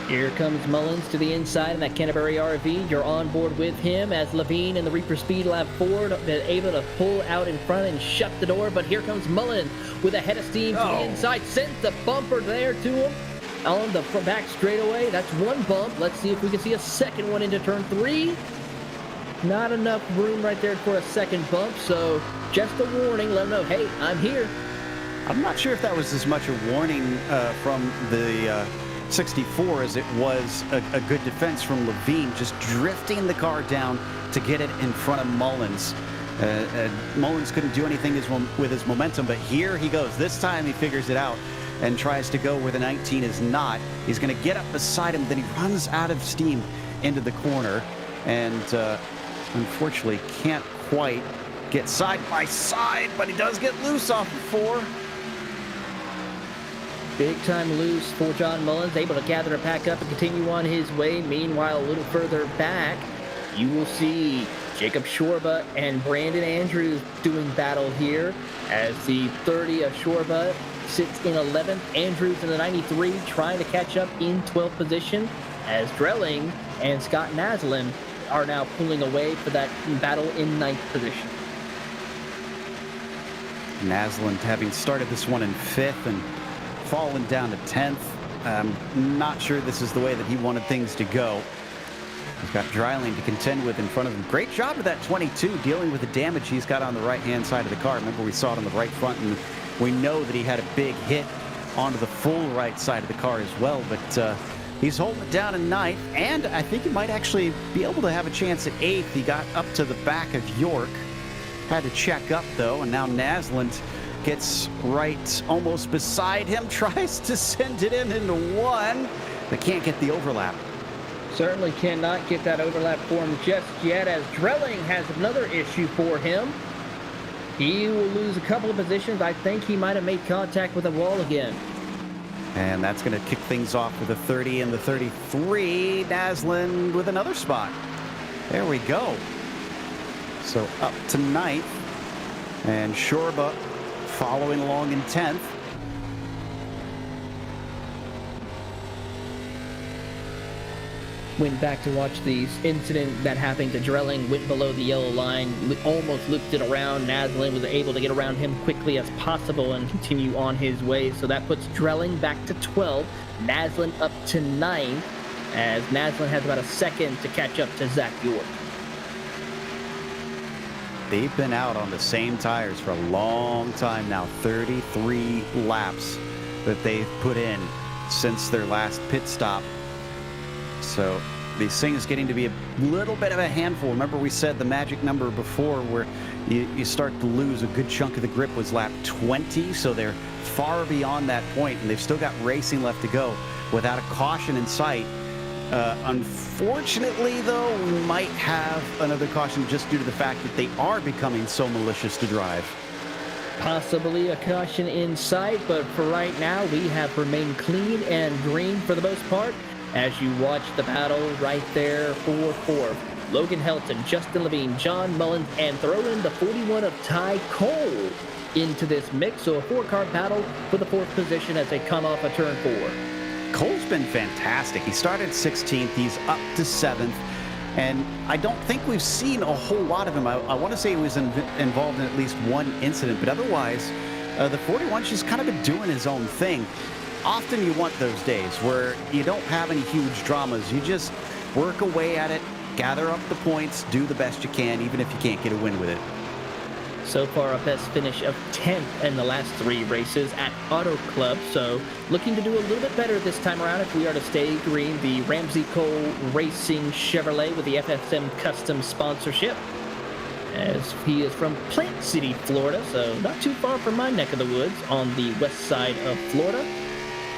Here comes Mullins to the inside in that Canterbury RV. You're on board with him as Levine and the Reaper Speed Lab Ford been able to pull out in front and shut the door. But here comes Mullins with a head of steam to the inside. Sends the bumper there to him on the back straightaway. That's one bump. Let's see if we can see a second one into turn 3. Not enough room right there for a second bump. So just a warning. Let him know, hey, I'm here. I'm not sure if that was as much a warning from the 64 as it was a good defense from Levine, just drifting the car down to get it in front of Mullins. Mullins couldn't do anything with his momentum, but here he goes. This time he figures it out and tries to go where the 19 is not. He's going to get up beside him, then he runs out of steam into the corner and unfortunately can't quite get side by side, but he does get loose off the 4. Big time loose for John Mullins, able to gather a pack up and continue on his way. Meanwhile, a little further back, you will see Jacob Shorba and Brandon Andrews doing battle here as the 30 of Shorba sits in 11th. Andrews in the 93 trying to catch up in 12th position as Drelling and Scott Naslin are now pulling away for that battle in 9th position. Naslin having started this one in 5th and fallen down to 10th. I'm not sure this is the way that he wanted things to go. He's got Dryling to contend with in front of him. Great job of that 22 dealing with the damage he's got on the right-hand side of the car. Remember, we saw it on the right front, and we know that he had a big hit onto the full right side of the car as well, but he's holding it down in 9th, and I think he might actually be able to have a chance at 8th. He got up to the back of York. Had to check up, though, and now Naslin gets right almost beside him, tries to send it in into 1, but can't get the overlap. Certainly cannot get that overlap for him just yet, as Drelling has another issue for him. He will lose a couple of positions. I think he might have made contact with the wall again. And that's going to kick things off with the 30 and the 33. Naslin with another spot. There we go. So up to 9th, and Shorba following along in 10th. Went back to watch the incident that happened to Drelling, went below the yellow line, almost looped it around. Naslin was able to get around him quickly as possible and continue on his way. So that puts Drelling back to 12, Naslin up to 9, as Naslin has about a second to catch up to Zach York. They've been out on the same tires for a long time now, 33 laps. that they've put in since their last pit stop. So these things getting to be a little bit of a handful. Remember we said the magic number before where you start to lose a good chunk of the grip was lap 20, so they're far beyond that point, and they've still got racing left to go without a caution in sight. Unfortunately, though, we might have another caution just due to the fact that they are becoming so malicious to drive. Possibly a caution in sight, but for right now, we have remained clean and green for the most part. As you watch the battle right there for fourth, Logan Helton, Justin Levine, John Mullins, and throw in the 41 of Ty Cole into this mix. So a four-car battle for the fourth position as they come off a turn 4. Cole's been fantastic. He started 16th. He's up to 7th. And I don't think we've seen a whole lot of him. I want to say he was involved in at least one incident, but otherwise, the 41's just kind of been doing his own thing. Often you want those days where you don't have any huge dramas. You just work away at it, gather up the points, do the best you can, even if you can't get a win with it. So far, a best finish of 10th in the last 3 races at Auto Club. So looking to do a little bit better this time around if we are to stay green. The Ramsey Cole Racing Chevrolet with the FSM Custom sponsorship, as he is from Plant City, Florida, so not too far from my neck of the woods on the west side of Florida.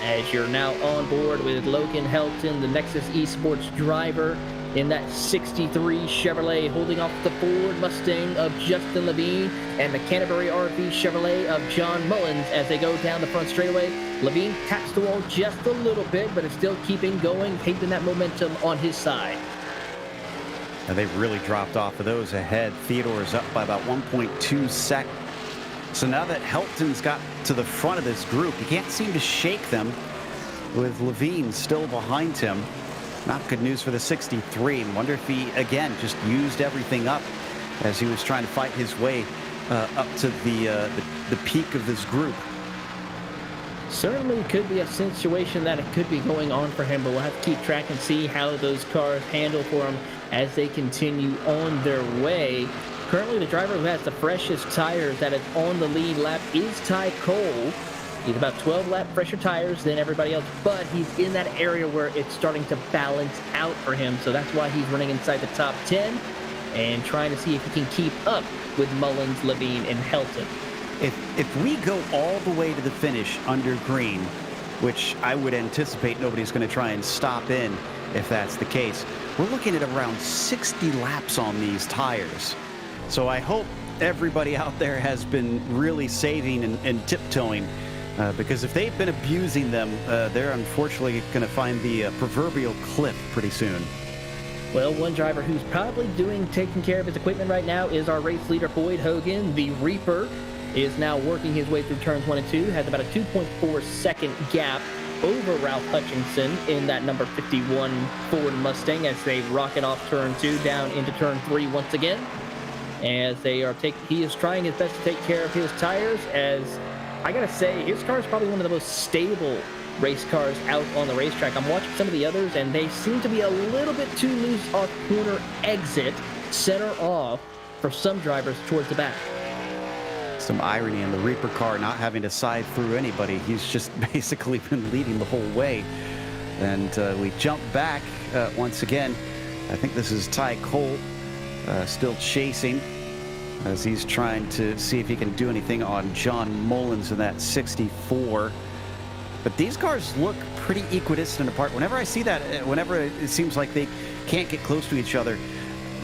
As you're now on board with Logan Helton, the Nexus Esports driver, in that 63 Chevrolet, holding off the Ford Mustang of Justin Levine and the Canterbury RV Chevrolet of John Mullins as they go down the front straightaway. Levine taps the wall just a little bit, but is still keeping going, keeping that momentum on his side. And they've really dropped off of those ahead. Theodore's up by about 1.2 seconds. So now that Helton's got to the front of this group, he can't seem to shake them with Levine still behind him. Not good news for the 63. Wonder if he, again, just used everything up as he was trying to fight his way up to the peak of this group. Certainly could be a situation that it could be going on for him, but we'll have to keep track and see how those cars handle for him as they continue on their way. Currently, the driver who has the freshest tires that is on the lead lap is Ty Cole. He's about 12 lap fresher tires than everybody else, but he's in that area where it's starting to balance out for him. So that's why he's running inside the top 10 and trying to see if he can keep up with Mullins, Levine, and Helton. If we go all the way to the finish under green, which I would anticipate nobody's going to try and stop in if that's the case, we're looking at around 60 laps on these tires. So I hope everybody out there has been really saving and tiptoeing. Because if they've been abusing them, they're unfortunately going to find the proverbial cliff pretty soon. Well, one driver who's probably taking care of his equipment right now is our race leader, Boyd Hogan. The Reaper is now working his way through turns 1 and 2, has about a 2.4 second gap over Ralph Hutchinson in that number 51 Ford Mustang as they rocket off turn 2 down into turn 3 once again. As they are he is trying his best to take care of his tires, as I gotta say, his car is probably one of the most stable race cars out on the racetrack. I'm watching some of the others, and they seem to be a little bit too loose off corner exit, center off for some drivers towards the back. Some irony in the Reaper car not having to side through anybody. He's just basically been leading the whole way. And we jump back once again. I think this is Ty Cole still chasing, as he's trying to see if he can do anything on John Mullins in that 64. But these cars look pretty equidistant apart. Whenever I see that, whenever it seems like they can't get close to each other,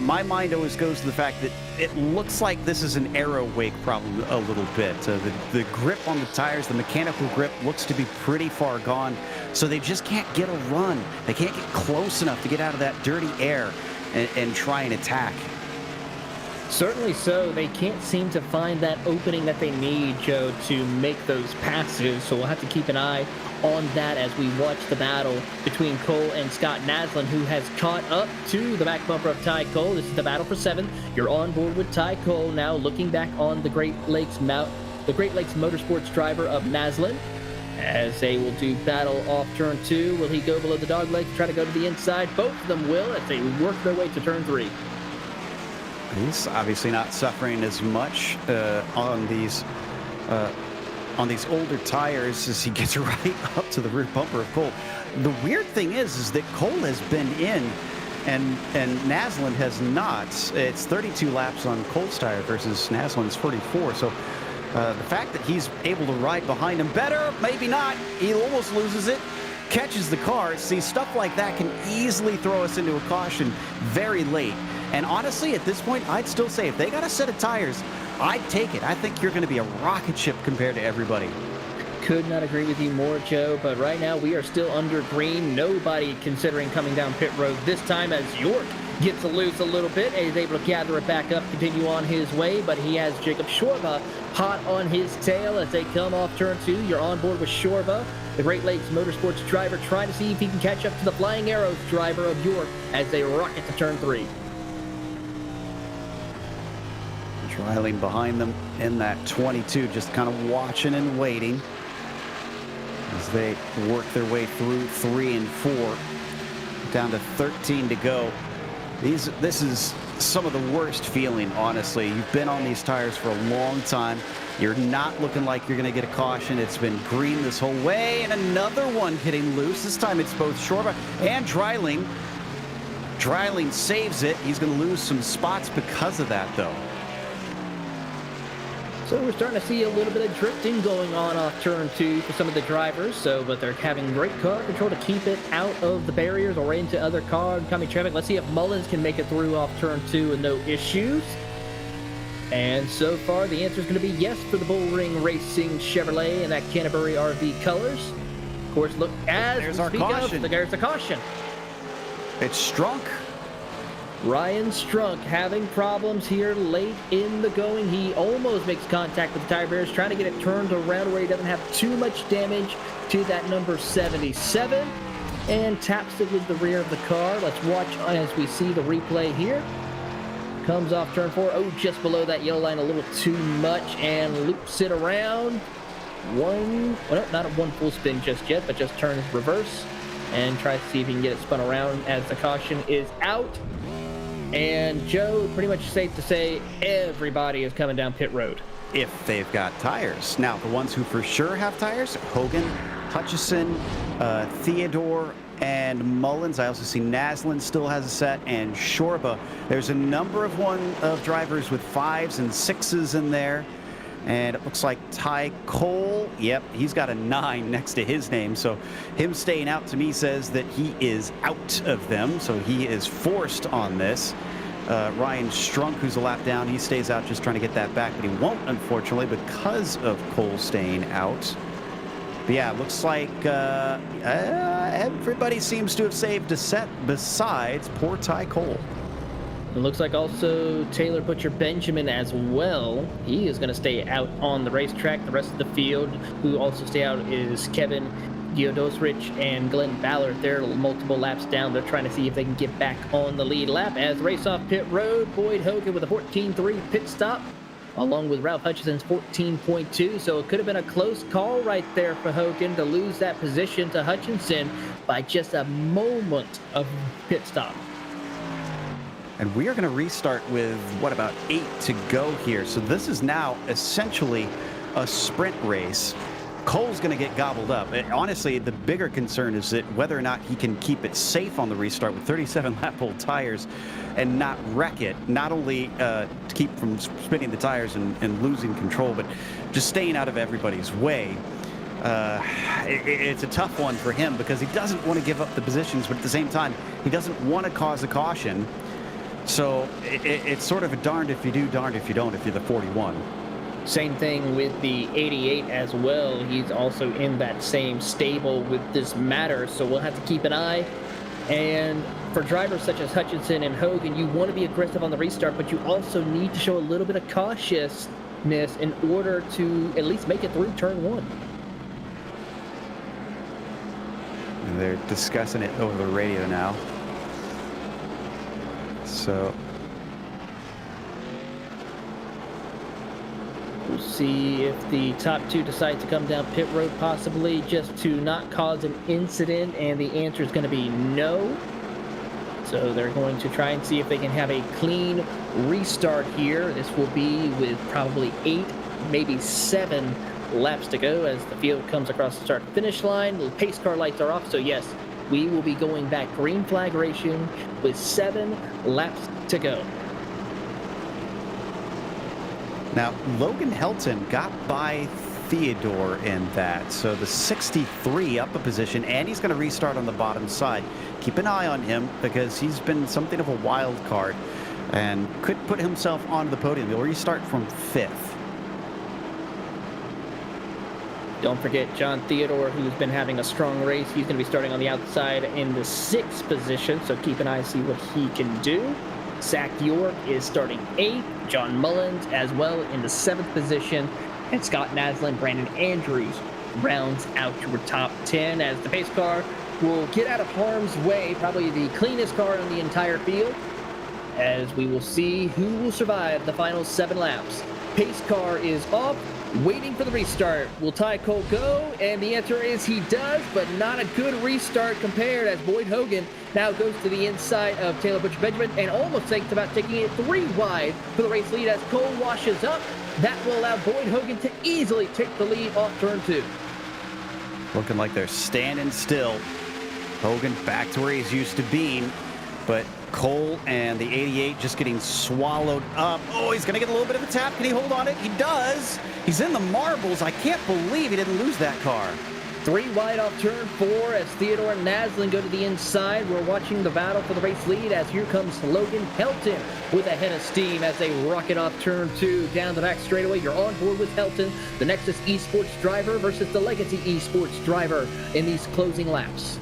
my mind always goes to the fact that it looks like this is an aero wake problem a little bit. The grip on the tires, the mechanical grip, looks to be pretty far gone, so they just can't get a run. They can't get close enough to get out of that dirty air and try and attack. Certainly so. They can't seem to find that opening that they need, Joe, to make those passes. So we'll have to keep an eye on that as we watch the battle between Cole and Scott Naslin, who has caught up to the back bumper of Ty Cole. This is the battle for 7th. You're on board with Ty Cole now, looking back on the Great Lakes Motorsports driver of Naslin, as they will do battle off turn 2. Will he go below the dog leg, try to go to the inside? Both of them will as they work their way to turn 3. He's obviously not suffering as much on these on these older tires as he gets right up to the rear bumper of Cole. The weird thing is that Cole has been in and Naslund has not. It's 32 laps on Cole's tire versus Naslund's 44. So the fact that he's able to ride behind him better, maybe not. He almost loses it, catches the car. See, stuff like that can easily throw us into a caution very late. And honestly, at this point, I'd still say if they got a set of tires, I'd take it. I think you're going to be a rocket ship compared to everybody. Could not agree with you more, Joe, but right now we are still under green. Nobody considering coming down pit road this time as York gets loose a little bit and is able to gather it back up, continue on his way, but he has Jacob Shorba hot on his tail as they come off turn 2. You're on board with Shorba, the Great Lakes Motorsports driver, trying to see if he can catch up to the Flying Arrows driver of York as they rocket to turn 3. Trailing behind them in that 22, just kind of watching and waiting as they work their way through 3 and 4, down to 13 to go. This is some of the worst feeling, honestly. You've been on these tires for a long time. You're not looking like you're going to get a caution. It's been green this whole way, and another one getting loose. This time it's both Shorba and Dreiling. Dreiling saves it. He's going to lose some spots because of that, though. So we're starting to see a little bit of drifting going on off turn 2 for some of the drivers. But they're having great car control to keep it out of the barriers or into other car incoming traffic. Let's see if Mullins can make it through off turn 2 with no issues. And so far, the answer is going to be yes for the Bullring Racing Chevrolet in that Canterbury RV colors. Of course, look, as there's we our speak caution. there's a caution. It's Strunk. Ryan Strunk having problems here late in the going. He almost makes contact with the tire barriers, trying to get it turned around where he doesn't have too much damage to that number 77, and taps it with the rear of the car. Let's watch as we see the replay here. Comes off turn 4. Oh, just below that yellow line a little too much, and loops it around. Not a one full spin just yet, but just turns reverse and tries to see if he can get it spun around as the caution is out. And Joe, pretty much safe to say everybody is coming down pit road. If they've got tires. Now, the ones who for sure have tires, Hogan, Hutchison, Theodore, and Mullins. I also see Naslund still has a set, and Shorba. There's a number of drivers with 5s and 6s in there. And it looks like Ty Cole, yep, he's got a 9 next to his name. So him staying out to me says that he is out of them. So he is forced on this. Ryan Strunk, who's a lap down, he stays out just trying to get that back, but he won't, unfortunately, because of Cole staying out. But yeah, it looks like everybody seems to have saved a set besides poor Ty Cole. It looks like also Taylor Butcher Benjamin as well. He is going to stay out on the racetrack. The rest of the field who also stay out is Kevin Diodosrich and Glenn Ballard. They're multiple laps down. They're trying to see if they can get back on the lead lap. As race off pit road, Boyd Hogan with a 14.3 pit stop, along with Ralph Hutchison's 14.2. So it could have been a close call right there for Hogan to lose that position to Hutchinson by just a moment of pit stop. And we are going to restart with, about 8 to go here. So this is now essentially a sprint race. Cole's going to get gobbled up. Honestly, the bigger concern is that whether or not he can keep it safe on the restart with 37 lap-old tires and not wreck it, not only to keep from spinning the tires and losing control, but just staying out of everybody's way. It's a tough one for him because he doesn't want to give up the positions, but at the same time, he doesn't want to cause a caution. So it's sort of a darned if you do, darned if you don't, if you're the 41. Same thing with the 88 as well. He's also in that same stable with this matter, so we'll have to keep an eye. And for drivers such as Hutchinson and Hogan, you want to be aggressive on the restart, but you also need to show a little bit of cautiousness in order to at least make it through turn 1. And they're discussing it over the radio now. So we'll see if the top 2 decide to come down pit road, possibly just to not cause an incident, and the answer is going to be no. So they're going to try and see if they can have a clean restart here. This will be with probably 8, maybe 7 laps to go as the field comes across the start finish line. The pace car lights are off, so yes, we will be going back green flag racing with 7 laps to go. Now, Logan Helton got by Theodore in that, so the 63 up a position, and he's going to restart on the bottom side. Keep an eye on him because he's been something of a wild card and could put himself onto the podium. He'll restart from 5th. Don't forget John Theodore, who's been having a strong race. He's going to be starting on the outside in the 6th position, so keep an eye and see what he can do. Zach York is starting 8th. John Mullins as well in the 7th position. And Scott Naslin, Brandon Andrews rounds out your top 10 as the pace car will get out of harm's way, probably the cleanest car on the entire field, as we will see who will survive the final 7 laps. Pace car is off, waiting for the restart. Will Ty Cole go? And the answer is he does, but not a good restart compared, as Boyd Hogan now goes to the inside of Taylor Butcher Benjamin and almost thinks about taking it 3 wide for the race lead as Cole washes up. That will allow Boyd Hogan to easily take the lead off turn 2. Looking like they're standing still. Hogan back to where he's used to being, but Cole and the 88 just getting swallowed up. Oh, he's going to get a little bit of a tap. Can he hold on it? He does. He's in the marbles. I can't believe he didn't lose that car. 3 wide off turn 4 as Theodore and Naslin go to the inside. We're watching the battle for the race lead as here comes Logan Helton with a head of steam as they rocket off turn 2 down the back straightaway. You're on board with Helton, the Nexus Esports driver versus the Legacy Esports driver in these closing laps.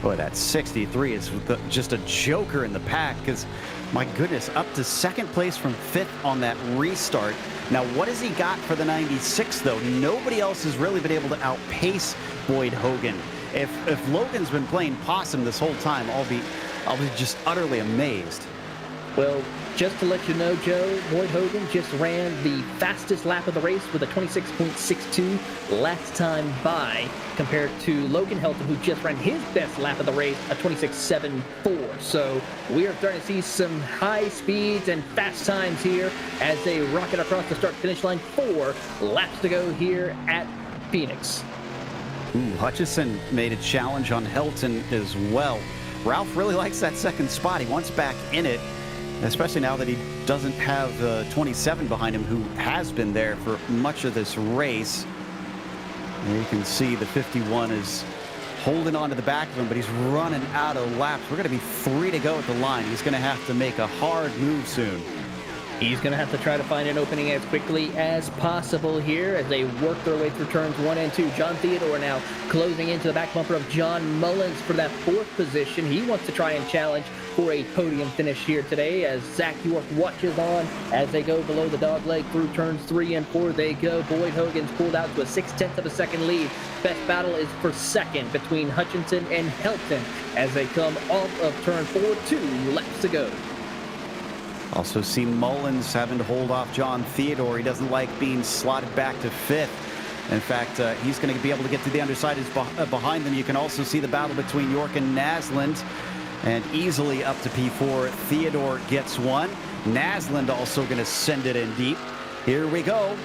Boy, that 63 is just a joker in the pack because, my goodness, up to 2nd place from 5th on that restart. Now, what has he got for the 96, though? Nobody else has really been able to outpace Boyd Hogan. If Logan's been playing possum this whole time, I'll be just utterly amazed. Well, just to let you know, Joe, Boyd Hogan just ran the fastest lap of the race with a 26.62 last time by, compared to Logan Helton, who just ran his best lap of the race, a 26.74. So we are starting to see some high speeds and fast times here as they rocket across the start-finish line. 4 laps to go here at Phoenix. Ooh, Hutchison made a challenge on Helton as well. Ralph really likes that 2nd spot. He wants back in it, especially now that he doesn't have the 27 behind him, who has been there for much of this race. And you can see the 51 is holding on to the back of him, but he's running out of laps. We're going to be 3 to go at the line. He's going to have to make a hard move soon. He's going to have to try to find an opening as quickly as possible here as they work their way through turns 1 and 2. John Theodore now closing into the back bumper of John Mullins for that 4th position. He wants to try and challenge for a podium finish here today as Zach York watches on as they go below the dog leg through turns 3 and 4. They go. Boyd Hogan's pulled out to a 0.6 of a second lead. Best battle is for 2nd between Hutchinson and Helton as they come off of turn 4. 2 laps to go. Also see Mullins having to hold off John Theodore. He doesn't like being slotted back to 5th. In fact, he's going to be able to get to the underside behind them. You can also see the battle between York and Naslund. And easily up to P4. Theodore gets one. Naslund also going to send it in deep. Here we go.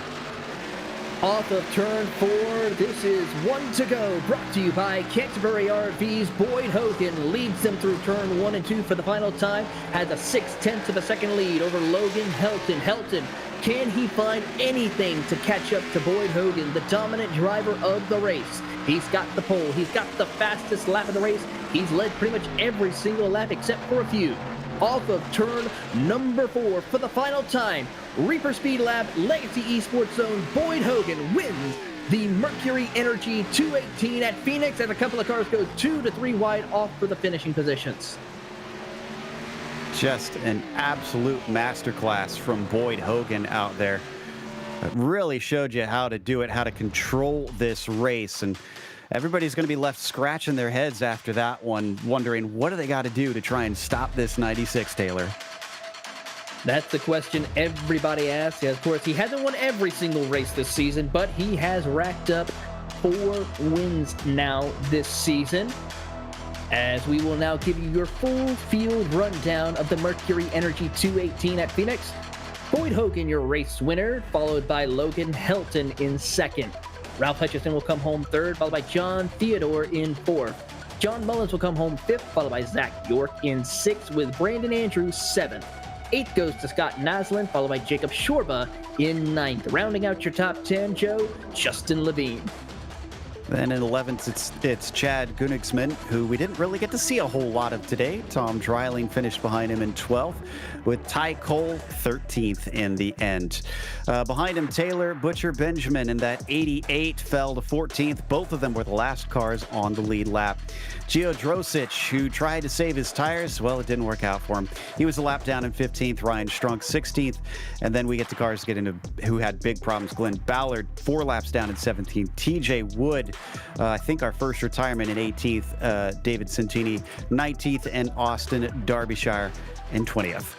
Off of turn 4, this is 1 to go, brought to you by Canterbury RVs. Boyd Hogan leads them through turn 1 and 2 for the final time, has a 0.6 of a second lead over Logan Helton. Helton, can he find anything to catch up to Boyd Hogan, the dominant driver of the race? He's got the pole, he's got the fastest lap of the race, he's led pretty much every single lap except for a few. Off of turn number 4 for the final time, Reaper Speed Lab Legacy Esports Zone, Boyd Hogan wins the Mercury Energy 218 at Phoenix as a couple of cars go 2 to 3 wide off for the finishing positions. Just an absolute masterclass from Boyd Hogan out there. It really showed you how to do it, how to control this race. And everybody's going to be left scratching their heads after that one, wondering what do they got to do to try and stop this 96, Taylor? That's the question everybody asks. Of course, he hasn't won every single race this season, but he has racked up 4 wins now this season. As we will now give you your full field rundown of the Mercury Energy 218 at Phoenix. Boyd Hogan, your race winner, followed by Logan Helton in second. Ralph Hutchison will come home third, followed by John Theodore in fourth. John Mullins will come home fifth, followed by Zach York in sixth, with Brandon Andrews seventh. Eighth goes to Scott Naslin, followed by Jacob Shorba in ninth. Rounding out your top 10, Joe, Justin Levine. Then in 11th, it's Chad Gunnigsman, who we didn't really get to see a whole lot of today. Tom Dreiling finished behind him in 12th, with Ty Cole 13th in the end. Behind him, Taylor Butcher Benjamin in that 88 fell to 14th. Both of them were the last cars on the lead lap. Gio Drosic, who tried to save his tires, well, it didn't work out for him. He was a lap down in 15th, Ryan Strunk 16th, and then we get to cars to get into who had big problems. Glenn Ballard 4 laps down in 17th. TJ Wood, I think our first retirement in 18th. David Santini 19th, and Austin Derbyshire in 20th.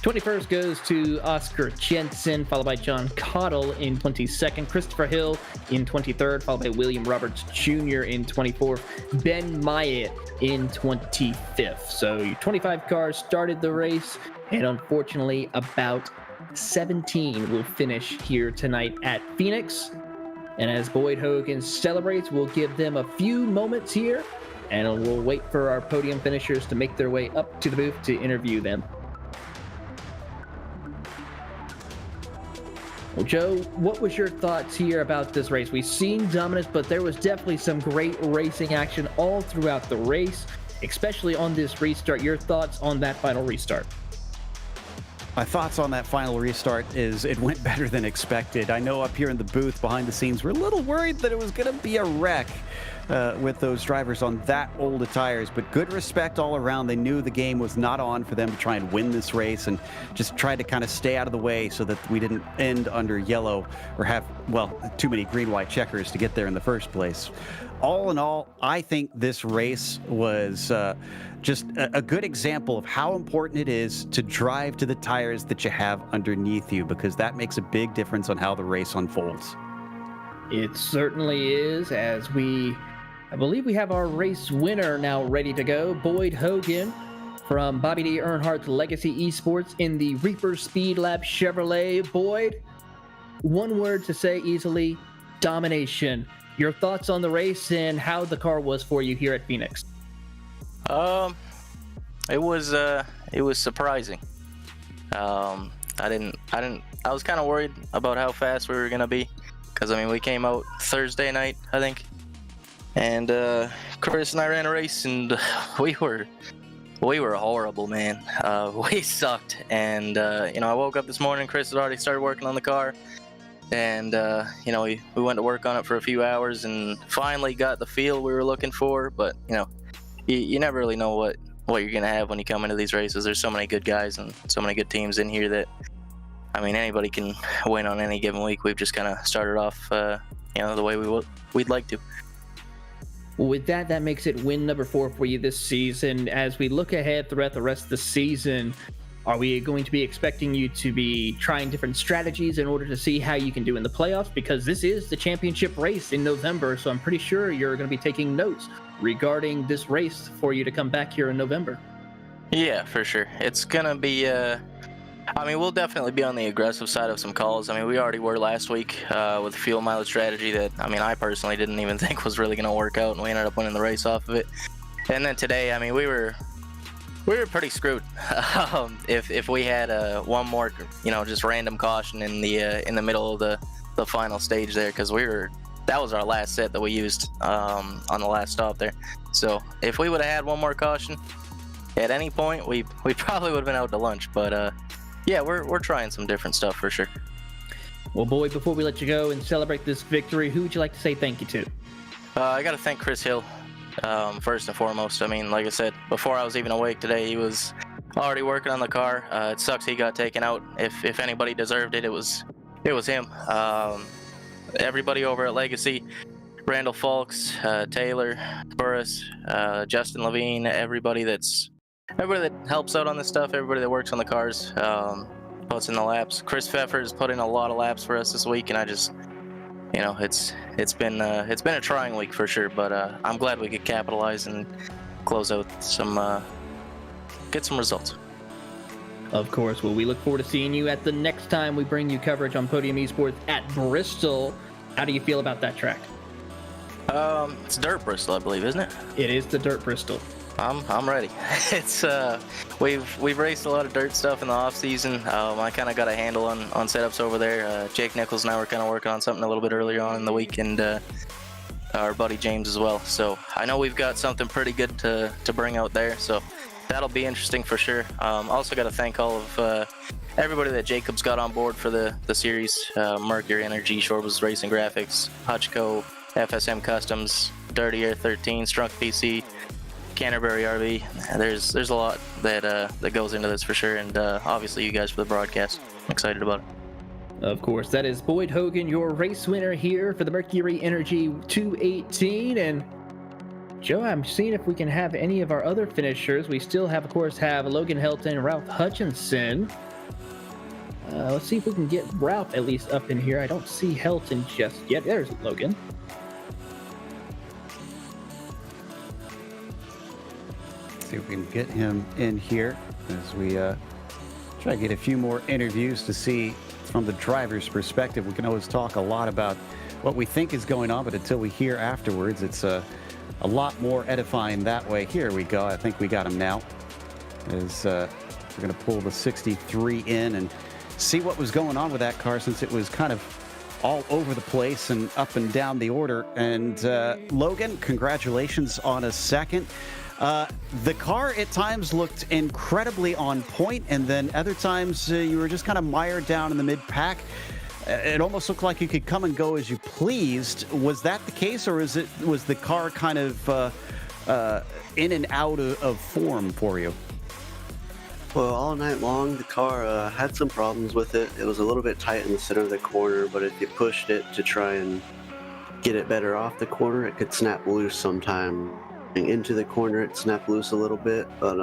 21st goes to Oscar Jensen, followed by John Cottle in 22nd. Christopher Hill in 23rd, followed by William Roberts Jr. in 24th. Ben Myatt in 25th. So your 25 cars started the race, and unfortunately about 17 will finish here tonight at Phoenix. And as Boyd Hogan celebrates, we'll give them a few moments here, and we'll wait for our podium finishers to make their way up to the booth to interview them. Well, Joe, what was your thoughts here about this race? We've seen dominance, but there was definitely some great racing action all throughout the race, especially on this restart. Your thoughts on that final restart? My thoughts on that final restart is it went better than expected. I know up here in the booth behind the scenes, we're a little worried that it was going to be a wreck with those drivers on that old of tires, but good respect all around. They knew the game was not on for them to try and win this race, and just tried to kind of stay out of the way so that we didn't end under yellow or have, well, too many green-white checkers to get there in the first place. All in all, I think this race was just a good example of how important it is to drive to the tires that you have underneath you, because that makes a big difference on how the race unfolds. It certainly is, as I believe we have our race winner now ready to go. Boyd Hogan from Bobby D. Earnhardt's Legacy Esports in the Reaper Speed Lab Chevrolet. Boyd, one word to say easily: domination. Your thoughts on the race and how the car was for you here at Phoenix? It was surprising. I was kind of worried about how fast we were gonna be, because I mean we came out Thursday night, I think, and Chris and I ran a race, and we were horrible, man. We sucked, and I woke up this morning, Chris had already started working on the car, and we went to work on it for a few hours and finally got the feel we were looking for. But you never really know what you're gonna have when you come into these races. There's so many good guys and so many good teams in here that, I mean, anybody can win on any given week. We've just kind of started off the way we'd like to. Well, with that makes it win number 4 for you this season. As we look ahead throughout the rest of the season, are we going to be expecting you to be trying different strategies in order to see how you can do in the playoffs? Because this is the championship race in November, so I'm pretty sure you're going to be taking notes regarding this race for you to come back here in November. Yeah, for sure. It's going to be... we'll definitely be on the aggressive side of some calls. I mean, we already were last week with fuel mileage strategy that, I personally didn't even think was really going to work out, and we ended up winning the race off of it. And then today, we were pretty screwed. If we had one more, just random caution in the middle of the final stage there, because that was our last set that we used on the last stop there. So if we would have had one more caution at any point, we probably would have been out to lunch. But yeah, we're trying some different stuff for sure. Well, Boyd, before we let you go and celebrate this victory, who would you like to say thank you to? I got to thank Chris Hill. First and foremost. Like I said, before I was even awake today, he was already working on the car. It sucks he got taken out. If anybody deserved it, it was him. Everybody over at Legacy, Randall Falks, Taylor Burris, Justin Levine, everybody that helps out on this stuff, everybody that works on the cars, puts in the laps. Chris Pfeffer has put in a lot of laps for us this week, and I just, it's been a trying week for sure, but I'm glad we could capitalize and close out get some results. Of course. Well, we look forward to seeing you at the next time we bring you coverage on Podium Esports at Bristol. How do you feel about that track? It's dirt Bristol, I believe, isn't it? It is the Dirt Bristol. I'm ready. It's we've raced a lot of dirt stuff in the off season. I kind of got a handle on setups over there. Jake Nichols and I were kind of working on something a little bit earlier on in the week, and our buddy James as well. So I know we've got something pretty good to bring out there. So that'll be interesting for sure. Also got to thank all of everybody that Jacob's got on board for the series. Mercury Energy, Shorba's Racing Graphics, HutchCo, FSM Customs, Dirty Air 13, Strunk PC, Canterbury RV. There's a lot that goes into this for sure, and obviously you guys for the broadcast. I'm excited about it. Of course, that is Boyd Hogan, your race winner here for the Mercury Energy 218. And Joe, I'm seeing if we can have any of our other finishers. We still have, of course, Logan Helton, Ralph Hutchinson. Let's see if we can get Ralph at least up in here. I don't see Helton just yet. There's Logan. See if we can get him in here as we try to get a few more interviews to see from the driver's perspective. We can always talk a lot about what we think is going on, but until we hear afterwards, it's a lot more edifying that way. Here we go. I think we got him now. As we're going to pull the 63 in and see what was going on with that car, since it was kind of all over the place and up and down the order. And Logan, congratulations on a second. The car at times looked incredibly on point, and then other times you were just kind of mired down in the mid-pack. It almost looked like you could come and go as you pleased. Was that the case, or was the car kind of in and out of form for you? Well, all night long, the car had some problems with it. It was a little bit tight in the center of the corner, but if you pushed it to try and get it better off the corner, it could snap loose sometime. Into the corner, it snapped loose a little bit, but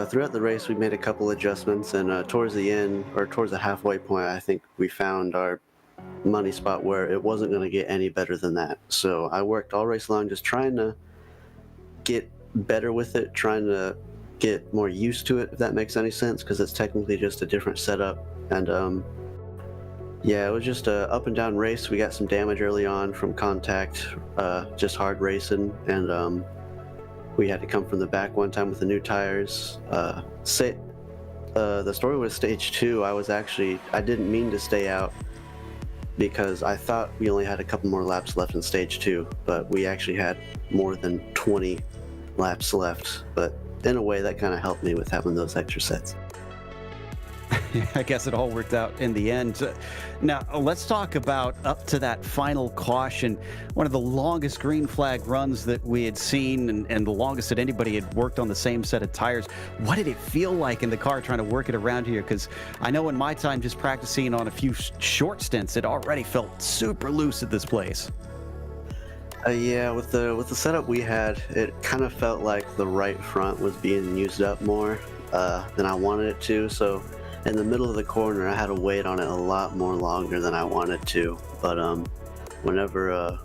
throughout the race, we made a couple adjustments, and towards the end, or towards the halfway point, I think we found our money spot where it wasn't going to get any better than that. So I worked all race long just trying to get better with it, trying to get more used to it, if that makes any sense, because it's technically just a different setup. And yeah, it was just a up and down race. We got some damage early on from contact, just hard racing, and we had to come from the back one time with the new tires. The story with stage 2, I didn't mean to stay out because I thought we only had a couple more laps left in stage 2, but we actually had more than 20 laps left. But in a way, that kind of helped me with having those extra sets. I guess it all worked out in the end. Now, let's talk about up to that final caution. One of the longest green flag runs that we had seen, and the longest that anybody had worked on the same set of tires. What did it feel like in the car trying to work it around here? Because I know in my time just practicing on a few short stints, it already felt super loose at this place. Yeah, with the setup we had, it kind of felt like the right front was being used up more than I wanted it to. So in the middle of the corner, I had to wait on it a lot more longer than I wanted to. But whenever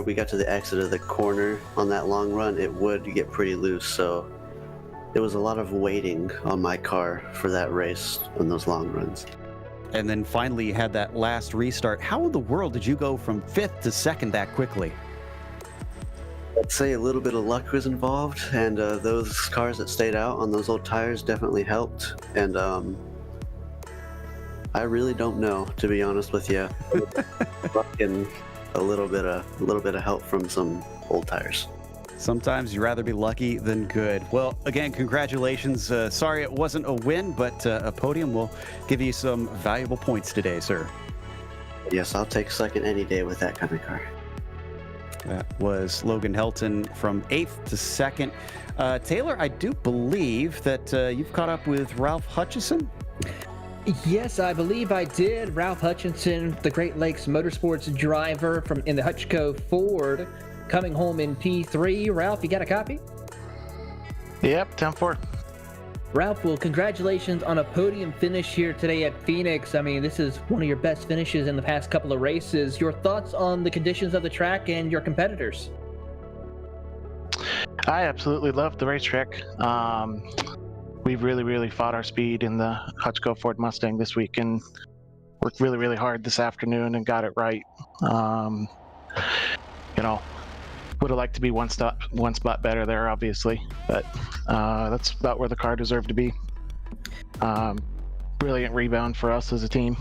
we got to the exit of the corner on that long run, it would get pretty loose. So it was a lot of waiting on my car for that race on those long runs. And then finally you had that last restart. How in the world did you go from 5th to 2nd that quickly? I'd say a little bit of luck was involved, and those cars that stayed out on those old tires definitely helped. And I really don't know, to be honest with you. Luck and a little bit of help from some old tires. Sometimes you'd rather be lucky than good. Well, again, congratulations. Sorry it wasn't a win, but a podium will give you some valuable points today, sir. Yes, I'll take second any day with that kind of car. That was Logan Helton from 8th to 2nd. Taylor, I do believe that you've caught up with Ralph Hutchison. Yes, I believe I did. Ralph Hutchinson, the Great Lakes Motorsports driver in the HutchCo Ford, coming home in P3. Ralph, you got a copy? Yep, 10-4. Ralph, well, congratulations on a podium finish here today at Phoenix. I mean, this is one of your best finishes in the past couple of races. Your thoughts on the conditions of the track and your competitors? I absolutely love the racetrack. We've really fought our speed in the HutchCo Ford Mustang this week, and worked really, really hard this afternoon and got it right. You know, would have liked to be one spot better there, obviously, but that's about where the car deserved to be. Brilliant rebound for us as a team.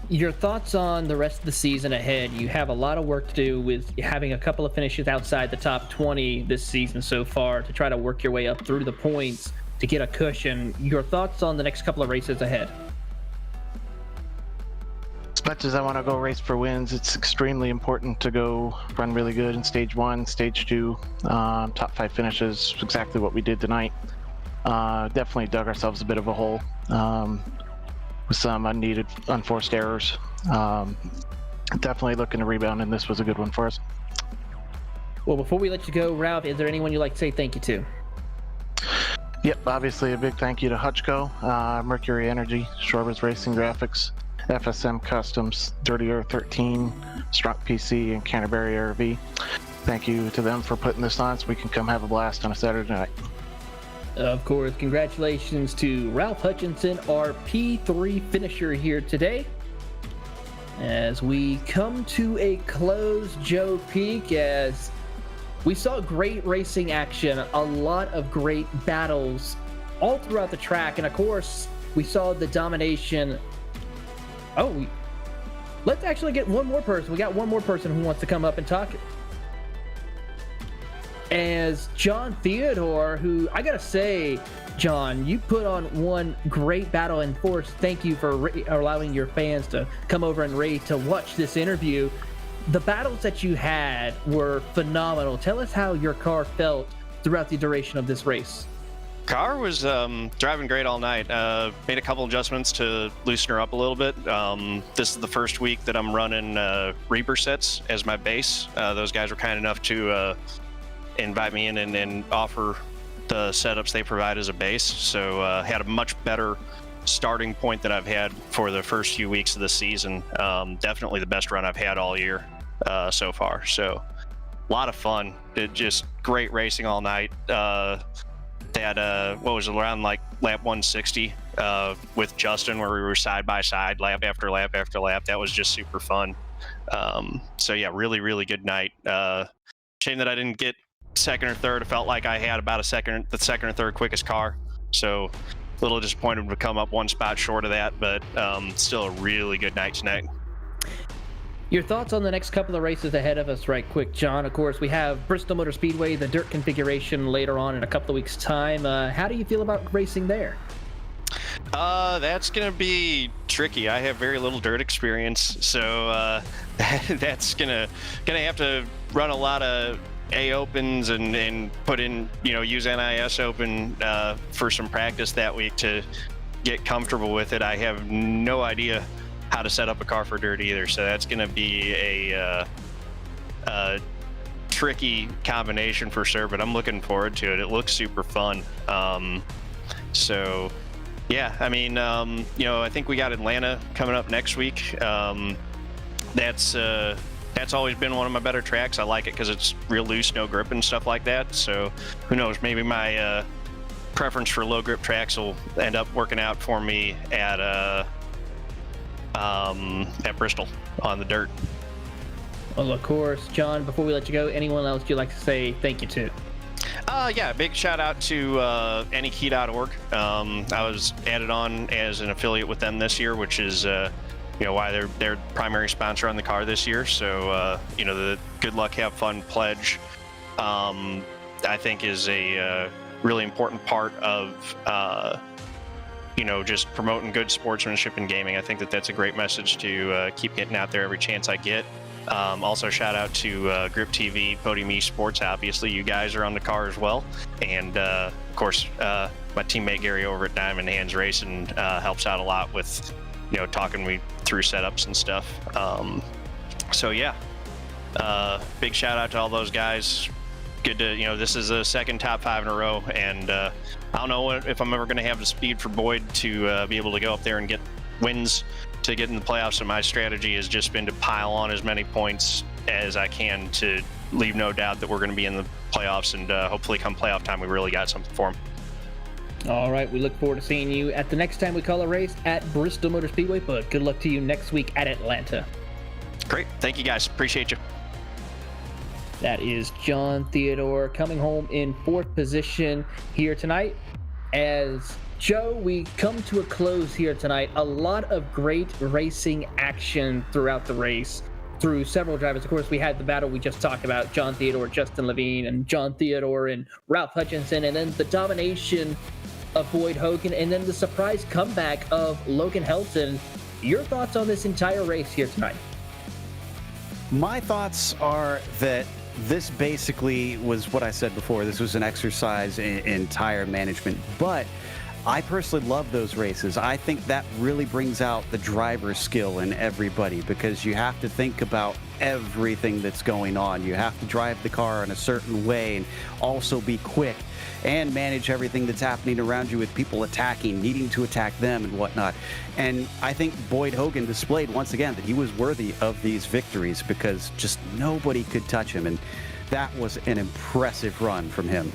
Your thoughts on the rest of the season ahead? You have a lot of work to do with having a couple of finishes outside the top 20 this season so far to try to work your way up through the points to get a cushion. Your thoughts on the next couple of races ahead? As much as I want to go race for wins, it's extremely important to go run really good in stage 1, stage 2, top 5 finishes, exactly what we did tonight. Definitely dug ourselves a bit of a hole with some unneeded, unforced errors. Definitely looking to rebound, and this was a good one for us. Well, before we let you go, Ralph, is there anyone you'd like to say thank you to? Yep, obviously a big thank you to HutchCo, Mercury Energy, Shorba's Racing Graphics, FSM Customs, Dirty Earth 13, Strong PC, and Canterbury RV. Thank you to them for putting this on so we can come have a blast on a Saturday night. Of course, congratulations to Ralph Hutchinson, our P3 finisher here today. As we come to a close, Joe Peak, as we saw great racing action, a lot of great battles all throughout the track, and of course, we saw the domination. Let's actually get one more person. We got one more person who wants to come up and talk. As John Theodore, who I gotta say, John, you put on one great battle, and of course, thank you for allowing your fans to come over and rate to watch this interview. The battles that you had were phenomenal. Tell us how your car felt throughout the duration of this race. Car was driving great all night. Made a couple adjustments to loosen her up a little bit. This is the first week that I'm running Reaper sets as my base. Those guys were kind enough to invite me in and offer the setups they provide as a base. So had a much better starting point than I've had for the first few weeks of the season. Definitely the best run I've had all year so far. So a lot of fun. It just great racing all night. Had what was it, around like lap 160 with Justin, where we were side by side, lap after lap after lap. That was just super fun. So yeah, really, really good night. Shame that I didn't get second or third. I felt like I had about the second or third quickest car. So a little disappointed to come up one spot short of that, but still a really good night tonight. Your thoughts on the next couple of races ahead of us right quick, John? Of course, we have Bristol Motor Speedway, the dirt configuration later on in a couple of weeks' time. How do you feel about racing there? That's going to be tricky. I have very little dirt experience, so that's gonna have to run a lot of A opens and put in, use NIS open for some practice that week to get comfortable with it. I have no idea how to set up a car for dirt either, so that's going to be a tricky combination for sure, but I'm looking forward to it. It looks super fun. So yeah, I mean, I think we got Atlanta coming up next week. That's always been one of my better tracks. I like it because it's real loose, no grip and stuff like that. So who knows, maybe my preference for low grip tracks will end up working out for me at Bristol on the dirt. Well, of course, John, before we let you go, anyone else you'd like to say thank you to? Yeah, big shout out to AnyKey.org. I was added on as an affiliate with them this year, which is why they're their primary sponsor on the car this year. So the Good Luck Have Fun pledge I think is a really important part of just promoting good sportsmanship in gaming. I think that's a great message to keep getting out there every chance I get. Also shout out to Grip TV, Podium Esports. Obviously you guys are on the car as well, and of course my teammate Gary over at Diamond Hands Racing helps out a lot with talking me through setups and stuff. So yeah, big shout out to all those guys. Good to this is the second top 5 in a row, and I don't know if I'm ever going to have the speed for Boyd to be able to go up there and get wins to get in the playoffs. So my strategy has just been to pile on as many points as I can to leave no doubt that we're going to be in the playoffs, and hopefully come playoff time we really got something for them. All right, we look forward to seeing you at the next time we call a race at Bristol Motor Speedway, but good luck to you next week at Atlanta. Great. Thank you, guys. Appreciate you. That is John Theodore coming home in 4th position here tonight. As Joe, we come to a close here tonight. A lot of great racing action throughout the race through several drivers. Of course, we had the battle we just talked about, John Theodore, Justin Levine, and John Theodore and Ralph Hutchinson, and then the domination of Boyd Hogan, and then the surprise comeback of Logan Helton. Your thoughts on this entire race here tonight? My thoughts are that this basically was what I said before. This was an exercise in tire management, but I personally love those races. I think that really brings out the driver's skill in everybody, because you have to think about everything that's going on. You have to drive the car in a certain way and also be quick and manage everything that's happening around you with people attacking, needing to attack them and whatnot. And I think Boyd Hogan displayed once again that he was worthy of these victories, because just nobody could touch him. And that was an impressive run from him.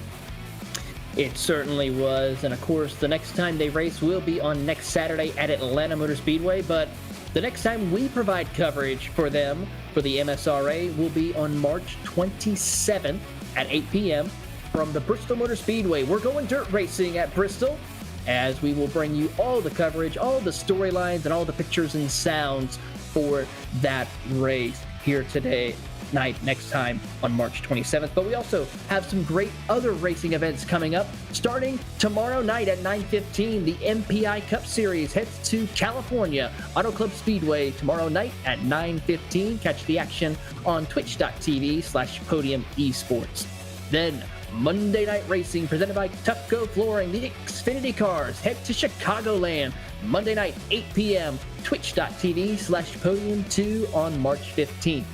It certainly was, and of course, the next time they race will be on next Saturday at Atlanta Motor Speedway, but the next time we provide coverage for them, for the MSRA, will be on March 27th at 8 p.m. from the Bristol Motor Speedway. We're going dirt racing at Bristol, as we will bring you all the coverage, all the storylines, and all the pictures and sounds for that race here today. Night next time on March 27th. But we also have some great other racing events coming up. Starting tomorrow night at 9:15, the MPI Cup Series heads to California Auto Club Speedway tomorrow night at 9:15. Catch the action on twitch.tv/Podium Esports. Then Monday Night Racing presented by HutchCo Flooring. The Xfinity cars head to Chicagoland Monday night 8 p.m. twitch.tv/Podium 2 on March 15th.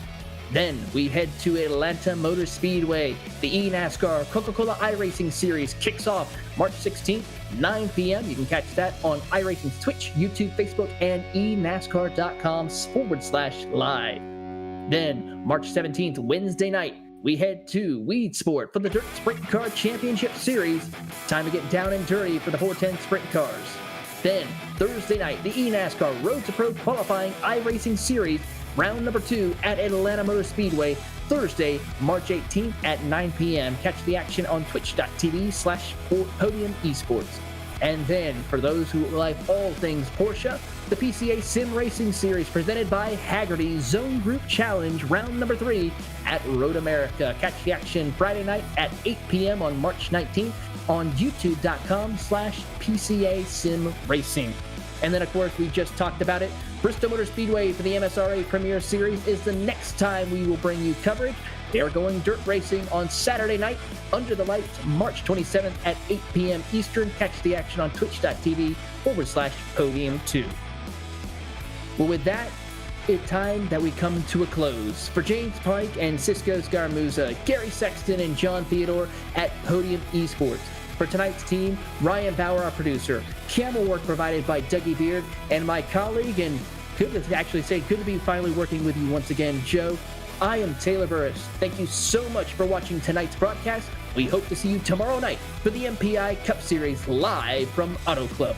Then we head to Atlanta Motor Speedway. The eNASCAR Coca-Cola iRacing Series kicks off March 16th, 9 p.m. You can catch that on iRacing's Twitch, YouTube, Facebook, and enascar.com/live. Then March 17th, Wednesday night, we head to Weed Sport for the Dirt Sprint Car Championship Series. Time to get down and dirty for the 410 sprint cars. Then Thursday night, the eNASCAR Road to Pro Qualifying iRacing Series round number 2 at Atlanta Motor Speedway, Thursday, March 18th at 9 p.m. Catch the action on twitch.tv/Podium Esports. And then, for those who like all things Porsche, the PCA Sim Racing Series presented by Haggerty Zone Group Challenge round number 3 at Road America. Catch the action Friday night at 8 p.m. on March 19th on youtube.com/PCA Sim Racing. And then, of course, we just talked about it. Bristol Motor Speedway for the MSRA Premier Series is the next time we will bring you coverage. They're going dirt racing on Saturday night under the lights, March 27th at 8 p.m. Eastern. Catch the action on twitch.tv/Podium 2. Well, with that, it's time that we come to a close. For James Pike and Cisco Scaramouza, Gary Sexton and John Theodore at Podium Esports. For tonight's team, Ryan Bauer, our producer, camera work provided by Dougie Beard, and my colleague, and good to actually say good to be finally working with you once again, Joe. I am Taylor Burris. Thank you so much for watching tonight's broadcast. We hope to see you tomorrow night for the MPI Cup Series live from Auto Club.